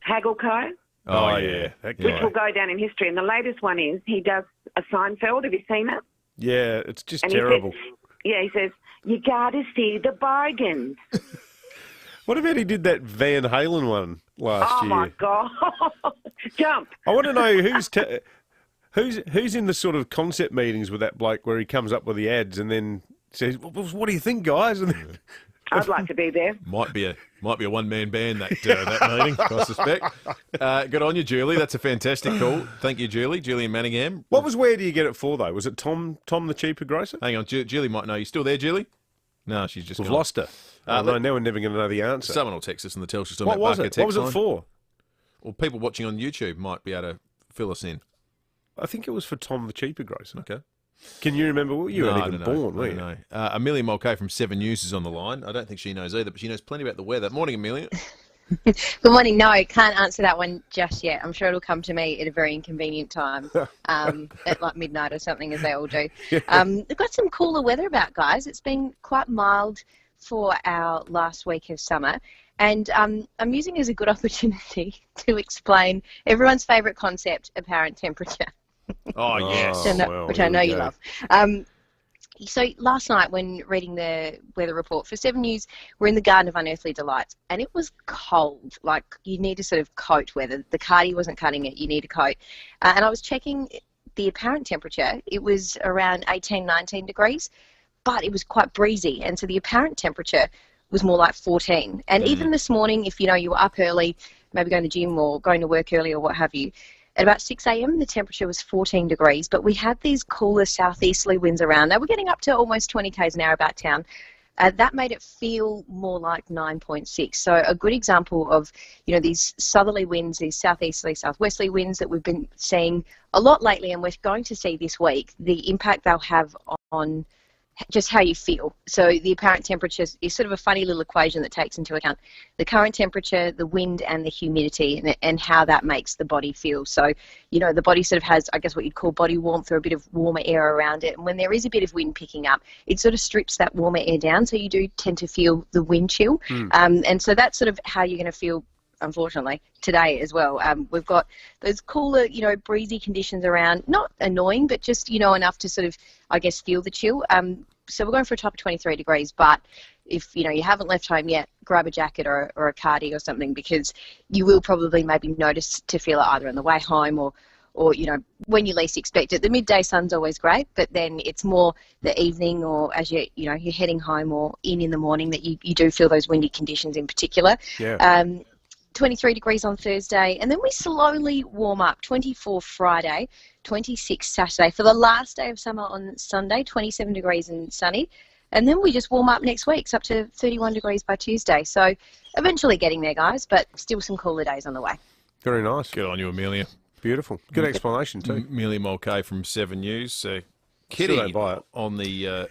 Haggle Co. Oh yeah. That Which guy. will go down in history. And the latest one is he does a Seinfeld. Have you seen it? Yeah, it's just And terrible. He says, you got to see the bargains. What about he did that Van Halen one last Oh, year? my God. Jump. I want to know who's in the sort of concept meetings with that bloke where he comes up with the ads and then says, well, "What do you think, guys?" And then, I'd like to be there. Might be a one-man band that meeting, I suspect. Good on you, Julie. That's a fantastic call. Thank you, Julie. Julie in Manningham. what was Where Do You Get It for though? Was it Tom the cheaper grocer? Hang on, Julie might know. You still there, Julie? No, she's just We've gone. lost her. No, now we're never going to know the answer. Someone will text us in the Telstra store. What was it? What was it for? Well, people watching on YouTube might be able to fill us in. I think it was for Tom the cheaper grocer. Okay. Can you remember? You No, weren't I even don't know. born, were I you? don't know. Amelia Mulcahy from 7 News is on the line. I don't think she knows either, but she knows plenty about the weather. Morning, Amelia. Good morning. No, can't answer that one just yet. I'm sure it'll come to me at a very inconvenient time, at like midnight or something, as they all do. We've got some cooler weather about, guys. It's been quite mild for our last week of summer, and I'm using it as a good opportunity to explain everyone's favourite concept, apparent temperature. Oh, yes. Which I know you love. So last night when reading the weather report for 7 News, we're in the Garden of Unearthly Delights, and it was cold. Like, you need a sort of coat weather. The cardi wasn't cutting it. You need a coat. And I was checking the apparent temperature. It was around 18, 19 degrees, but it was quite breezy. And so the apparent temperature was more like 14. And even this morning, if, you were up early, maybe going to the gym or going to work early or what have you, at about 6 a.m, the temperature was 14 degrees, but we had these cooler southeasterly winds around. They were getting up to almost 20 k's an hour about town. That made it feel more like 9.6. So a good example of, these southerly winds, these southeasterly, southwesterly winds that we've been seeing a lot lately, and we're going to see this week, the impact they'll have on just how you feel. So the apparent temperature is sort of a funny little equation that takes into account the current temperature, the wind, and the humidity, and how that makes the body feel. So, the body sort of has, I guess, what you'd call body warmth, or a bit of warmer air around it. And when there is a bit of wind picking up, it sort of strips that warmer air down, so you do tend to feel the wind chill. And so that's sort of how you're going to feel, unfortunately, today as well. We've got those cooler, breezy conditions around, not annoying, but just, enough to sort of, I guess, feel the chill. So we're going for a top of 23 degrees, but if, you haven't left home yet, grab a jacket or a cardi or something, because you will probably maybe notice to feel it either on the way home or when you least expect it. The midday sun's always great, but then it's more the evening or as you're heading home or in the morning that you do feel those windy conditions in particular. Yeah. 23 degrees on Thursday, and then we slowly warm up. 24 Friday, 26 Saturday. For the last day of summer on Sunday, 27 degrees and sunny. And then we just warm up next week. It's up to 31 degrees by Tuesday. So eventually getting there, guys, but still some cooler days on the way. Very nice. Good on you, Amelia. Beautiful. Good explanation too. Amelia Mulcahy from 7 News. Kitty on the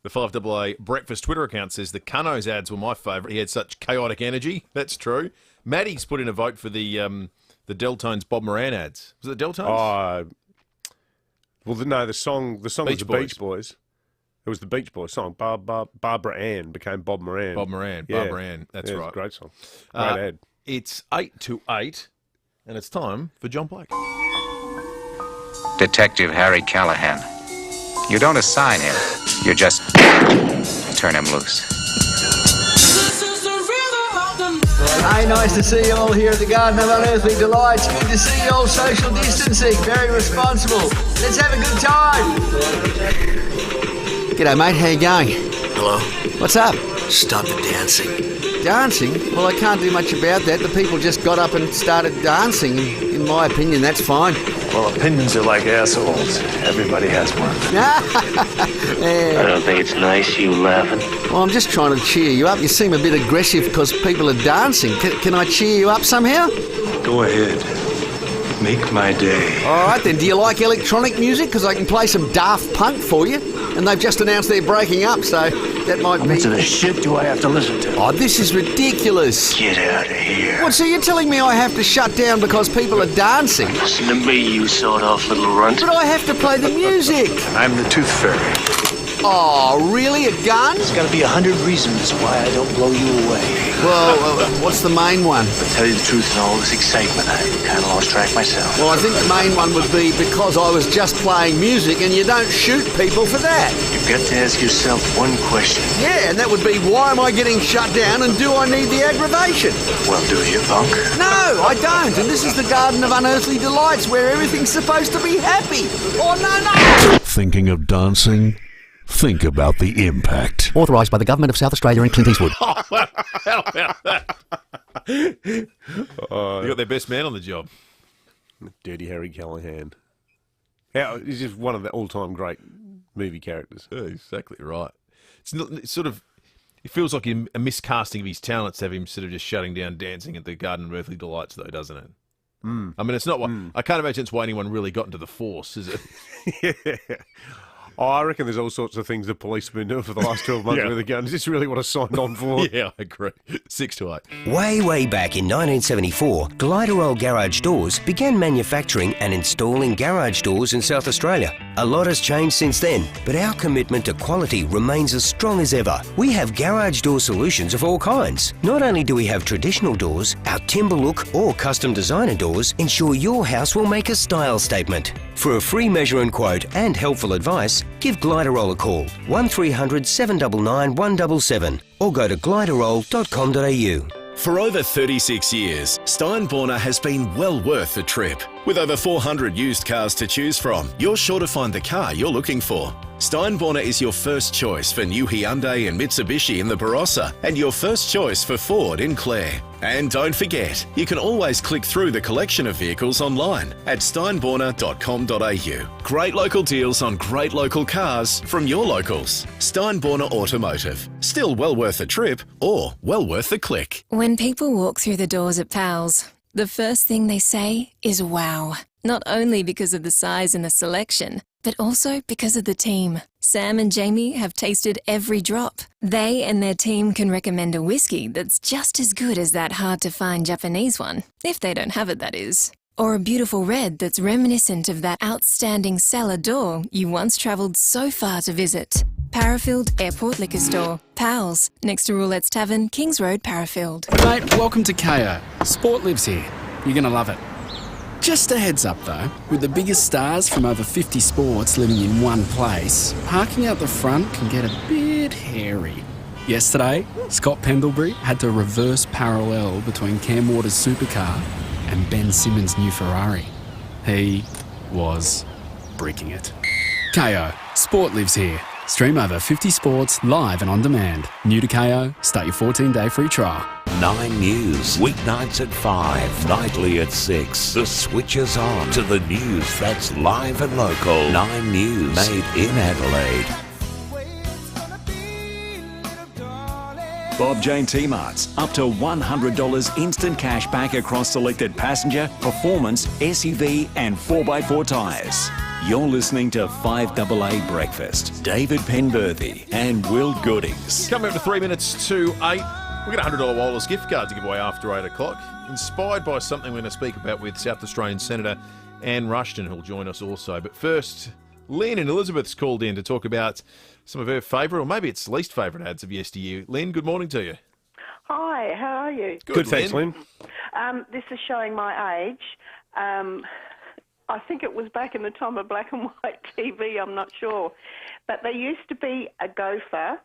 the 5AA Breakfast Twitter account says the Cunno's ads were my favourite. He had such chaotic energy. That's true. Maddie's put in a vote for the Deltones Bob Moran ads. Was it the Deltones? The song was the Beach Boys. It was the Beach Boys song. Barbara Ann became Bob Moran. Barbara Ann. That's right. Great song. Great ad. It's 8 to 8, and it's time for John Blake. Detective Harry Callahan. You don't assign him. You just turn him loose. Hey, nice to see you all here at the Garden of Unearthly Delights. Good to see you all social distancing. Very responsible. Let's have a good time. G'day, mate. How you going? Hello. What's up? Stop the dancing. Dancing? Well, I can't do much about that. The people just got up and started dancing. In my opinion, that's fine. Well, opinions are like assholes. Everybody has one. I don't think it's nice you laughing. Well, I'm just trying to cheer you up. You seem a bit aggressive because people are dancing. Can I cheer you up somehow? Go ahead. Make my day. All right, then. Do you like electronic music? Because I can play some Daft Punk for you. And they've just announced they're breaking up, so that might be... How much of the shit do I have to listen to? Oh, this is ridiculous. Get out of here. What, so you're telling me I have to shut down because people are dancing? Listen to me, you sawed-off little runt. But I have to play the music. I'm the Tooth Fairy. Oh, really? A gun? There's got to be 100 reasons why I don't blow you away. Well, what's the main one? To tell you the truth, in all this excitement, I kind of lost track myself. Well, I think the main one would be because I was just playing music, and you don't shoot people for that. You've got to ask yourself one question. Yeah, and that would be, why am I getting shut down, and do I need the aggravation? Well, do you, punk? No, I don't, and this is the Garden of Unearthly Delights, where everything's supposed to be happy. Oh, no! Thinking of dancing? Think about the impact. Authorised by the Government of South Australia and Clint Eastwood. Oh, how about that? They got their best man on the job. Dirty Harry Callahan. He's just one of the all-time great movie characters. Yeah, exactly right. It's sort of... It feels like a miscasting of his talents to have him sort of just shutting down dancing at the Garden of Earthly Delights, though, doesn't it? Mm. I mean, it's not what... I can't imagine it's why anyone really got into the force, is it? Yeah. Oh, I reckon there's all sorts of things the police have been doing for the last 12 months with the gun. Is this really what I signed on for? Yeah, I agree. 6 to 8. Way back in 1974, Gliderol Garage Doors began manufacturing and installing garage doors in South Australia. A lot has changed since then, but our commitment to quality remains as strong as ever. We have garage door solutions of all kinds. Not only do we have traditional doors, our timber look or custom designer doors ensure your house will make a style statement. For a free measure and quote and helpful advice, give Gliderol a call, 1300 799 177, or go to gliderol.com.au. For over 36 years, Steinborner has been well worth the trip. With over 400 used cars to choose from, you're sure to find the car you're looking for. Steinborner is your first choice for new Hyundai and Mitsubishi in the Barossa, and your first choice for Ford in Clare. And don't forget, you can always click through the collection of vehicles online at steinborner.com.au. Great local deals on great local cars from your locals. Steinborner Automotive. Still well worth the trip, or well worth the click. When people walk through the doors at Pals, the first thing they say is wow. Not only because of the size and the selection, but also because of the team. Sam and Jamie have tasted every drop. They and their team can recommend a whiskey that's just as good as that hard-to-find Japanese one, if they don't have it, that is. Or a beautiful red that's reminiscent of that outstanding cellar door you once travelled so far to visit. Parafield Airport Liquor Store. Pals, next to Roulette's Tavern, Kings Road, Parafield. Mate, welcome to KO. Sport lives here. You're going to love it. Just a heads up though, with the biggest stars from over 50 sports living in one place, parking out the front can get a bit hairy. Yesterday, Scott Pendlebury had to reverse parallel between Cam Waters' supercar and Ben Simmons' new Ferrari. He was bricking it. KO. Sport lives here. Stream over 50 sports live and on demand. New to KO, start your 14-day free trial. 9 News, weeknights at 5, nightly at 6. The switch is on to the news that's live and local. 9 News, made in Adelaide. Bob Jane T-Marts, up to $100 instant cash back across selected passenger, performance, SUV and 4x4 tyres. You're listening to 5AA Breakfast. David Penberthy and Will Goodings. Coming up to 3 minutes to 8. We've got a $100 wireless gift card to give away after 8 o'clock. Inspired by something we're going to speak about with South Australian Senator Anne Rushton, who'll join us also. But first, Lynn and Elizabeth's called in to talk about some of her favourite, or maybe it's least favourite ads of yesteryear. Lynn, good morning to you. Hi, how are you? Good, thanks, Lynn. This is showing my age. I think it was back in the time of black and white TV, I'm not sure. But there used to be a gopher,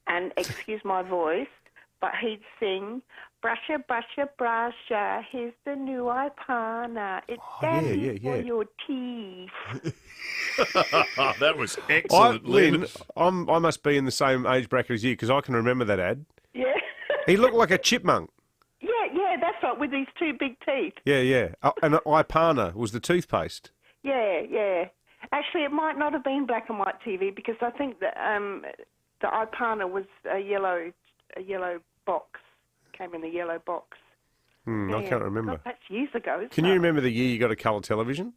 and excuse my voice, but he'd sing, "Brusha, brusha, brusha, here's the new Ipana. It's dandy for your teeth." That was excellent, Lynn. I must be in the same age bracket as you, because I can remember that ad. Yeah. He looked like a chipmunk. Yeah, that's right, with these two big teeth. Yeah. And Ipana was the toothpaste. Yeah. Actually, it might not have been black and white TV, because I think that the Ipana was a yellow box. Came in a yellow box. I can't remember. God, that's years ago. Can you remember the year you got a colour television?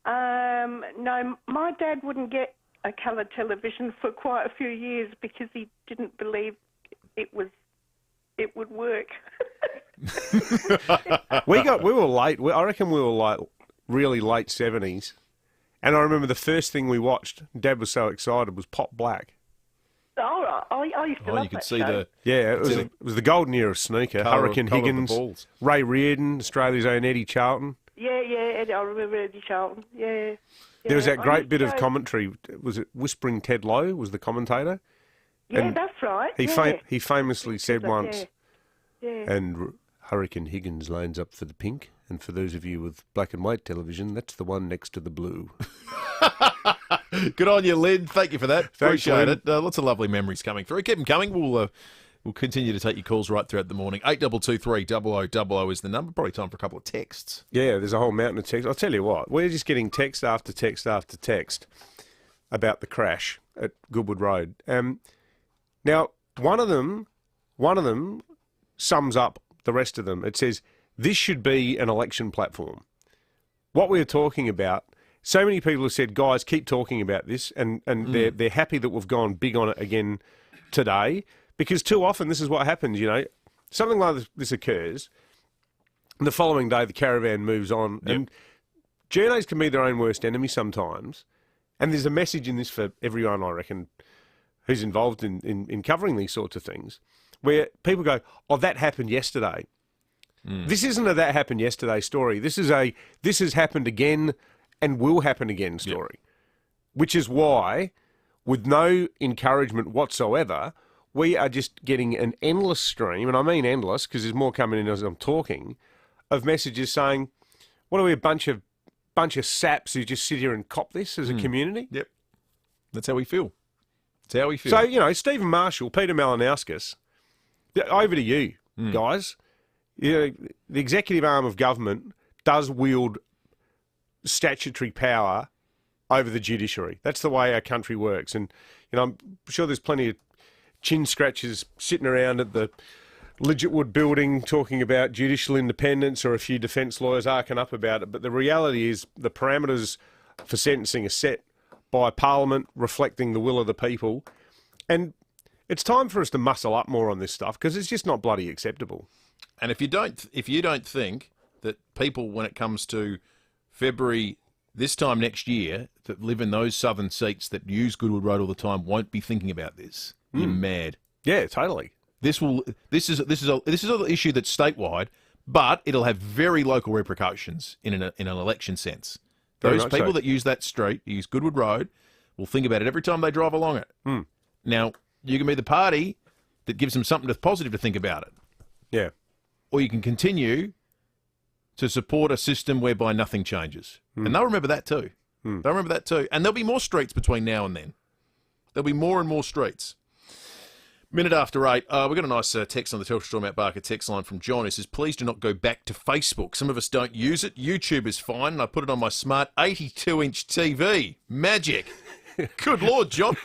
No, my dad wouldn't get a colour television for quite a few years because he didn't believe it would work. We were late. I reckon we were like really late 70s. And I remember the first thing we watched, Dad was so excited, was Pop Black. All right. I used to love you could that see show. it was the golden era of snooker. Hurricane Higgins, Ray Reardon, Australia's own Eddie Charlton. Yeah, Eddie, I remember Eddie Charlton. Yeah. There was that great bit of commentary. Was it Whispering Ted Lowe was the commentator? Yeah, and that's right. He famously said once, Yeah. and Hurricane Higgins lines up for the pink, and for those of you with black and white television, that's the one next to the blue. Good on you, Lynn. Thank you for that. Thanks, Appreciate Lynn. it. Lots of lovely memories coming through. Keep them coming. We'll continue to take your calls right throughout the morning. 8223 0000 is the number. Probably time for a couple of texts. Yeah, there's a whole mountain of text. I'll tell you what, we're just getting text after text after text about the crash at Goodwood Road. Now, one of them sums up the rest of them. It says, this should be an election platform. What we're talking about so many people have said, guys, keep talking about this, and they're happy that we've gone big on it again today, because too often this is what happens, you know. Something like this occurs, and the following day the caravan moves on, and journos can be their own worst enemy sometimes, and there's a message in this for everyone, I reckon, who's involved in covering these sorts of things, where people go, oh, that happened yesterday. This isn't a that happened yesterday story. This is a this has happened again and will happen again story, which is why, with no encouragement whatsoever, we are just getting an endless stream, and I mean endless because there's more coming in as I'm talking, of messages saying, what are we, a bunch of saps who just sit here and cop this as a community? Yep. That's how we feel. That's how we feel. So, you know, Stephen Marshall, Peter Malinauskas, over to you, guys. You know, the executive arm of government does wield statutory power over the judiciary. That's the way our country works. And, you know, I'm sure there's plenty of chin scratchers sitting around at the Lidgetwood building talking about judicial independence, or a few defence lawyers arcing up about it. But the reality is the parameters for sentencing are set by Parliament, reflecting the will of the people. And it's time for us to muscle up more on this stuff, because it's just not bloody acceptable. And if you don't think that people, when it comes to February this time next year, that live in those southern seats that use Goodwood Road all the time, won't be thinking about this, you're mad. Yeah, totally. This is an issue that's statewide, but it'll have very local repercussions in an election sense. Those people that use that street, use Goodwood Road, will think about it every time they drive along it. Now, you can be the party that gives them something positive to think about it. Yeah. Or you can continue to support a system whereby nothing changes. And they'll remember that too. They'll remember that too. And there'll be more streets between now and then. There'll be more and more streets. Minute after 8, we've got a nice text on the Telstra Mount Barker text line from John, who says, please do not go back to Facebook. Some of us don't use it. YouTube is fine, and I put it on my smart 82-inch TV. Magic. Good Lord, John.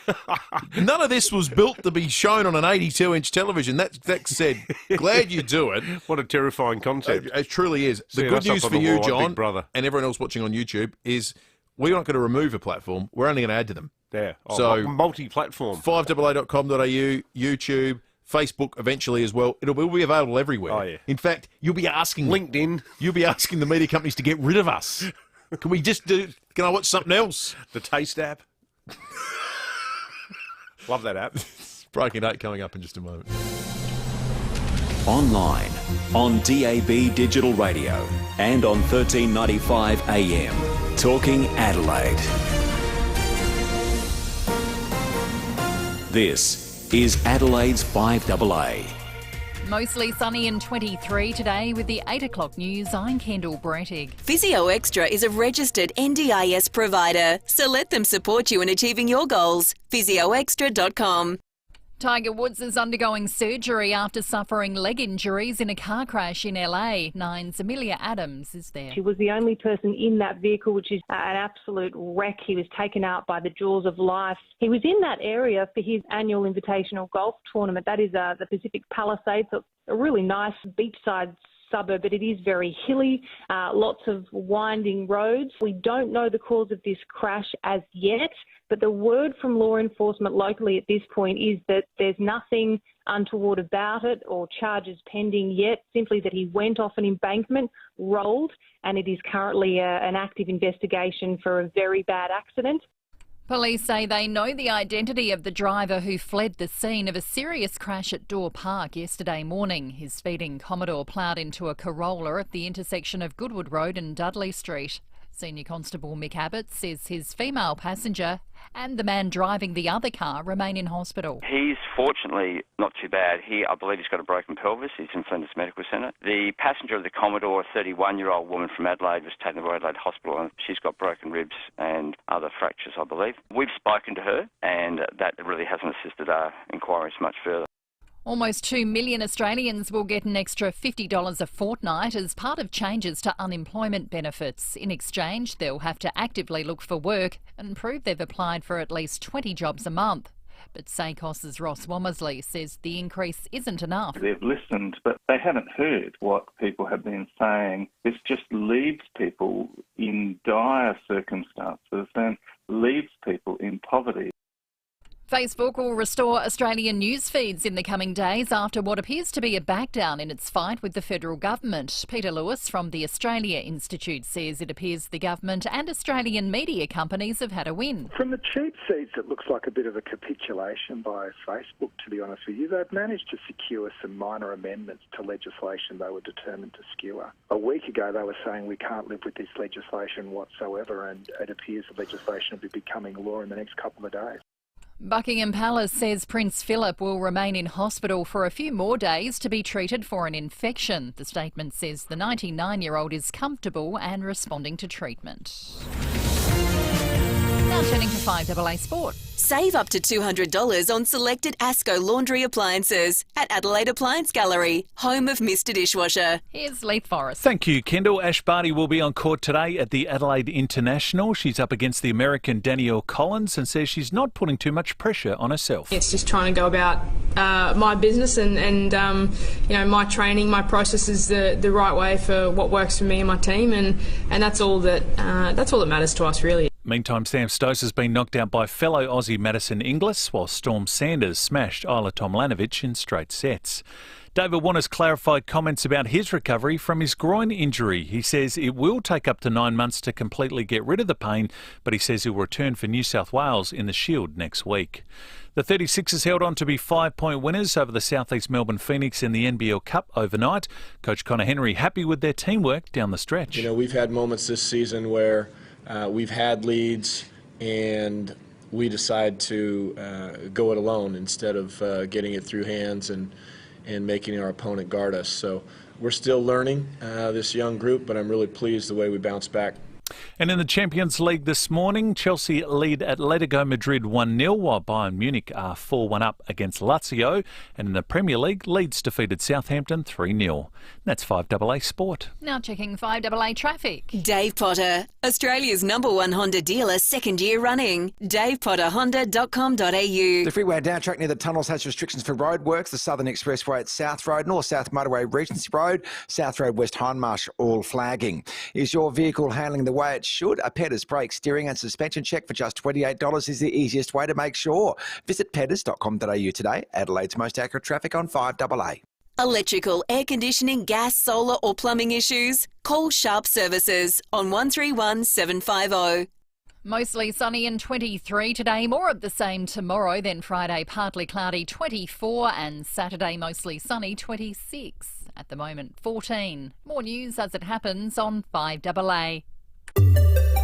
None of this was built to be shown on an 82-inch television. That said, glad you do it. What a terrifying concept. It truly is. The good news for you, John, and everyone else watching on YouTube, is we're not going to remove a platform. We're only going to add to them. Yeah. So multi-platform. 5AA.com.au, YouTube, Facebook eventually as well. It will be available everywhere. Oh, yeah. In fact, you'll be asking... LinkedIn. You'll be asking the media companies to get rid of us. Can I watch something else? The Taste app. Love that app. Breaking 8 coming up in just a moment. Online, on DAB Digital Radio, and on 1395 AM. Talking Adelaide. This is Adelaide's 5AA. Mostly sunny and 23 today. With the 8 o'clock news, I'm Kendall Brettig. Physio Extra is a registered NDIS provider, so let them support you in achieving your goals. physioextra.com. Tiger Woods is undergoing surgery after suffering leg injuries in a car crash in LA. 9's Amelia Adams is there. She was the only person in that vehicle, which is an absolute wreck. He was taken out by the jaws of life. He was in that area for his annual invitational golf tournament. That is the Pacific Palisades, a really nice beachside suburb, but it is very hilly, lots of winding roads. We don't know the cause of this crash as yet, but the word from law enforcement locally at this point is that there's nothing untoward about it or charges pending yet, simply that he went off an embankment, rolled, and it is currently an active investigation for a very bad accident. Police say they know the identity of the driver who fled the scene of a serious crash at Door Park yesterday morning. His speeding Commodore ploughed into a Corolla at the intersection of Goodwood Road and Dudley Street. Senior Constable Mick Abbott says his female passenger and the man driving the other car remain in hospital. He's fortunately not too bad. I believe he's got a broken pelvis. He's in Flinders Medical Centre. The passenger of the Commodore, a 31-year-old woman from Adelaide, was taken to Adelaide Hospital, and she's got broken ribs and other fractures, I believe. We've spoken to her, and that really hasn't assisted our inquiries much further. Almost 2 million Australians will get an extra $50 a fortnight as part of changes to unemployment benefits. In exchange, they'll have to actively look for work and prove they've applied for at least 20 jobs a month. But SACOS's Ross Womersley says the increase isn't enough. They've listened, but they haven't heard what people have been saying. This just leaves people in dire circumstances. Facebook will restore Australian news feeds in the coming days after what appears to be a backdown in its fight with the federal government. Peter Lewis from the Australia Institute says it appears the government and Australian media companies have had a win. From the cheap seats, it looks like a bit of a capitulation by Facebook, to be honest with you. They've managed to secure some minor amendments to legislation they were determined to skewer. A week ago, they were saying we can't live with this legislation whatsoever, and it appears the legislation will be becoming law in the next couple of days. Buckingham Palace says Prince Philip will remain in hospital for a few more days to be treated for an infection. The statement says the 99-year-old is comfortable and responding to treatment. Now turning to 5AA Sport. Save up to $200 on selected Asco laundry appliances at Adelaide Appliance Gallery, home of Mr Dishwasher. Here's Leith Forrest. Thank you, Kendall. Ash Barty will be on court today at the Adelaide International. She's up against the American Danielle Collins and says she's not putting too much pressure on herself. It's just trying to go about my business and my training, my process is the right way for what works for me and my team, and that's all that matters to us, really. Meantime, Sam Stosur has been knocked out by fellow Aussie Madison Inglis, while Storm Sanders smashed Isla Tomljanovic in straight sets. David Warner's clarified comments about his recovery from his groin injury. He says it will take up to 9 months to completely get rid of the pain, but he says he'll return for New South Wales in the Shield next week. The 36ers held on to be 5-point winners over the South East Melbourne Phoenix in the NBL Cup overnight. Coach Connor Henry happy with their teamwork down the stretch. You know, we've had moments this season where we've had leads and we decide to go it alone instead of getting it through hands and making our opponent guard us. So we're still learning, this young group, but I'm really pleased the way we bounce back. And in the Champions League this morning, Chelsea lead Atletico Madrid 1-0, while Bayern Munich are 4-1 up against Lazio. And in the Premier League, Leeds defeated Southampton 3-0. That's 5AA Sport. Now checking 5AA traffic. Dave Potter, Australia's #1 Honda dealer, second year running. DavePotterHonda.com.au. The freeway down track near the tunnels has restrictions for roadworks. The Southern Expressway at South Road, North-South Motorway Regency Road, South Road West Hindmarsh, all flagging. Is your vehicle handling the way it should? A Petters brake, steering and suspension check for just $28 is the easiest way to make sure. Visit petters.com.au today, Adelaide's most accurate traffic on 5AA. Electrical, air conditioning, gas, solar or plumbing issues? Call Sharp Services on 131 750. Mostly sunny and 23 today, more of the same tomorrow, then Friday partly cloudy 24 and Saturday mostly sunny 26. At the moment 14. More news as it happens on 5AA.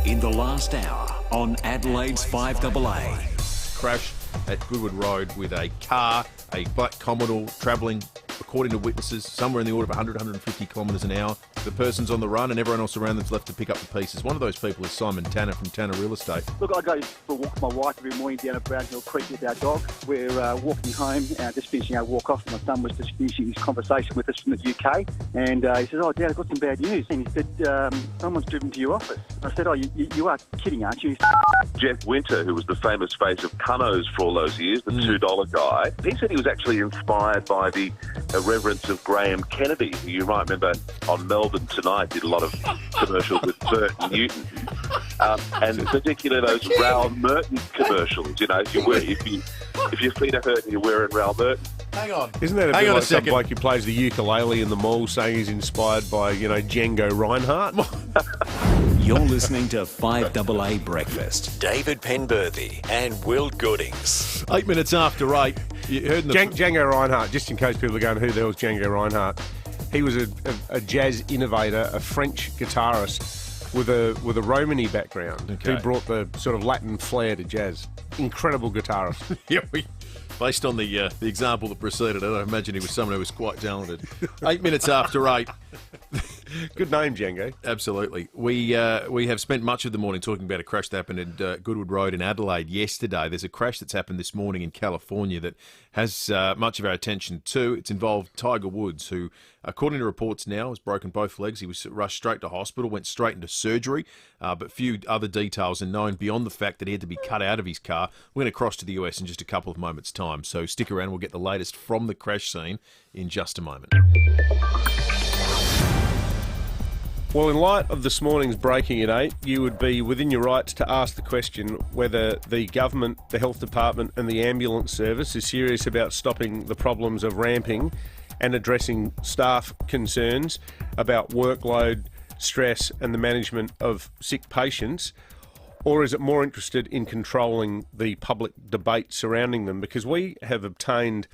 In the last hour on Adelaide's 5AA. Crash at Goodwood Road with a car, a black Commodore, travelling, according to witnesses, somewhere in the order of 100, 150 kilometres an hour. The person's on the run and everyone else around them's left to pick up the pieces. One of those people is Simon Tanner from Tanner Real Estate. Look, I go for a walk with my wife every morning down at Brown Hill Creek with our dog. We're walking home, just finishing our walk off. My son was just finishing his conversation with us from the UK. And he says, "Oh, Dad, I've got some bad news." And he said, "Someone's driven to your office." I said, "Oh, you are kidding, aren't you?" Jeff Winter, who was the famous face of Cunno's for all those years, the $2 guy, he said he was actually inspired by the irreverence of Graham Kennedy, who you might remember on Melbourne Tonight did a lot of commercials with Bert Newton, and particularly those Raoul Merton commercials. You know, if your feet are hurting, you're wearing Raoul Merton. Hang on. Isn't that a bit like some bloke who plays the ukulele in the mall saying he's inspired by, Django Reinhardt? You're listening to 5AA Breakfast. David Penberthy and Will Goodings. 8 minutes after 8. You heard Django Reinhardt, just in case people are going, who the hell's Django Reinhardt? He was a jazz innovator, a French guitarist with a Romany background who brought the sort of Latin flair to jazz. Incredible guitarist. Based on the example that preceded it, I imagine he was someone who was quite talented. 8 minutes after 8. Good name, Django. Absolutely. We have spent much of the morning talking about a crash that happened at Goodwood Road in Adelaide yesterday. There's a crash that's happened this morning in California that has much of our attention too. It's involved Tiger Woods, who, according to reports now, has broken both legs. He was rushed straight to hospital, went straight into surgery, but few other details are known beyond the fact that he had to be cut out of his car. We're going to cross to the US in just a couple of moments' time, so stick around. We'll get the latest from the crash scene in just a moment. Well, in light of this morning's breaking at 8, you would be within your rights to ask the question whether the government, the health department and the ambulance service is serious about stopping the problems of ramping and addressing staff concerns about workload, stress and the management of sick patients, or is it more interested in controlling the public debate surrounding them? Because we have obtained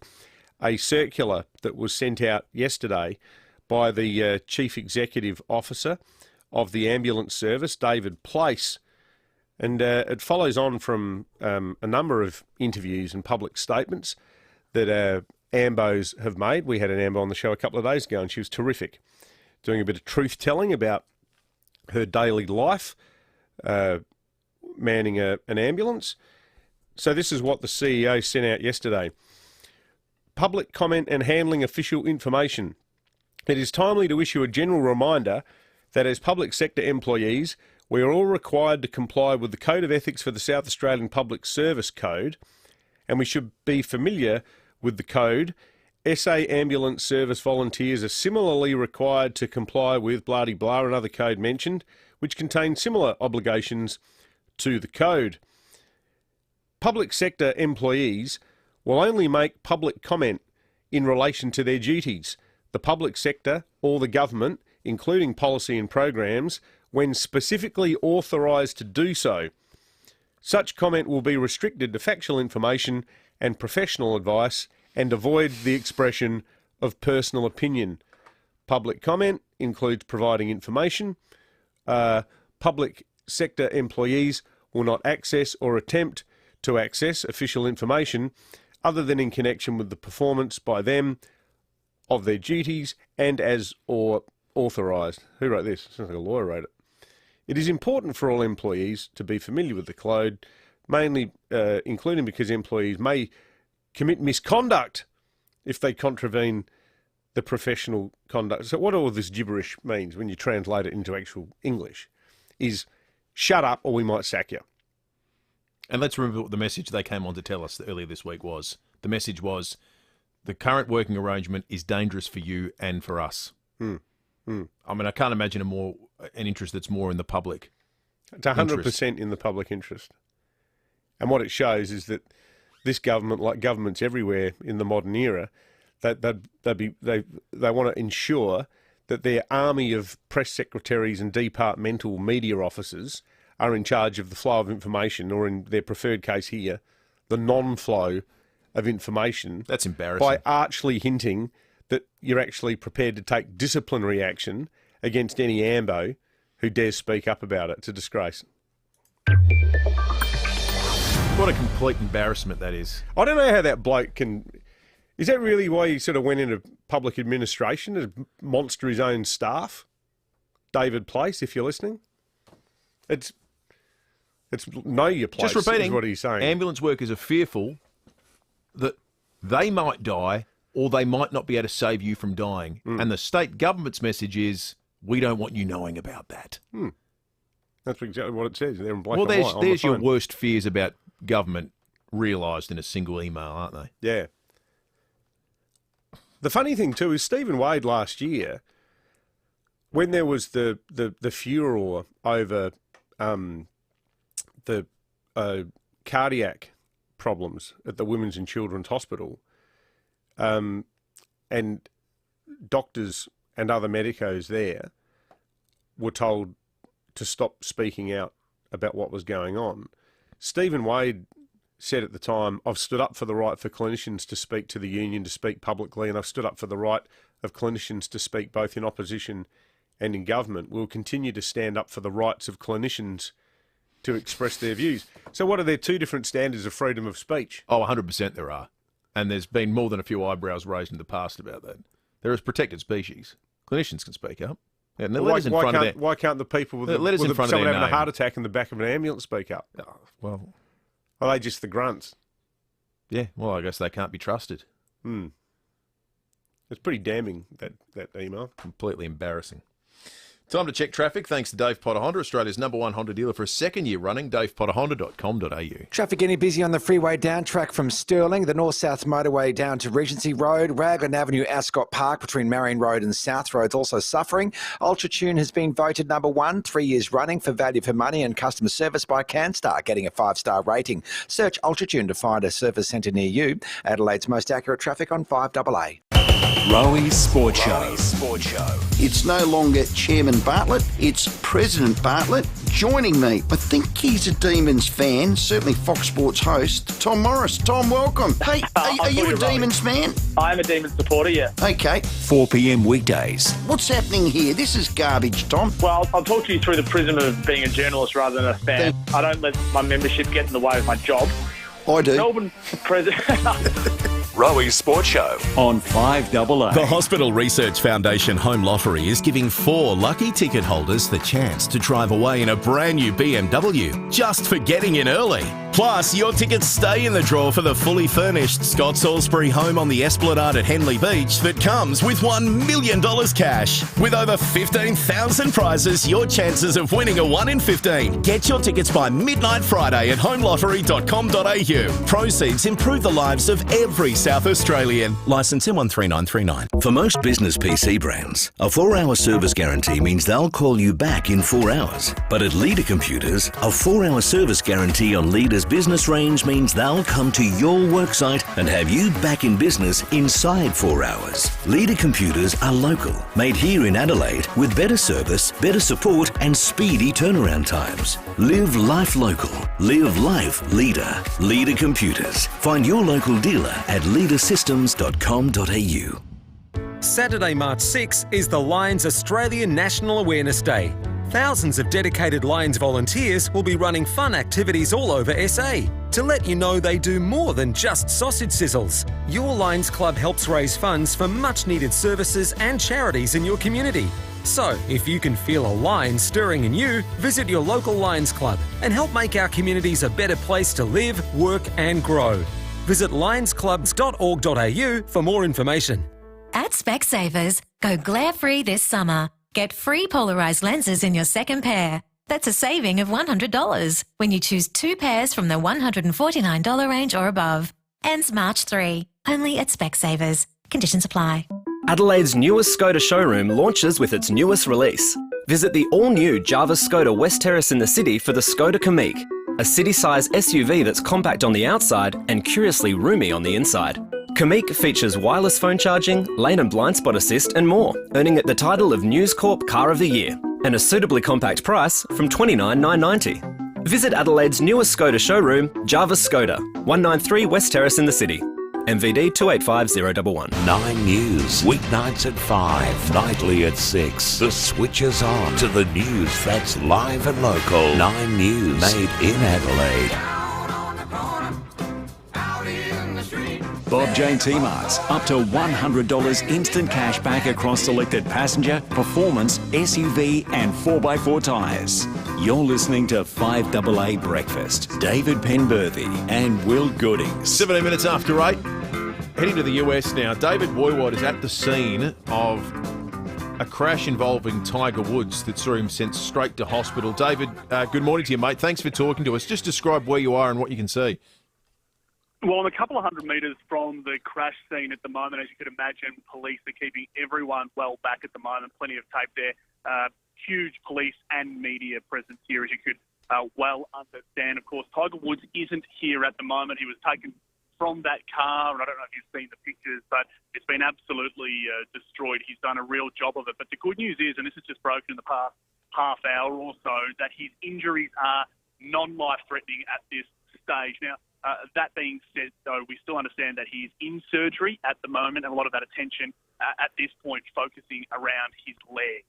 a circular that was sent out yesterday by the Chief Executive Officer of the ambulance service, David Place. And it follows on from a number of interviews and public statements that AMBOs have made. We had an AMBO on the show a couple of days ago and she was terrific, doing a bit of truth-telling about her daily life, manning an ambulance. So this is what the CEO sent out yesterday. Public comment and handling official information. It is timely to issue a general reminder that as public sector employees, we are all required to comply with the Code of Ethics for the South Australian Public Service Code, and we should be familiar with the code. SA ambulance service volunteers are similarly required to comply with blah-de-blah, another code mentioned, which contains similar obligations to the code. Public sector employees will only make public comment in relation to their duties. The public sector or the government, including policy and programs, when specifically authorised to do so. Such comment will be restricted to factual information and professional advice and avoid the expression of personal opinion. Public comment includes providing information. Public sector employees will not access or attempt to access official information other than in connection with the performance by them of their duties and as or authorised. Who wrote this? Sounds like a lawyer wrote it. It is important for all employees to be familiar with the code, mainly including because employees may commit misconduct if they contravene the professional conduct. So what all this gibberish means when you translate it into actual English is shut up or we might sack you. And let's remember what the message they came on to tell us earlier this week was. The message was, the current working arrangement is dangerous for you and for us. I mean, I can't imagine an interest that's more in the public. It's 100% in the public interest. And what it shows is that this government, like governments everywhere in the modern era, that they want to ensure that their army of press secretaries and departmental media officers are in charge of the flow of information, or in their preferred case here, the non-flow of information. That's embarrassing. By archly hinting that you're actually prepared to take disciplinary action against any AMBO who dares speak up about it. It's a disgrace. What a complete embarrassment that is. I don't know how that bloke can... Is that really why he sort of went into public administration, to monster his own staff? David Place, if you're listening. It's know your place. Just repeating, is what he's saying. Ambulance workers are fearful that they might die or they might not be able to save you from dying. And the state government's message is, we don't want you knowing about that. That's exactly what it says. They're in black well, and white. There's your worst fears about government realised in a single email, aren't they? Yeah. The funny thing too is Stephen Wade last year, when there was the furor over the cardiac problems at the Women's and Children's Hospital, and doctors and other medicos there were told to stop speaking out about what was going on. Stephen Wade said at the time, I've stood up for the right for clinicians to speak to the union, to speak publicly, and I've stood up for the right of clinicians to speak both in opposition and in government. We'll continue to stand up for the rights of clinicians to express their views. So what are there two different standards of freedom of speech? Oh, 100% there are. And there's been more than a few eyebrows raised in the past about that. There is protected species. Clinicians can speak up. And why can't the people with someone having a heart attack in the back of an ambulance speak up? Oh, well, are they just the grunts? Yeah, well, I guess they can't be trusted. It's pretty damning, that email. Completely embarrassing. Time to check traffic thanks to Dave Potter Honda, Australia's #1 Honda dealer for a second year running. DavePotterHonda.com.au. Traffic getting busy on the freeway down track from Stirling, the north-south motorway down to Regency Road, Raglan Avenue, Ascot Park between Marion Road and South Road's also suffering. Ultratune has been voted #1 3 years running for value for money and customer service by CanStar, getting a 5-star rating. Search Ultratune to find a service centre near you. Adelaide's most accurate traffic on 5AA. Rowie Sport Show. It's no longer Chairman Bartlett, it's President Bartlett joining me. I think he's a Demons fan, certainly Fox Sports host, Tom Morris. Tom, welcome. Hey, are you a Demons fan? I am a Demons supporter, yeah. Okay. 4 p.m. weekdays. What's happening here? This is garbage, Tom. Well, I'll talk to you through the prism of being a journalist rather than a fan. I don't let my membership get in the way of my job. I do. Melbourne President... Rowie Sport Show on 5AA. The Hospital Research Foundation Home Lottery is giving 4 lucky ticket holders the chance to drive away in a brand new BMW just for getting in early. Plus, your tickets stay in the draw for the fully furnished Scott Salisbury home on the Esplanade at Henley Beach that comes with $1 million cash. With over 15,000 prizes, your chances of winning are 1 in 15. Get your tickets by midnight Friday at homelottery.com.au. Proceeds improve the lives of every South Australian. Licence M13939. For most business PC brands, a 4-hour service guarantee means they'll call you back in 4 hours. But at Leader Computers, a 4-hour service guarantee on Leader's business range means they'll come to your worksite and have you back in business inside 4 hours. Leader Computers are local, made here in Adelaide with better service, better support and speedy turnaround times. Live life local. Live life Leader. Leader Computers. Find your local dealer at leadersystems.com.au. Saturday, March 6 is the Lions Australian National Awareness Day. Thousands of dedicated Lions volunteers will be running fun activities all over SA to let you know they do more than just sausage sizzles. Your Lions Club helps raise funds for much needed services and charities in your community. So, if you can feel a lion stirring in you, visit your local Lions Club and help make our communities a better place to live, work and grow. Visit lionsclubs.org.au for more information. At Specsavers, go glare-free this summer. Get free polarised lenses in your second pair. That's a saving of $100 when you choose 2 pairs from the $149 range or above. Ends March 3. Only at Specsavers. Conditions apply. Adelaide's newest Skoda showroom launches with its newest release. Visit the all-new Java Skoda West Terrace in the city for the Skoda Kamiq, a city-sized SUV that's compact on the outside and curiously roomy on the inside. Kamiq features wireless phone charging, lane and blind spot assist and more, earning it the title of News Corp Car of the Year and a suitably compact price from $29,990. Visit Adelaide's newest Skoda showroom, Java Skoda, 193 West Terrace in the city. MVD 285011. 9 News, weeknights at 5, nightly at 6. The switch is on to the news that's live and local. 9 News, made in Adelaide. Bob Jane T-Marts, up to $100 instant cash back across selected passenger, performance, SUV and 4x4 tyres. You're listening to 5AA Breakfast. David Penberthy and Will Goodings. 17 minutes after 8. Heading to the US now. David Woiwod is at the scene of a crash involving Tiger Woods that saw him sent straight to hospital. David, good morning to you, mate. Thanks for talking to us. Just describe where you are and what you can see. Well, I'm a couple of hundred metres from the crash scene at the moment. As you could imagine, police are keeping everyone well back at the moment. Plenty of tape there. Huge police and media presence here, as you could well understand. Of course, Tiger Woods isn't here at the moment. He was taken from that car, and I don't know if you've seen the pictures, but it's been absolutely destroyed. He's done a real job of it. But the good news is, and this has just broken in the past half hour or so, that his injuries are non-life-threatening at this stage. Now, that being said, though, we still understand that he's in surgery at the moment, and a lot of that attention at this point focusing around his leg.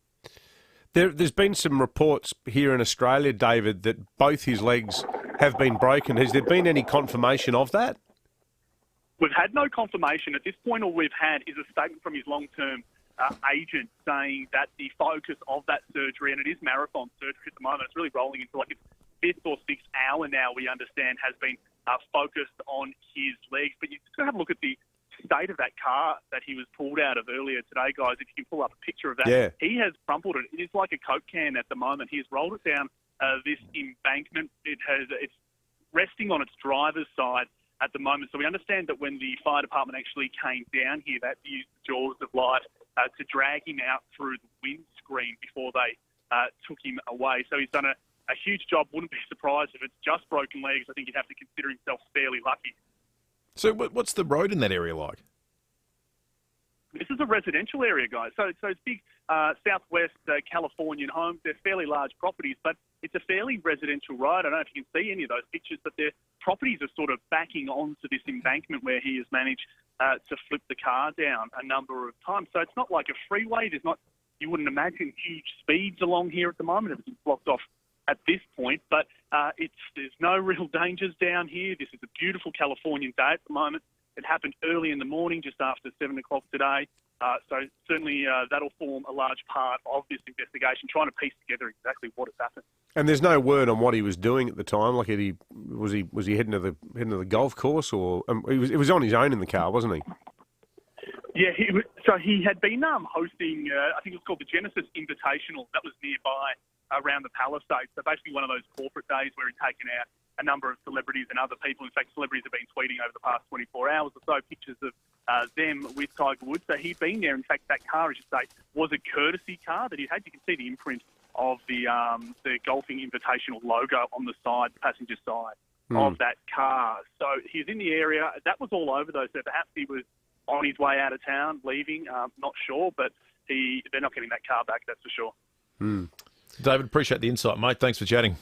There's been some reports here in Australia, David, that both his legs have been broken. Has there been any confirmation of that? We've had no confirmation. At this point, all we've had is a statement from his long-term agent saying that the focus of that surgery, and it is marathon surgery at the moment, it's really rolling into like its 5th or 6th hour now, we understand, has been focused on his legs. But you just got to have a look at the state of that car that he was pulled out of earlier today, guys, if you can pull up a picture of that, Yeah. he has crumpled it. It is like a Coke can at the moment. He has rolled it down this embankment. It's resting on its driver's side at the moment. So we understand that when the fire department actually came down here, that used the jaws of life to drag him out through the windscreen before they took him away. So he's done a huge job. Wouldn't be surprised if it's just broken legs. I think he'd have to consider himself fairly lucky. So what's the road in that area like? This is a residential area, guys. So it's big southwest Californian homes. They're fairly large properties, but it's a fairly residential road. I don't know if you can see any of those pictures, but their properties are sort of backing onto this embankment where he has managed to flip the car down a number of times. So it's not like a freeway. You wouldn't imagine huge speeds along here at the moment. Everything's blocked off at this point, but there's no real dangers down here. This is a beautiful Californian day at the moment. It happened early in the morning, just after 7 o'clock today. So certainly that'll form a large part of this investigation, trying to piece together exactly what has happened. And there's no word on what he was doing at the time. Like, was he heading to the golf course, or he was on his own in the car, wasn't he? Yeah, he had been hosting, I think it was called the Genesis Invitational. That was nearby around the Palisades. So basically one of those corporate days where he'd taken out a number of celebrities and other people. In fact, celebrities have been tweeting over the past 24 hours or so pictures of them with Tiger Woods. So he'd been there. In fact, that car, I should say, was a courtesy car that he had. You can see the imprint of the Golfing Invitational logo on the side, the passenger side of that car. So he's in the area. That was all over, though. So perhaps he was on his way out of town, leaving. Not sure, but they're not getting that car back, that's for sure. David, appreciate the insight, mate. Thanks for chatting.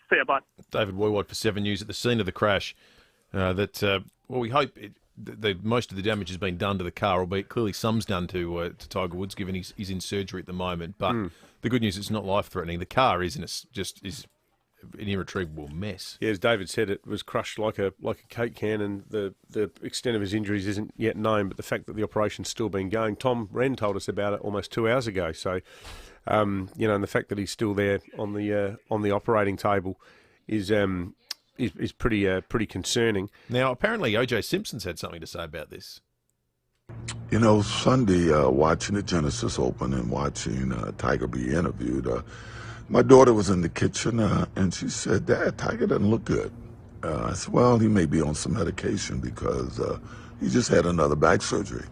See you, bud. David Woywad for 7 News at the scene of the crash. We hope most of the damage has been done to the car, albeit clearly some's done to Tiger Woods, given he's in surgery at the moment. But the good news is it's not life-threatening. The car is an irretrievable mess. Yeah, as David said, it was crushed like a Coke can, and the extent of his injuries isn't yet known, but the fact that the operation's still been going. Tom Wren told us about it almost 2 hours ago, so and the fact that he's still there on the operating table is pretty concerning. Now, apparently O.J. Simpson's had something to say about this. Sunday, watching the Genesis Open and watching Tiger be interviewed, my daughter was in the kitchen and she said, "Dad, Tiger doesn't look good." I said, "Well, he may be on some medication because he just had another back surgery."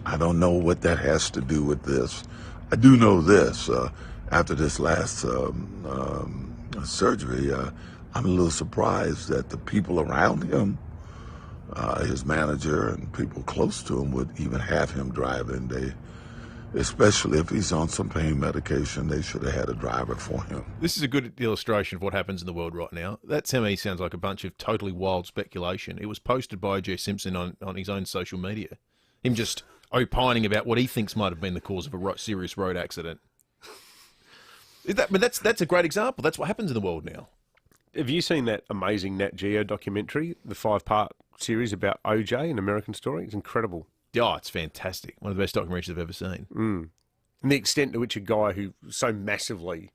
I don't know what that has to do with this. I do know this. After this last surgery, I'm a little surprised that the people around him, his manager and people close to him, would even have him driving. Especially if he's on some pain medication, they should have had a driver for him. This is a good illustration of what happens in the world right now. That to me sounds like a bunch of totally wild speculation. It was posted by O.J. Simpson on his own social media. Him just opining about what he thinks might have been the cause of a serious road accident. But that's a great example. That's what happens in the world now. Have you seen that amazing Nat Geo documentary, the 5-part series about O.J., An American Story? It's incredible. Oh, it's fantastic. One of the best documentaries I've ever seen. And the extent to which a guy who so massively,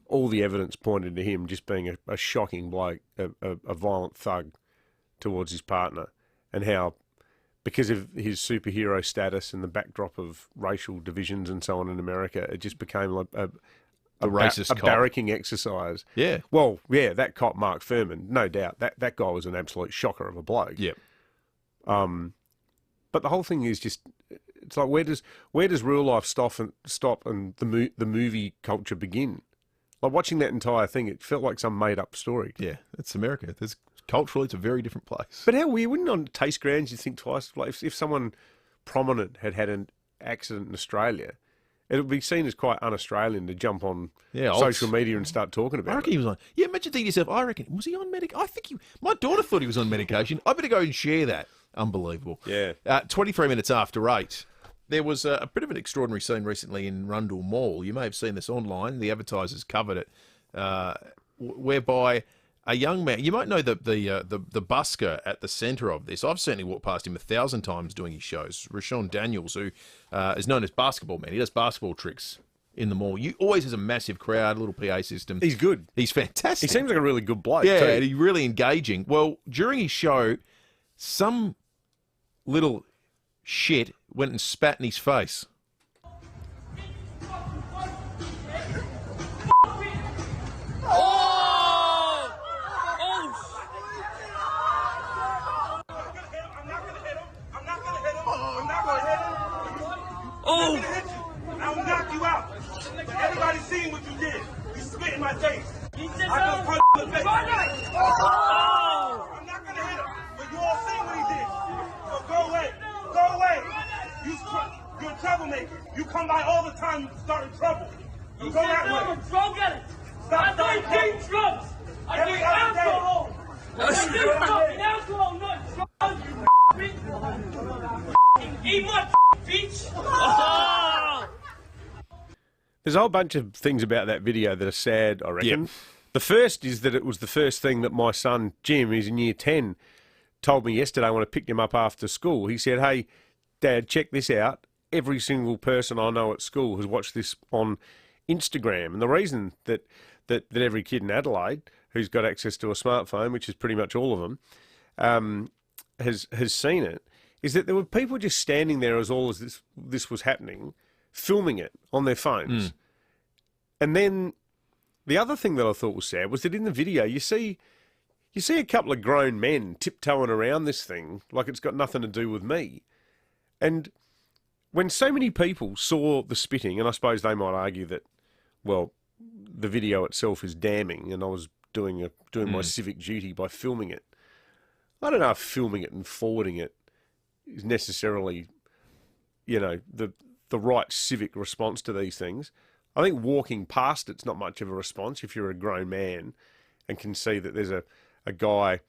all the evidence pointed to him just being a shocking bloke, a violent thug towards his partner, and how, because of his superhero status and the backdrop of racial divisions and so on in America, it just became like a racist cop. barracking exercise. Yeah. Well, yeah, that cop, Mark Furman, no doubt, that guy was an absolute shocker of a bloke. Yeah. But the whole thing is just, it's like, where does real life stop and the movie culture begin? Like, watching that entire thing, it felt like some made up story. Yeah, it's America. Culturally, it's a very different place. But how weird, wouldn't on taste grounds you think twice? Like, if someone prominent had an accident in Australia, it would be seen as quite un-Australian to jump on social media and start talking about it. I reckon he was on. Yeah, imagine thinking to yourself, was he on medication? I think my daughter thought he was on medication. I better go and share that. Unbelievable. Yeah. 23 minutes after 8. There was a bit of an extraordinary scene recently in Rundle Mall. You may have seen this online. The advertisers covered it, whereby a young man, you might know the busker at the centre of this. I've certainly walked past him 1,000 times doing his shows. Rashawn Daniels, who is known as Basketball Man. He does basketball tricks in the mall. You always has a massive crowd, a little PA system. He's good. He's fantastic. He seems like a really good bloke, Yeah, too. and he's really engaging. Well, during his show, some little shit went and spat in his face. Oh! I will knock you out. Everybody's seen what you did. You spit in my face. I go punch in the face. Oh! I'm not gonna hit him, but you all seen what he did. So go away. Go away. You're a troublemaker. You come by all the time starting trouble. So go that way. Drug addict. Stop I don't drink drugs. I drink alcohol. I drink fucking alcohol, not drugs. Eat my bitch. There's a whole bunch of things about that video that are sad, I reckon. Yep. The first is that it was the first thing that my son, Jim, who's in year 10, told me yesterday when I picked him up after school. He said, "Hey, Dad, check this out. Every single person I know at school has watched this on Instagram." And the reason that every kid in Adelaide who's got access to a smartphone, which is pretty much all of them, has seen it, is that there were people just standing there as all as this was happening, filming it on their phones. And then the other thing that I thought was sad was that in the video you see a couple of grown men tiptoeing around this thing like it's got nothing to do with me. And when so many people saw the spitting, and I suppose they might argue that, well, the video itself is damning and I was doing my civic duty by filming it. I don't know if filming it and forwarding it is necessarily, the right civic response to these things. I think walking past it's not much of a response if you're a grown man and can see that there's a guy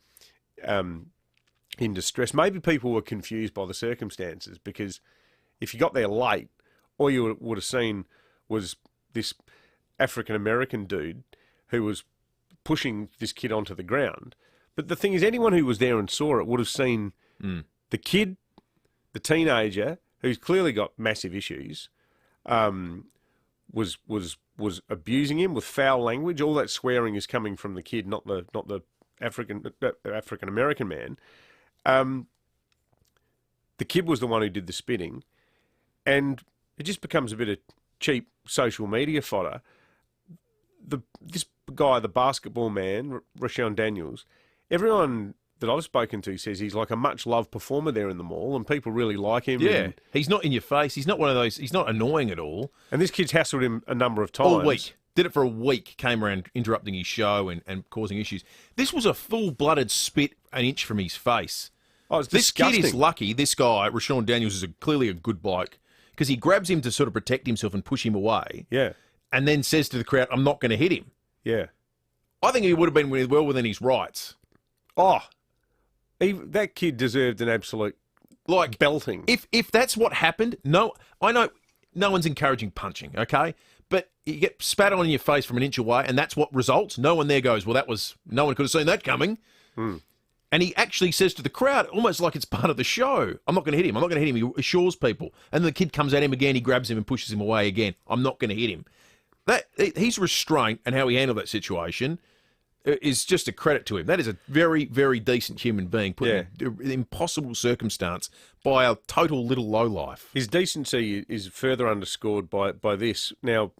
in distress. Maybe people were confused by the circumstances because if you got there late, all you would have seen was this African-American dude who was pushing this kid onto the ground. But the thing is, anyone who was there and saw it would have seen the kid, the teenager, who's clearly got massive issues, was abusing him with foul language. All that swearing is coming from the kid, not the African American man. The kid was the one who did the spitting, and it just becomes a bit of cheap social media fodder. This guy, the basketball man, Rashawn Daniels, everyone that I've spoken to says he's like a much-loved performer there in the mall, and people really like him. Yeah, and he's not in your face. He's not one of those. He's not annoying at all. And this kid's hassled him a number of times. All week. Did it for a week, came around interrupting his show and causing issues. This was a full-blooded spit an inch from his face. Oh, it's this disgusting. Kid is lucky. This guy, Rashawn Daniels, is clearly a good bloke because he grabs him to sort of protect himself and push him away. Yeah. And then says to the crowd, "I'm not going to hit him." Yeah. I think he would have been well within his rights. Oh, that kid deserved an absolute belting. If that's what happened, I know no one's encouraging punching, okay? But you get spat on in your face from an inch away, and that's what results. No one there goes, well, no one could have seen that coming. And he actually says to the crowd, almost like it's part of the show, "I'm not going to hit him. I'm not going to hit him." He assures people. And the kid comes at him again. He grabs him and pushes him away again. "I'm not going to hit him." His restraint and how he handled that situation is just a credit to him. That is a very, very decent human being put in an impossible circumstance by a total little lowlife. His decency is further underscored by this. Now,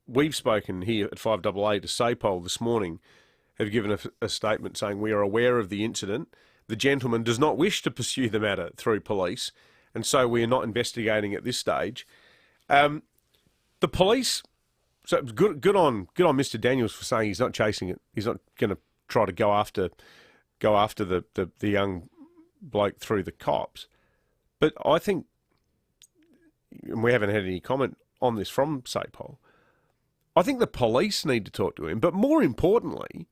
we've spoken here at 5AA to SAPOL this morning, have given a statement saying, "We are aware of the incident. The gentleman does not wish to pursue the matter through police, and so we are not investigating at this stage." The police, so good on Mr. Daniels for saying he's not chasing it. He's not going to try to go after the young bloke through the cops. But I think, and we haven't had any comment on this from SAPOL, I think the police need to talk to him. But more importantly,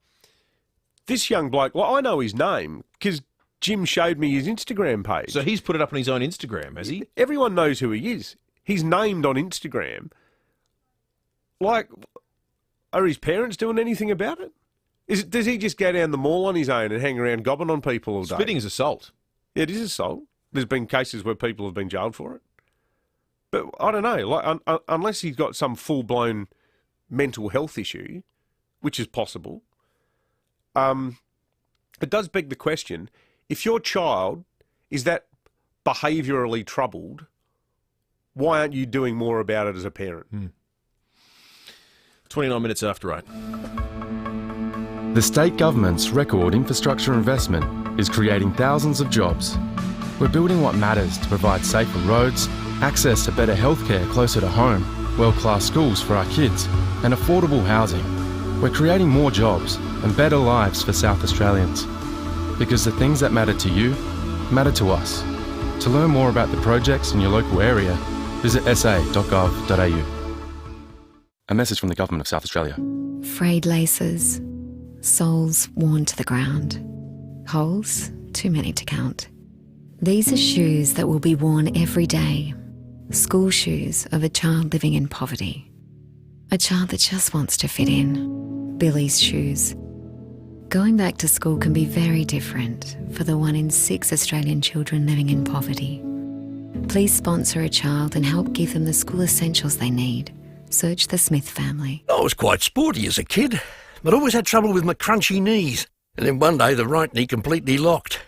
this young bloke, well, I know his name because Jim showed me his Instagram page. So he's put it up on his own Instagram, has he? Everyone knows who he is. He's named on Instagram. Like, are his parents doing anything about it? Does he just go down the mall on his own and hang around gobbing on people all day? Spitting is assault. Yeah, it is assault. There's been cases where people have been jailed for it. But I don't know, like unless he's got some full-blown mental health issue, which is possible, it does beg the question, if your child is that behaviourally troubled, why aren't you doing more about it as a parent? 29 minutes after 8. The state government's record infrastructure investment is creating thousands of jobs. We're building what matters to provide safer roads, access to better healthcare closer to home, world-class schools for our kids, and affordable housing. We're creating more jobs and better lives for South Australians. Because the things that matter to you matter to us. To learn more about the projects in your local area, visit sa.gov.au. A message from the Government of South Australia. Frayed laces, soles worn to the ground, holes too many to count. These are shoes that will be worn every day. School shoes of a child living in poverty. A child that just wants to fit in. Billy's shoes. Going back to school can be very different for the 1 in 6 Australian children living in poverty. Please sponsor a child and help give them the school essentials they need. Search the Smith family. I was quite sporty as a kid, but always had trouble with my crunchy knees. And then one day the right knee completely locked.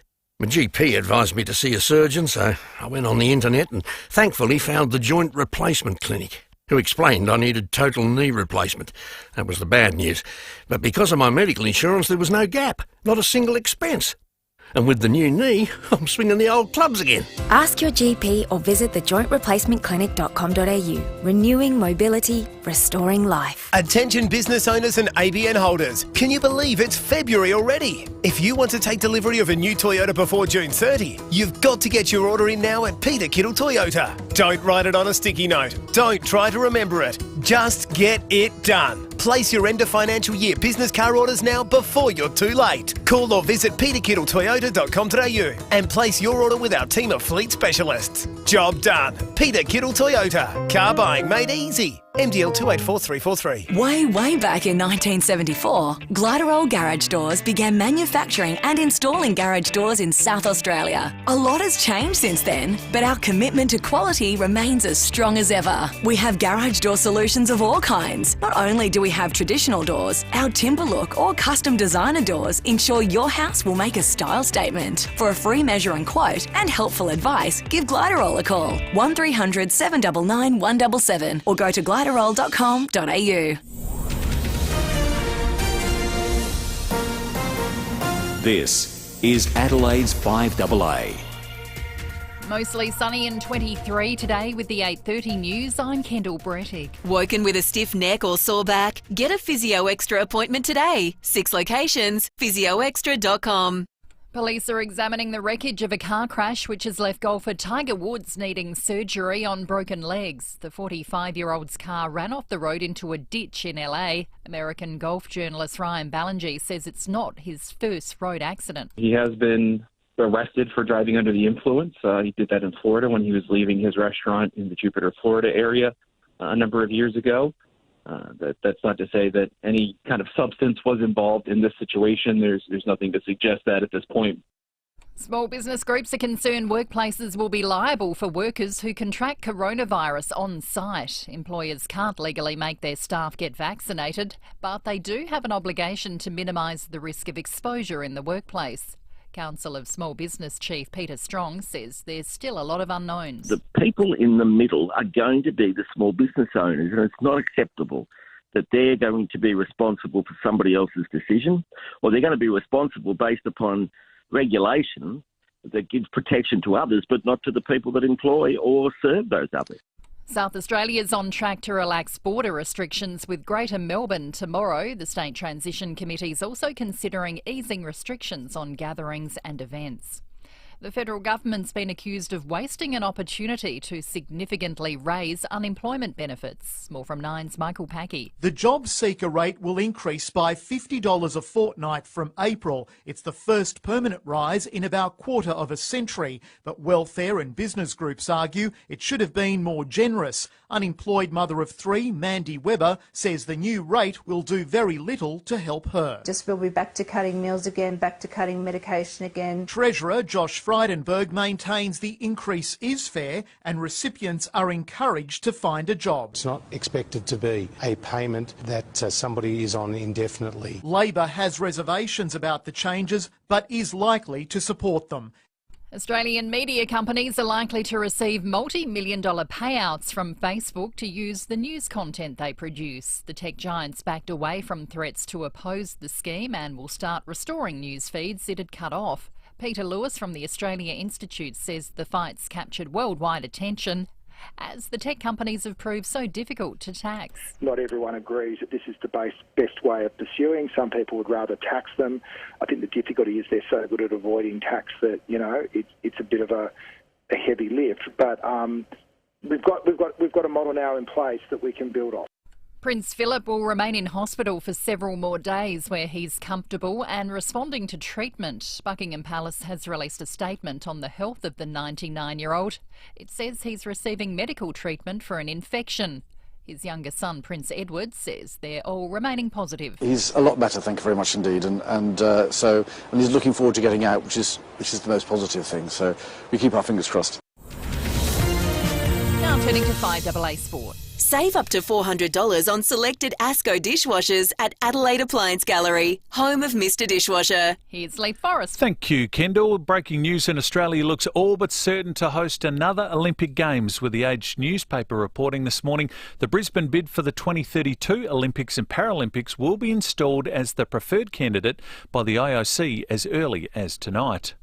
My GP advised me to see a surgeon, so I went on the internet and thankfully found the Joint Replacement Clinic, who explained I needed total knee replacement. That was the bad news. But because of my medical insurance, there was no gap, not a single expense. And with the new knee, I'm swinging the old clubs again. Ask your GP or visit thejointreplacementclinic.com.au. Renewing mobility, restoring life. Attention business owners and ABN holders. Can you believe it's February already? If you want to take delivery of a new Toyota before June 30, you've got to get your order in now at Peter Kittle Toyota. Don't write it on a sticky note. Don't try to remember it. Just get it done. Place your end of financial year business car orders now before you're too late. Call or visit peterkittletoyota.com.au and place your order with our team of fleet specialists. Job done. Peter Kittle Toyota. Car buying made easy. MDL 284343. Way back in 1974, Gliderol Garage Doors began manufacturing and installing garage doors in South Australia. A lot has changed since then, but our commitment to quality remains as strong as ever. We have garage door solutions of all kinds. Not only do we have traditional doors, our timber look or custom designer doors ensure your house will make a style statement. For a free measure and quote and helpful advice, give Gliderol a call. 1300 799 177 or go to gliderol.com.au. This is Adelaide's 5AA. Mostly sunny and 23 today with the 8:30 news. I'm Kendall Brettig. Woken with a stiff neck or sore back? Get a Physio Extra appointment today. 6 locations, physioextra.com. Police are examining the wreckage of a car crash which has left golfer Tiger Woods needing surgery on broken legs. The 45-year-old's car ran off the road into a ditch in LA. American golf journalist Ryan Ballingy says it's not his first road accident. He has been arrested for driving under the influence. He did that in Florida when he was leaving his restaurant in the Jupiter, Florida area a number of years ago. That's not to say that any kind of substance was involved in this situation. There's nothing to suggest that at this point. Small business groups are concerned workplaces will be liable for workers who contract coronavirus on site. Employers can't legally make their staff get vaccinated, but they do have an obligation to minimise the risk of exposure in the workplace. Council of Small Business Chief Peter Strong says there's still a lot of unknowns. The people in the middle are going to be the small business owners, and it's not acceptable that they're going to be responsible for somebody else's decision, or they're going to be responsible based upon regulation that gives protection to others, but not to the people that employ or serve those others. South Australia is on track to relax border restrictions with Greater Melbourne tomorrow. The State Transition Committee is also considering easing restrictions on gatherings and events. The federal government's been accused of wasting an opportunity to significantly raise unemployment benefits. More from Nine's Michael Packey. The job seeker rate will increase by $50 a fortnight from April. It's the first permanent rise in about a quarter of a century. But welfare and business groups argue it should have been more generous. Unemployed mother of 3, Mandy Webber, says the new rate will do very little to help her. Just we'll be back to cutting meals again, back to cutting medication again. Treasurer Josh Frydenberg maintains the increase is fair and recipients are encouraged to find a job. It's not expected to be a payment that somebody is on indefinitely. Labor has reservations about the changes but is likely to support them. Australian media companies are likely to receive multi-million-dollar payouts from Facebook to use the news content they produce. The tech giants backed away from threats to oppose the scheme and will start restoring news feeds it had cut off. Peter Lewis from the Australia Institute says the fight's captured worldwide attention as the tech companies have proved so difficult to tax. Not everyone agrees that this is the best way of pursuing. Some people would rather tax them. I think the difficulty is they're so good at avoiding tax that, it's a bit of a heavy lift. But we've got a model now in place that we can build off. Prince Philip will remain in hospital for several more days where he's comfortable and responding to treatment. Buckingham Palace has released a statement on the health of the 99-year-old. It says he's receiving medical treatment for an infection. His younger son, Prince Edward, says they're all remaining positive. He's a lot better, thank you very much indeed, and he's looking forward to getting out, which is the most positive thing. So we keep our fingers crossed. Now turning to FIVEaa Sport. Save up to $400 on selected Asco dishwashers at Adelaide Appliance Gallery, home of Mr Dishwasher. Here's Lee Forrest. Thank you, Kendall. Breaking news in Australia looks all but certain to host another Olympic Games, with the Age newspaper reporting this morning the Brisbane bid for the 2032 Olympics and Paralympics will be installed as the preferred candidate by the IOC as early as tonight.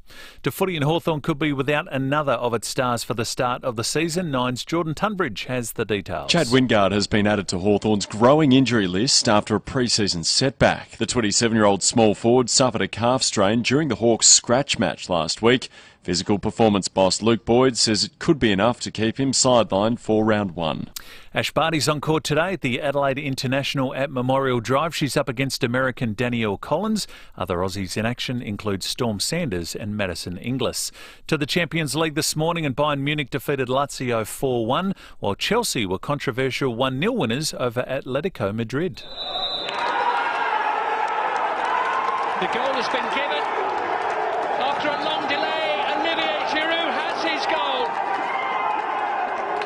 To footy, and Hawthorn could be without another of its stars for the start of the season. Nine's Jordan Tunbridge has the details. Chad Wingard has been added to Hawthorn's growing injury list after a pre-season setback. The 27-year-old small forward suffered a calf strain during the Hawks scratch match last week. Physical performance boss Luke Boyd says it could be enough to keep him sidelined for round one. Ash Barty's on court today at the Adelaide International at Memorial Drive. She's up against American Danielle Collins. Other Aussies in action include Storm Sanders and Madison Inglis. To the Champions League this morning, and Bayern Munich defeated Lazio 4-1, while Chelsea were controversial 1-0 winners over Atletico Madrid. The goal has been given after a long delay. Giroud has his goal.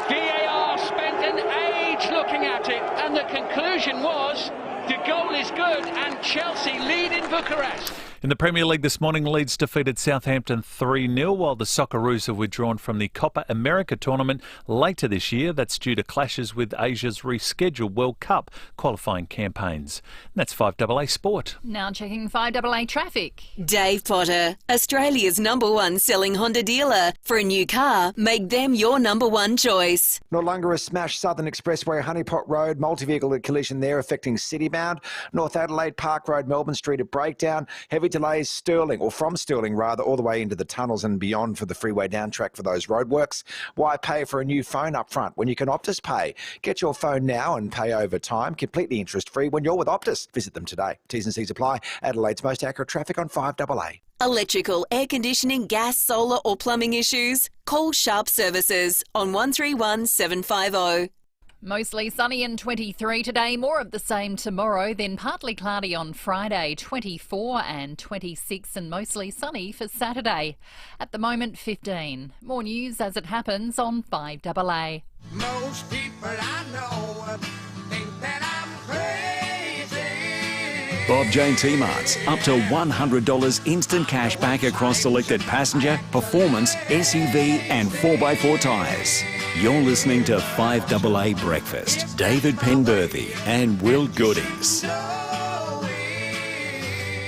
VAR spent an age looking at it, and the conclusion was the goal is good and Chelsea lead in Bucharest. In the Premier League this morning, Leeds defeated Southampton 3-0, while the Socceroos have withdrawn from the Copa America tournament later this year. That's due to clashes with Asia's rescheduled World Cup qualifying campaigns. And that's FIVEaa Sport. Now checking FIVEaa traffic. Dave Potter, Australia's #1 selling Honda dealer. For a new car, make them your #1 choice. No longer a smashed Southern Expressway, Honeypot Road, multi-vehicle collision there affecting citybound. North Adelaide, Park Road, Melbourne Street, a breakdown. Heavy delays Stirling, or from Stirling rather, all the way into the tunnels and beyond for the freeway down track for those roadworks. Why pay for a new phone up front when you can Optus Pay? Get your phone now and pay over time, completely interest-free when you're with Optus. Visit them today. T's and C's apply. Adelaide's most accurate traffic on FIVEaa. Electrical, air conditioning, gas, solar or plumbing issues? Call Sharp Services on 131 750. Mostly sunny and 23 today, more of the same tomorrow, then partly cloudy on Friday, 24 and 26, and mostly sunny for Saturday. At the moment, 15. More news as it happens on FIVEaa. Most people I know think that I'm crazy. Bob Jane T-Marts, up to $100 instant cash back across selected passenger, performance, SUV and 4x4 tyres. You're listening to FIVEaa Breakfast. David Penberthy and Will Goodings.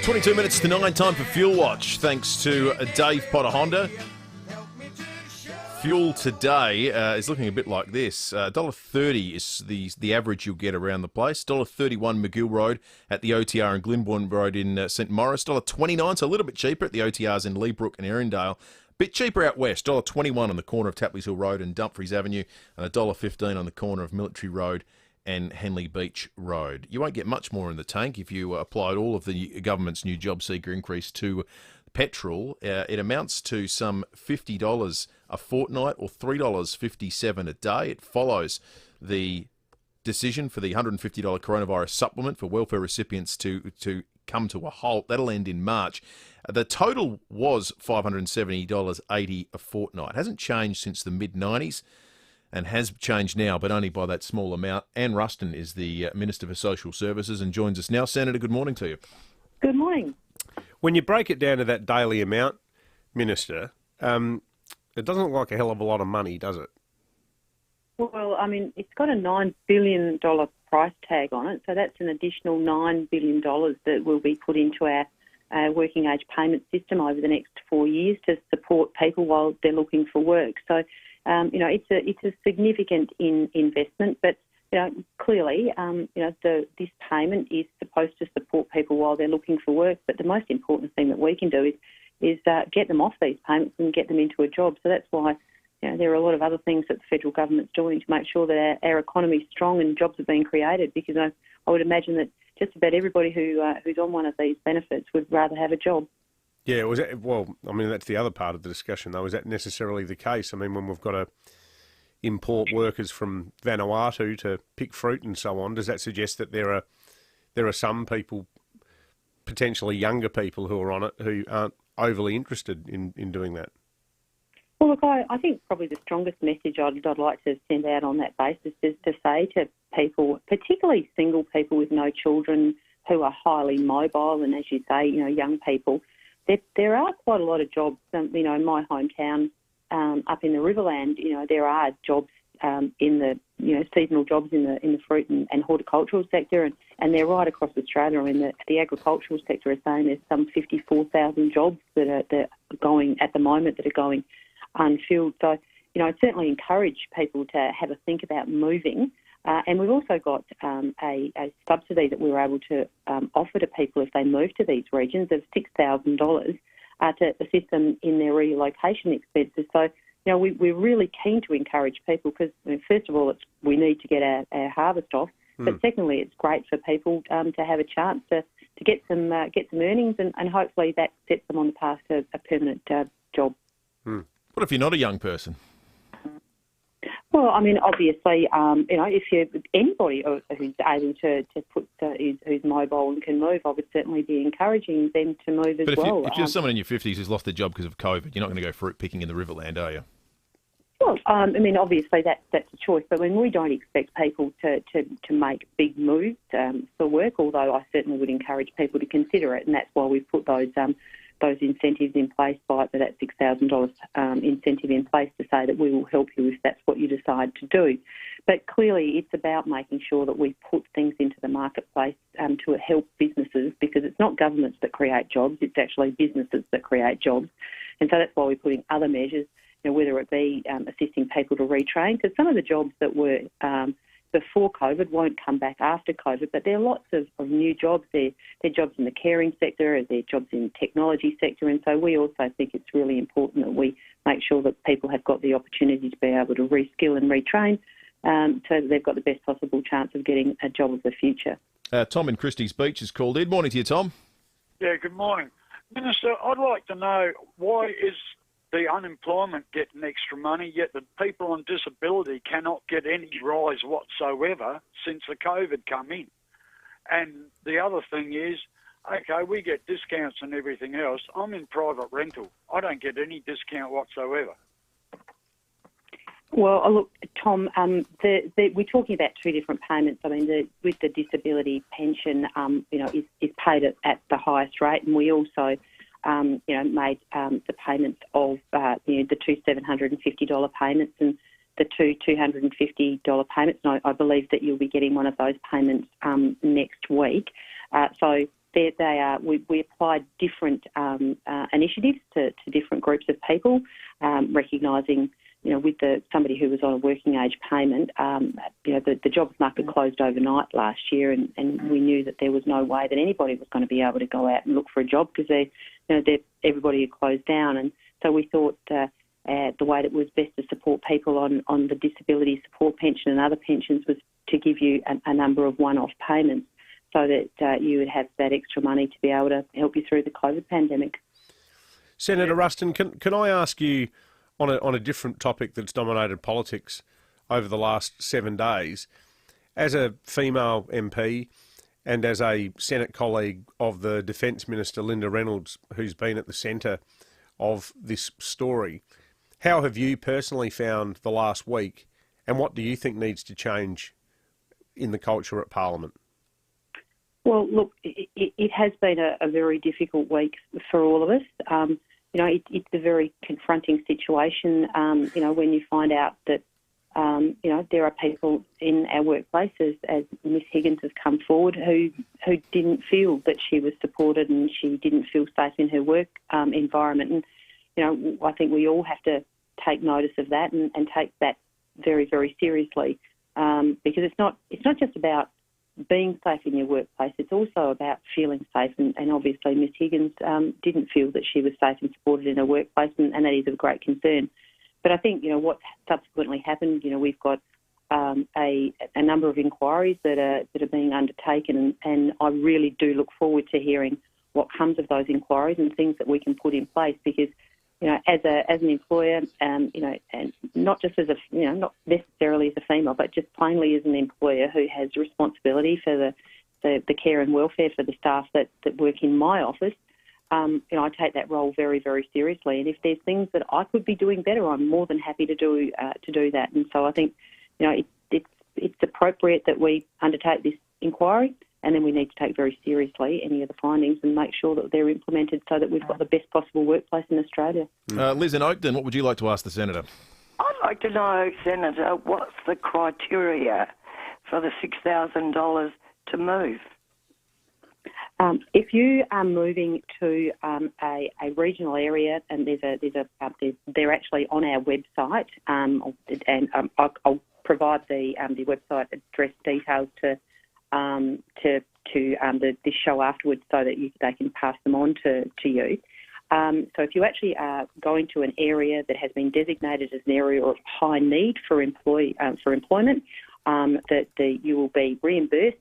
22 minutes to 9, time for Fuel Watch. Thanks to Dave Potter Honda. Fuel today is looking a bit like this. $1.30 is the average you'll get around the place. $1.31 McGill Road at the OTR and Glyndebourne Road in St Maurice. $1.29, so a little bit cheaper at the OTRs in Leabrook and Erindale. Bit cheaper out west, $1.21 on the corner of Tapley's Hill Road and Dumfries Avenue, and $1.15 on the corner of Military Road and Henley Beach Road. You won't get much more in the tank if you applied all of the government's new job seeker increase to petrol. It amounts to some $50 a fortnight or $3.57 a day. It follows the decision for the $150 coronavirus supplement for welfare recipients to come to a halt. That'll end in March. The total was $570.80 a fortnight. Hasn't changed since the mid-90s and has changed now, but only by that small amount. Anne Ruston is the Minister for Social Services and joins us now. Senator, good morning to you. Good morning. When you break it down to that daily amount, Minister, it doesn't look like a hell of a lot of money, does it? Well, I mean, it's got a $9 billion price tag on it, so that's an additional $9 billion that will be put into our working age payment system over the next 4 years to support people while they're looking for work. So, it's a significant investment, but clearly, this payment is supposed to support people while they're looking for work. But the most important thing that we can do is get them off these payments and get them into a job. So that's why there are a lot of other things that the federal government's doing to make sure that our economy is strong and jobs are being created. Because I would imagine that just about everybody who's on one of these benefits would rather have a job. Yeah, that's the other part of the discussion, though. Is that necessarily the case? I mean, when we've got to import workers from Vanuatu to pick fruit and so on, does that suggest that there are some people, potentially younger people who are on it, who aren't overly interested in doing that? Well, look, I think probably the strongest message I'd like to send out on that basis is to say to people, particularly single people with no children who are highly mobile and, as you say, young people, there are quite a lot of jobs. In my hometown, up in the Riverland, there are jobs in the seasonal jobs in the fruit and horticultural sector, and they're right across Australia. I mean, the agricultural sector is saying there's some 54,000 jobs that are going at the moment that are going unfilled. So, I'd certainly encourage people to have a think about moving. And we've also got a subsidy that we were able to offer to people if they move to these regions of $6,000 to assist them in their relocation expenses. So, we're really keen to encourage people because, first of all, we need to get our harvest off. But secondly, it's great for people to have a chance to get some earnings and hopefully that sets them on the path to a permanent job. What if you're not a young person? Well, I mean, obviously, if you're anybody who's able to put who's mobile and can move, I would certainly be encouraging them to move as well. If you're someone in your 50s who's lost their job because of COVID, you're not going to go fruit picking in the Riverland, are you? Well, I mean, obviously that's a choice, but when we don't expect people to make big moves for work, although I certainly would encourage people to consider it, and that's why we've put those incentives in place by that $6,000 incentive in place to say that we will help you if that's what you decide to do. But clearly it's about making sure that we put things into the marketplace to help businesses, because it's not governments that create jobs, it's actually businesses that create jobs. And so that's why we're putting other measures, whether it be assisting people to retrain, because some of the jobs that were before COVID won't come back after COVID, but there are lots of new jobs. They're jobs in the caring sector, they're jobs in the technology sector, and so we also think it's really important that we make sure that people have got the opportunity to be able to reskill and retrain so that they've got the best possible chance of getting a job of the future. Tom in Christie's Beach is called in. Morning to you, Tom. Yeah, good morning. Minister, I'd like to know why is the unemployment getting extra money, yet the people on disability cannot get any rise whatsoever since the COVID come in. And the other thing is, okay, we get discounts and everything else. I'm in private rental. I don't get any discount whatsoever. Well, look, Tom, we're talking about two different payments. I mean, with the disability pension, is paid at the highest rate, and we also made the payments of the two $750 payments and the two $250 payments. And I believe that you'll be getting one of those payments next week. So they are. We applied different initiatives to different groups of people, recognising, with somebody who was on a working age payment, the jobs market closed overnight last year, and we knew that there was no way that anybody was going to be able to go out and look for a job because everybody had closed down. And so we thought the way that was best to support people on the disability support pension and other pensions was to give you a number of one-off payments so that you would have that extra money to be able to help you through the COVID pandemic. Senator Ruston, can I ask you, on a different topic that's dominated politics over the last 7 days, as a female MP and as a Senate colleague of the Defence Minister, Linda Reynolds, who's been at the centre of this story, how have you personally found the last week, and what do you think needs to change in the culture at Parliament? Well, look, it has been a very difficult week for all of us. It's a very confronting situation, when you find out that, there are people in our workplaces, as Miss Higgins has come forward, who didn't feel that she was supported and she didn't feel safe in her work environment. And, I think we all have to take notice of that and take that very, very seriously, because it's not just about being safe in your workplace, it's also about feeling safe. And obviously Miss Higgins didn't feel that she was safe and supported in her workplace, and that is of great concern. But I think, what subsequently happened, we've got a number of inquiries that are being undertaken, and I really do look forward to hearing what comes of those inquiries and things that we can put in place, because, as an employer, and not just as not necessarily as a female, but just plainly as an employer who has responsibility for the care and welfare for the staff that work in my office, I take that role very, very seriously. And if there's things that I could be doing better, I'm more than happy to do that. And so I think, it's appropriate that we undertake this inquiry, and then we need to take very seriously any of the findings and make sure that they're implemented so that we've got the best possible workplace in Australia. Liz in Oakden, what would you like to ask the Senator? I'd like to know, Senator, what's the criteria for the $6,000 to move? If you are moving to a regional area, and they're actually on our website, I'll provide the website address details to this show afterwards, so that they can pass them on to you. So if you actually are going to an area that has been designated as an area of high need for employment, that you will be reimbursed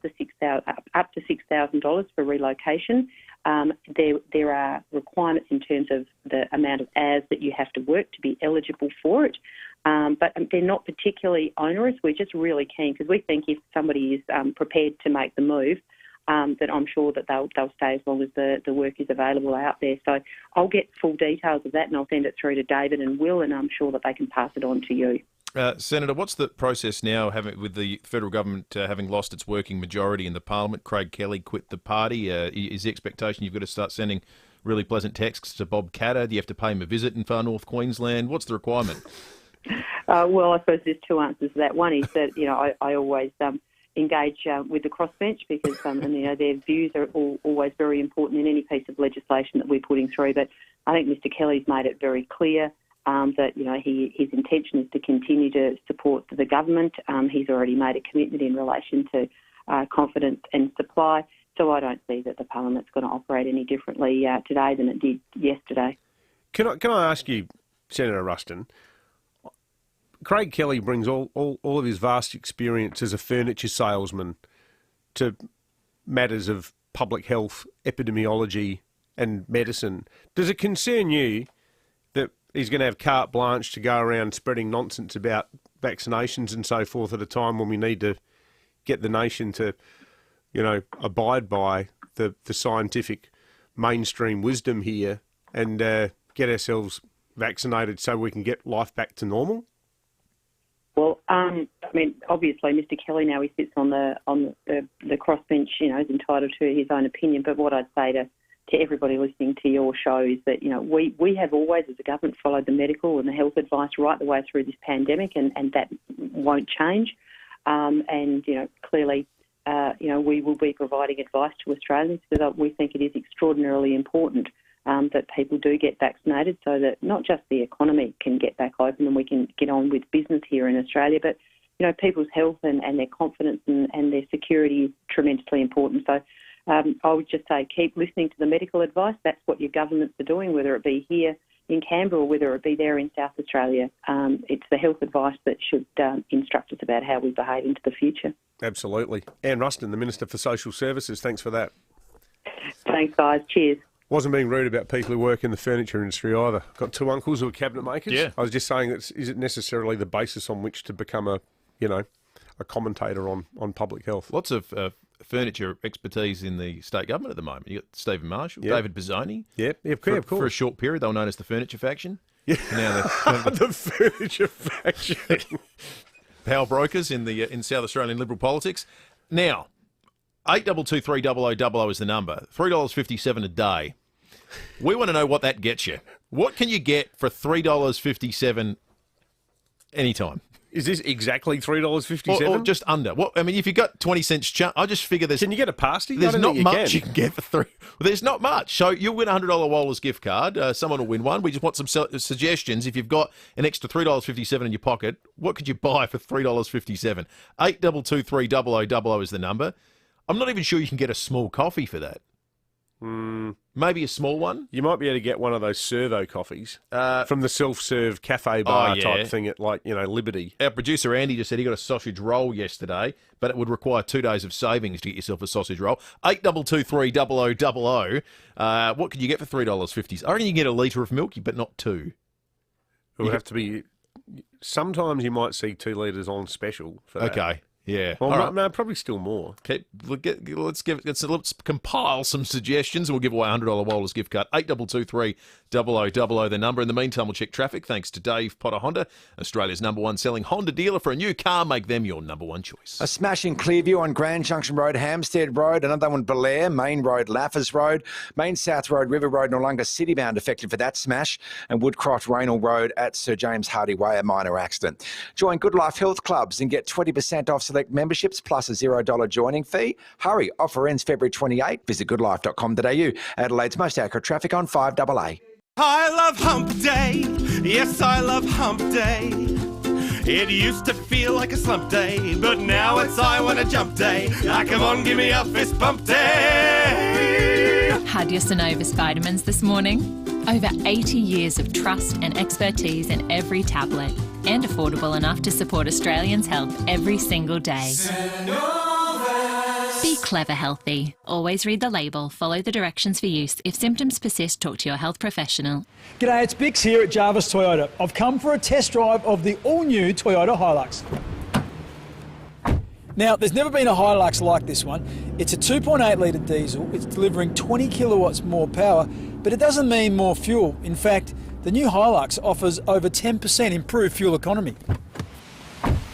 up to $6,000 for relocation. There are requirements in terms of the amount of hours that you have to work to be eligible for it, but they're not particularly onerous. We're just really keen, because we think if somebody is prepared to make the move, that I'm sure that they'll stay as long as the work is available out there. So I'll get full details of that, and I'll send it through to David and Will, and I'm sure that they can pass it on to you. Senator, what's the process now with the federal government having lost its working majority in the Parliament? Craig Kelly quit the party. Is the expectation you've got to start sending really pleasant texts to Bob Katter? Do you have to pay him a visit in far north Queensland? What's the requirement? Well, I suppose there's two answers to that. One is that, I always engage with the crossbench, because their views are always very important in any piece of legislation that we're putting through. But I think Mr Kelly's made it very clear that his intention is to continue to support the government. He's already made a commitment in relation to confidence and supply. So I don't see that the Parliament's going to operate any differently today than it did yesterday. Can I ask you, Senator Ruston? Craig Kelly brings all of his vast experience as a furniture salesman to matters of public health, epidemiology and medicine. Does it concern you that he's going to have carte blanche to go around spreading nonsense about vaccinations and so forth at a time when we need to get the nation to, abide by the scientific mainstream wisdom here and get ourselves vaccinated so we can get life back to normal? Well, obviously, Mr Kelly, now he sits on the crossbench, is entitled to his own opinion. But what I'd say to everybody listening to your show is that, we have always, as a government, followed the medical and the health advice right the way through this pandemic, and that won't change. Clearly, we will be providing advice to Australians, because we think it is extraordinarily important that people do get vaccinated, so that not just the economy can get back open and we can get on with business here in Australia, but people's health and their confidence and their security is tremendously important. So I would just say keep listening to the medical advice. That's what your governments are doing, whether it be here in Canberra or whether it be there in South Australia. It's the health advice that should instruct us about how we behave into the future. Absolutely. Anne Ruston, the Minister for Social Services, thanks for that. Thanks, guys. Cheers. Wasn't being rude about people who work in the furniture industry either. Got two uncles who are cabinet makers. Yeah. I was just saying, is it necessarily the basis on which to become a commentator on public health? Lots of furniture expertise in the state government at the moment. You got Stephen Marshall, Yep. David Bizzoni. Of For course. a short period, they were known as the Furniture Faction. Yeah. Now they're The Furniture Faction. power brokers in South Australian Liberal politics. Now, 82230000 is the number. $3.57 a day. We want to know what that gets you. What can you get for $3.57 anytime? Is this exactly $3.57? Or just under? What I mean, if you got 20 cents, I just figure there's. Can you get a pasty? There's not much you you can get for three. Well, there's not much. So you'll win a $100 Waller's gift card. Someone will win one. We just want some suggestions. If you've got an extra $3.57 in your pocket, what could you buy for $3.57? 82230000 is the number. I'm not even sure you can get a small coffee for that. Maybe a small one. You might be able to get one of those servo coffees from the self-serve cafe bar type thing at Liberty. Our producer Andy just said he got a sausage roll yesterday, but it would require 2 days of savings to get yourself a sausage roll. 82230000. What could you get for $3.50? I reckon you can get a litre of milk, but not two. It would have to be. Sometimes you might see 2 litres on special for that. Okay. Yeah. Well, no, probably still more. Okay, let's compile some suggestions and we'll give away a $100 Waller's gift card. 82230000 the number. In the meantime, we'll check traffic thanks to Dave Potter Honda, Australia's #1 selling Honda dealer. For a new car, make them your #1 choice. A smash in Clearview on Grand Junction Road, Hampstead Road. Another one, Belair, Main Road, Laffers Road. Main South Road, River Road, Noarlunga Citybound affected for that smash. And Woodcroft Raynell Road at Sir James Hardy Way, a minor accident. Join Good Life Health Clubs and get 20% off select memberships plus a $0 joining fee. Hurry, offer ends February 28. Visit goodlife.com.au. Adelaide's most accurate traffic on 5AA. I love hump day. Yes, I love hump day. It used to feel like a slump day, but now it's I want a jump day. Ah, come on, give me a fist bump day. Had your Synovus vitamins this morning? Over 80 years of trust and expertise in every tablet, and affordable enough to support Australians' health every single day. Be clever healthy. Always read the label, follow the directions for use. If symptoms persist, talk to your health professional. G'day, it's Bix here at Jarvis Toyota. I've come for a test drive of the all-new Toyota Hilux. Now, there's never been a Hilux like this one. It's a 2.8 litre diesel. It's delivering 20 kilowatts more power, but it doesn't mean more fuel. In fact, the new Hilux offers over 10% improved fuel economy.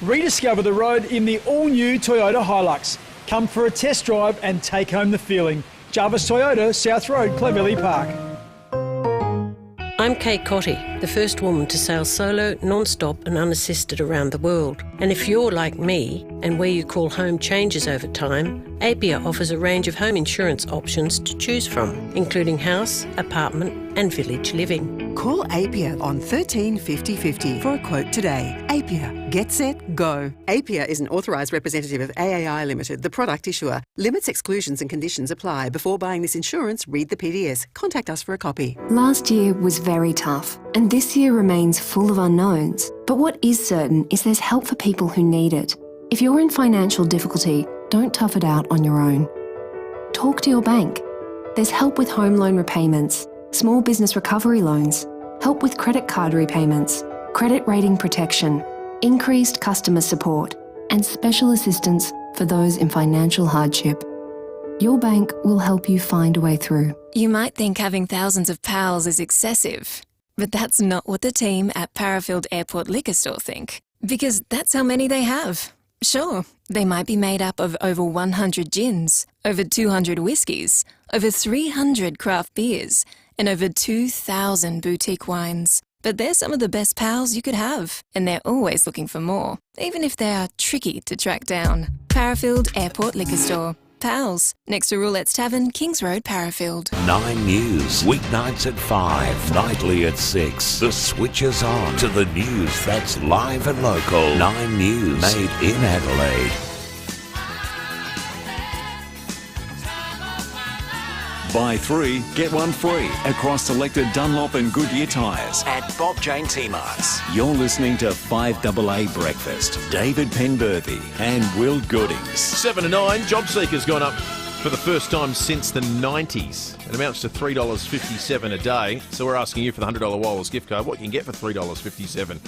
Rediscover the road in the all-new Toyota Hilux. Come for a test drive and take home the feeling. Jarvis Toyota, South Road, Clovelly Park. I'm Kate Cotty, the first woman to sail solo, non-stop and unassisted around the world. And if you're like me, and where you call home changes over time, FIVEaa offers a range of home insurance options to choose from, including house, apartment and village living. Call FIVEaa on 13 50 50 for a quote today. FIVEaa. Get set, go. FIVEaa is an authorised representative of AAI Limited, the product issuer. Limits, exclusions and conditions apply. Before buying this insurance, read the PDS. Contact us for a copy. Last year was very tough, and this year remains full of unknowns. But what is certain is there's help for people who need it. If you're in financial difficulty, don't tough it out on your own. Talk to your bank. There's help with home loan repayments, small business recovery loans, help with credit card repayments, credit rating protection, increased customer support, and special assistance for those in financial hardship. Your bank will help you find a way through. You might think having thousands of pals is excessive, but that's not what the team at Parafield Airport Liquor Store think, because that's how many they have. Sure, they might be made up of over 100 gins, over 200 whiskies, over 300 craft beers, and over 2,000 boutique wines. But they're some of the best pals you could have, and they're always looking for more, even if they are tricky to track down. Parafield Airport Liquor Store. Pals, next to Roulette's Tavern, Kings Road, Parafield. 9 News, weeknights at 5, nightly at 6. The switch is on to the news that's live and local. 9 News, made in Adelaide. Buy 3, get 1 free across selected Dunlop and Goodyear tyres at Bob Jane T-Marts. You're listening to 5AA Breakfast. David Penberthy and Will Goodings. 7 to 9, job seekers gone up for the first time since the 90s. It amounts to $3.57 a day. So we're asking you for the $100 Waller's gift card. What you can get for $3.57?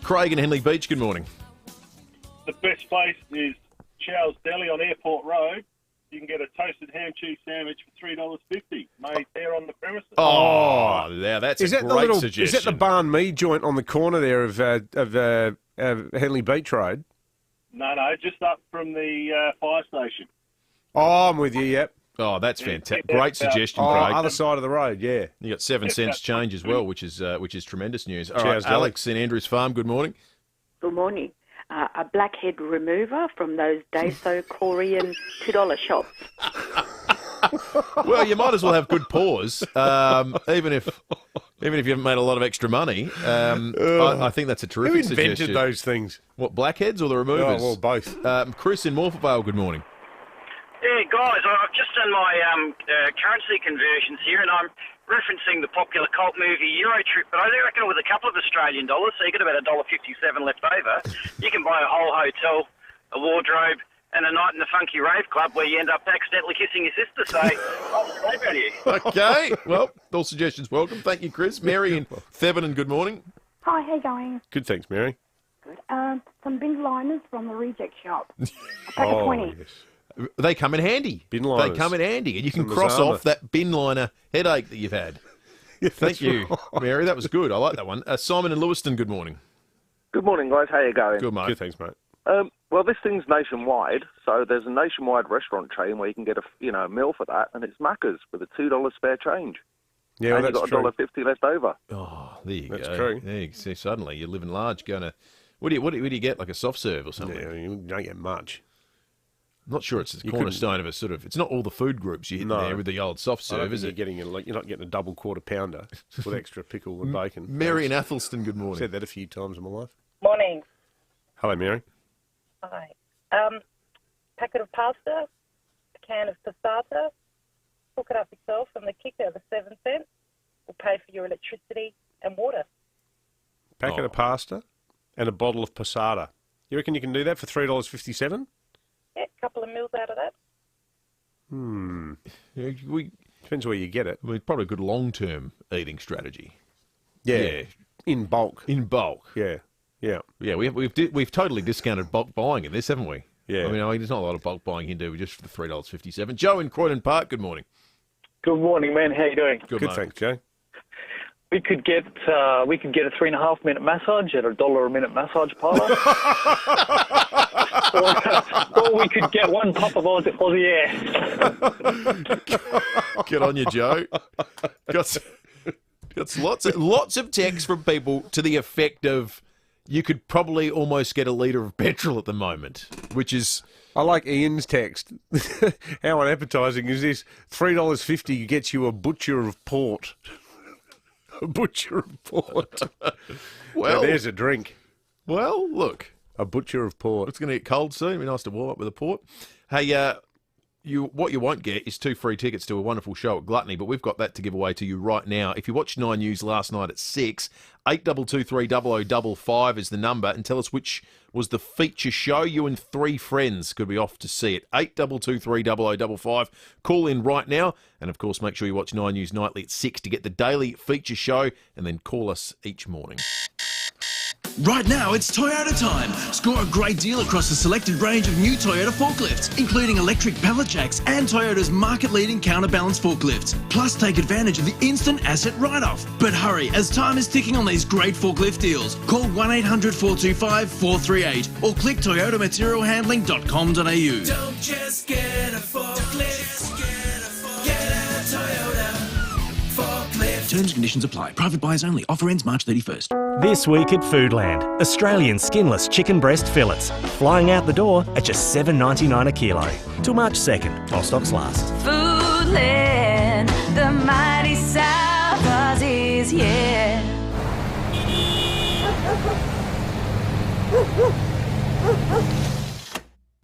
Craig and Henley Beach, good morning. The best place is Chow's Deli on Airport Road. you can get a toasted ham cheese sandwich for $3.50, made there on the premises. Oh, yeah, that's Is a that great the little? suggestion. Is that the barn meat joint on the corner there of Henley Beach Road? No, just up from the fire station. Oh, I'm with you. Yep. Oh, that's fantastic. Great suggestion, Oh, Craig. other side of the road. Yeah. You got 7 cents change as well, which is tremendous news. All Cheers, right, Alex in Andrews Farm. Good morning. Good morning. A blackhead remover from those Daiso Korean $2 shops. Well, you might as well have good paws, even if you haven't made a lot of extra money. I think that's a terrific Who invented suggestion. those things? What, blackheads or the removers? Oh, well, both. Chris in Morpeth Vale, good morning. Yeah, guys, I've just done my currency conversions here, and I'm referencing the popular cult movie Euro Trip, but I reckon with a couple of Australian dollars, so you get about $1.57 left over, you can buy a whole hotel, a wardrobe, and a night in the funky rave club where you end up accidentally kissing your sister. So, great value. Okay, well, all suggestions welcome. Thank you, Chris. Mary in Theventon, good morning. Hi, how you going? Good, thanks, Mary. Good. Some bin liners from the reject shop. A pack of 20. Yes. They come in handy. Bin liners. They come in handy, and you can Some cross Mazama. off that bin liner headache that you've had. Thank you, Mary. That was good. I like that one. Simon in Lewiston, good morning. Good morning, guys. How you going? Good, mate. Good, thanks, mate. Well, this thing's nationwide, so there's a nationwide restaurant chain where you can get a meal for that, and it's Macca's with a $2 spare change. Yeah, well, and that's you've got $1.50 left over. Oh, there you That's go. true. There you see, suddenly you're living large. Going to what do you get, like a soft serve or something? Yeah, you don't get much. I'm not sure it's the You cornerstone of a sort of. It's not all the food groups you hit there with the old soft I don't serve, is think it? you're not getting a double quarter pounder with extra pickle and bacon. Mary in Athelston, good morning. Said that a few times in my life. Morning. Hello, Mary. Hi. Packet of pasta, a can of passata, cook it up yourself, and the kicker, the 7 cents, will pay for your electricity and water. Packet of pasta and a bottle of passata. You reckon you can do that for $3.57? Yeah, a couple of meals out of that. Depends where you get it. Probably a good long-term eating strategy. Yeah. In bulk. In bulk. Yeah. Yeah. Yeah, we've totally discounted bulk buying in this, haven't we? Yeah. I mean, there's not a lot of bulk buying you can do just for the $3.57. Joe in Croydon Park, good morning. Good morning, man. How you doing? Good, mate. Thanks, Joe. We could get a 3.5 minute massage at $1 a minute massage parlour, or we could get one pop of Aussie air. Good on you, Joe. Got lots of texts from people to the effect of you could probably almost get a litre of petrol at the moment, which is. I like Ian's text. How unappetising is this? $3.50 gets you a butcher of port. A butcher of port. Well, now there's a drink. Well, look. A butcher of port. It's going to get cold soon. It'll be nice to warm up with a port. Hey, what you won't get is 2 free tickets to a wonderful show at Gluttony, but we've got that to give away to you right now. If you watched 9 News last night at 6, 8223 is the number, and tell us which was the feature show. You and 3 friends could be off to see it. 8223 Call in right now, and of course make sure you watch 9 News Nightly at 6 to get the daily feature show, and then call us each morning. Right now, it's Toyota time. Score a great deal across a selected range of new Toyota forklifts, including electric pallet jacks and Toyota's market-leading counterbalance forklifts. Plus, take advantage of the instant asset write-off. But hurry, as time is ticking on these great forklift deals. Call 1-800-425-438 or click toyotamaterialhandling.com.au. Don't just get a forklift, get a Toyota forklift. Terms and conditions apply. Private buyers only. Offer ends March 31st. This week at Foodland, Australian skinless chicken breast fillets, flying out the door at just $7.99 a kilo. Till March 2nd, while stocks last. Foodland, the mighty South Aussies, yeah.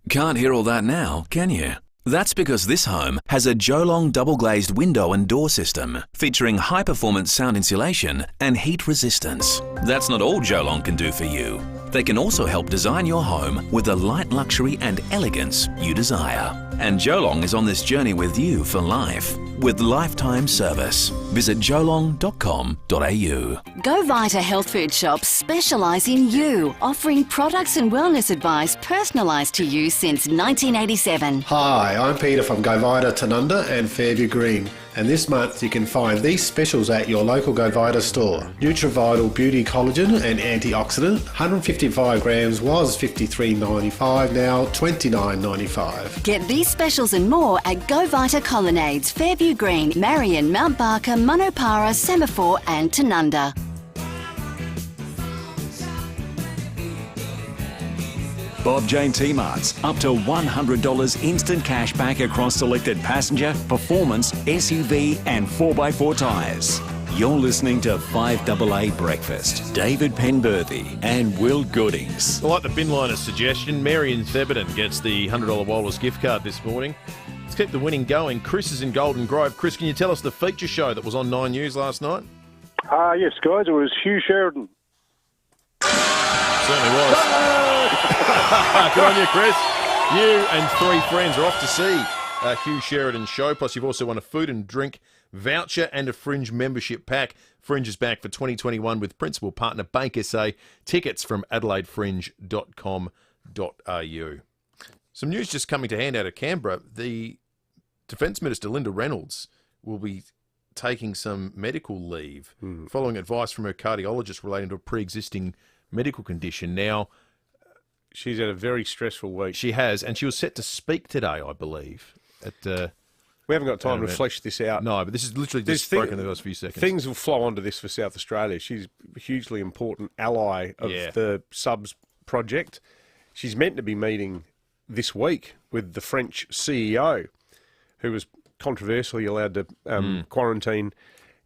Can't hear all that now, can you? That's because this home has a Jolong double-glazed window and door system featuring high-performance sound insulation and heat resistance. That's not all Jolong can do for you. They can also help design your home with the light luxury and elegance you desire. And Jolong is on this journey with you for life with lifetime service. Visit jolong.com.au. GoVita health food shops specialise in you, offering products and wellness advice personalised to you since 1987. Hi, I'm Peter from GoVita Tanunda and Fairview Green. And this month you can find these specials at your local GoVita store. NutriVital Beauty Collagen and Antioxidant, 155 grams was $53.95, now $29.95. Get these specials and more at GoVita Colonnades, Fairview Green, Marion, Mount Barker, Monopara, Semaphore and Tanunda. Bob Jane T-Marts, up to $100 instant cash back across selected passenger, performance, SUV and 4x4 tyres. You're listening to 5AA Breakfast. David Penberthy and Will Goodings. I like the bin liner's suggestion. Marion Theberton gets the $100 Walrus gift card this morning. Let's keep the winning going. Chris is in Golden Grove. Chris, can you tell us the feature show that was on 9 News last night? Yes, guys. It was Hugh Sheridan. Certainly was. Good on you, Chris. You and 3 friends are off to see Hugh Sheridan show. Plus, you've also won a food and drink voucher and a Fringe membership pack. Fringe is back for 2021 with principal partner Bank SA. Tickets from adelaidefringe.com.au. Some news just coming to hand out of Canberra. The Defence Minister, Linda Reynolds, will be taking some medical leave following advice from her cardiologist relating to a pre-existing medical condition. Now, she's had a very stressful week. She has, and she was set to speak today, I believe. We haven't got time to flesh this out. No, but this is literally just broken in the last few seconds. Things will flow onto this for South Australia. She's a hugely important ally of the Subs project. She's meant to be meeting this week with the French CEO, who was controversially allowed to quarantine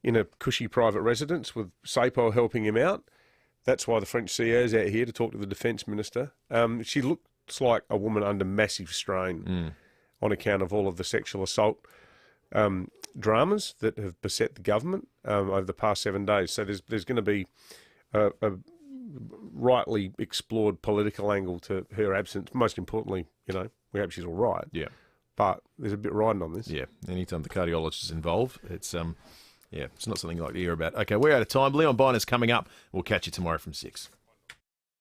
in a cushy private residence with SAPO helping him out. That's why the French CEO is out here to talk to the Defence Minister. She looks like a woman under massive strain on account of all of the sexual assault dramas that have beset the government over the past 7 days. So there's going to be a rightly explored political angle to her absence. Most importantly, we hope she's all right. Yeah. But there's a bit riding on this. Yeah. Anytime the cardiologist is involved, it's it's not something you like to hear about. Okay, we're out of time. Leon Byner's coming up. We'll catch you tomorrow from 6.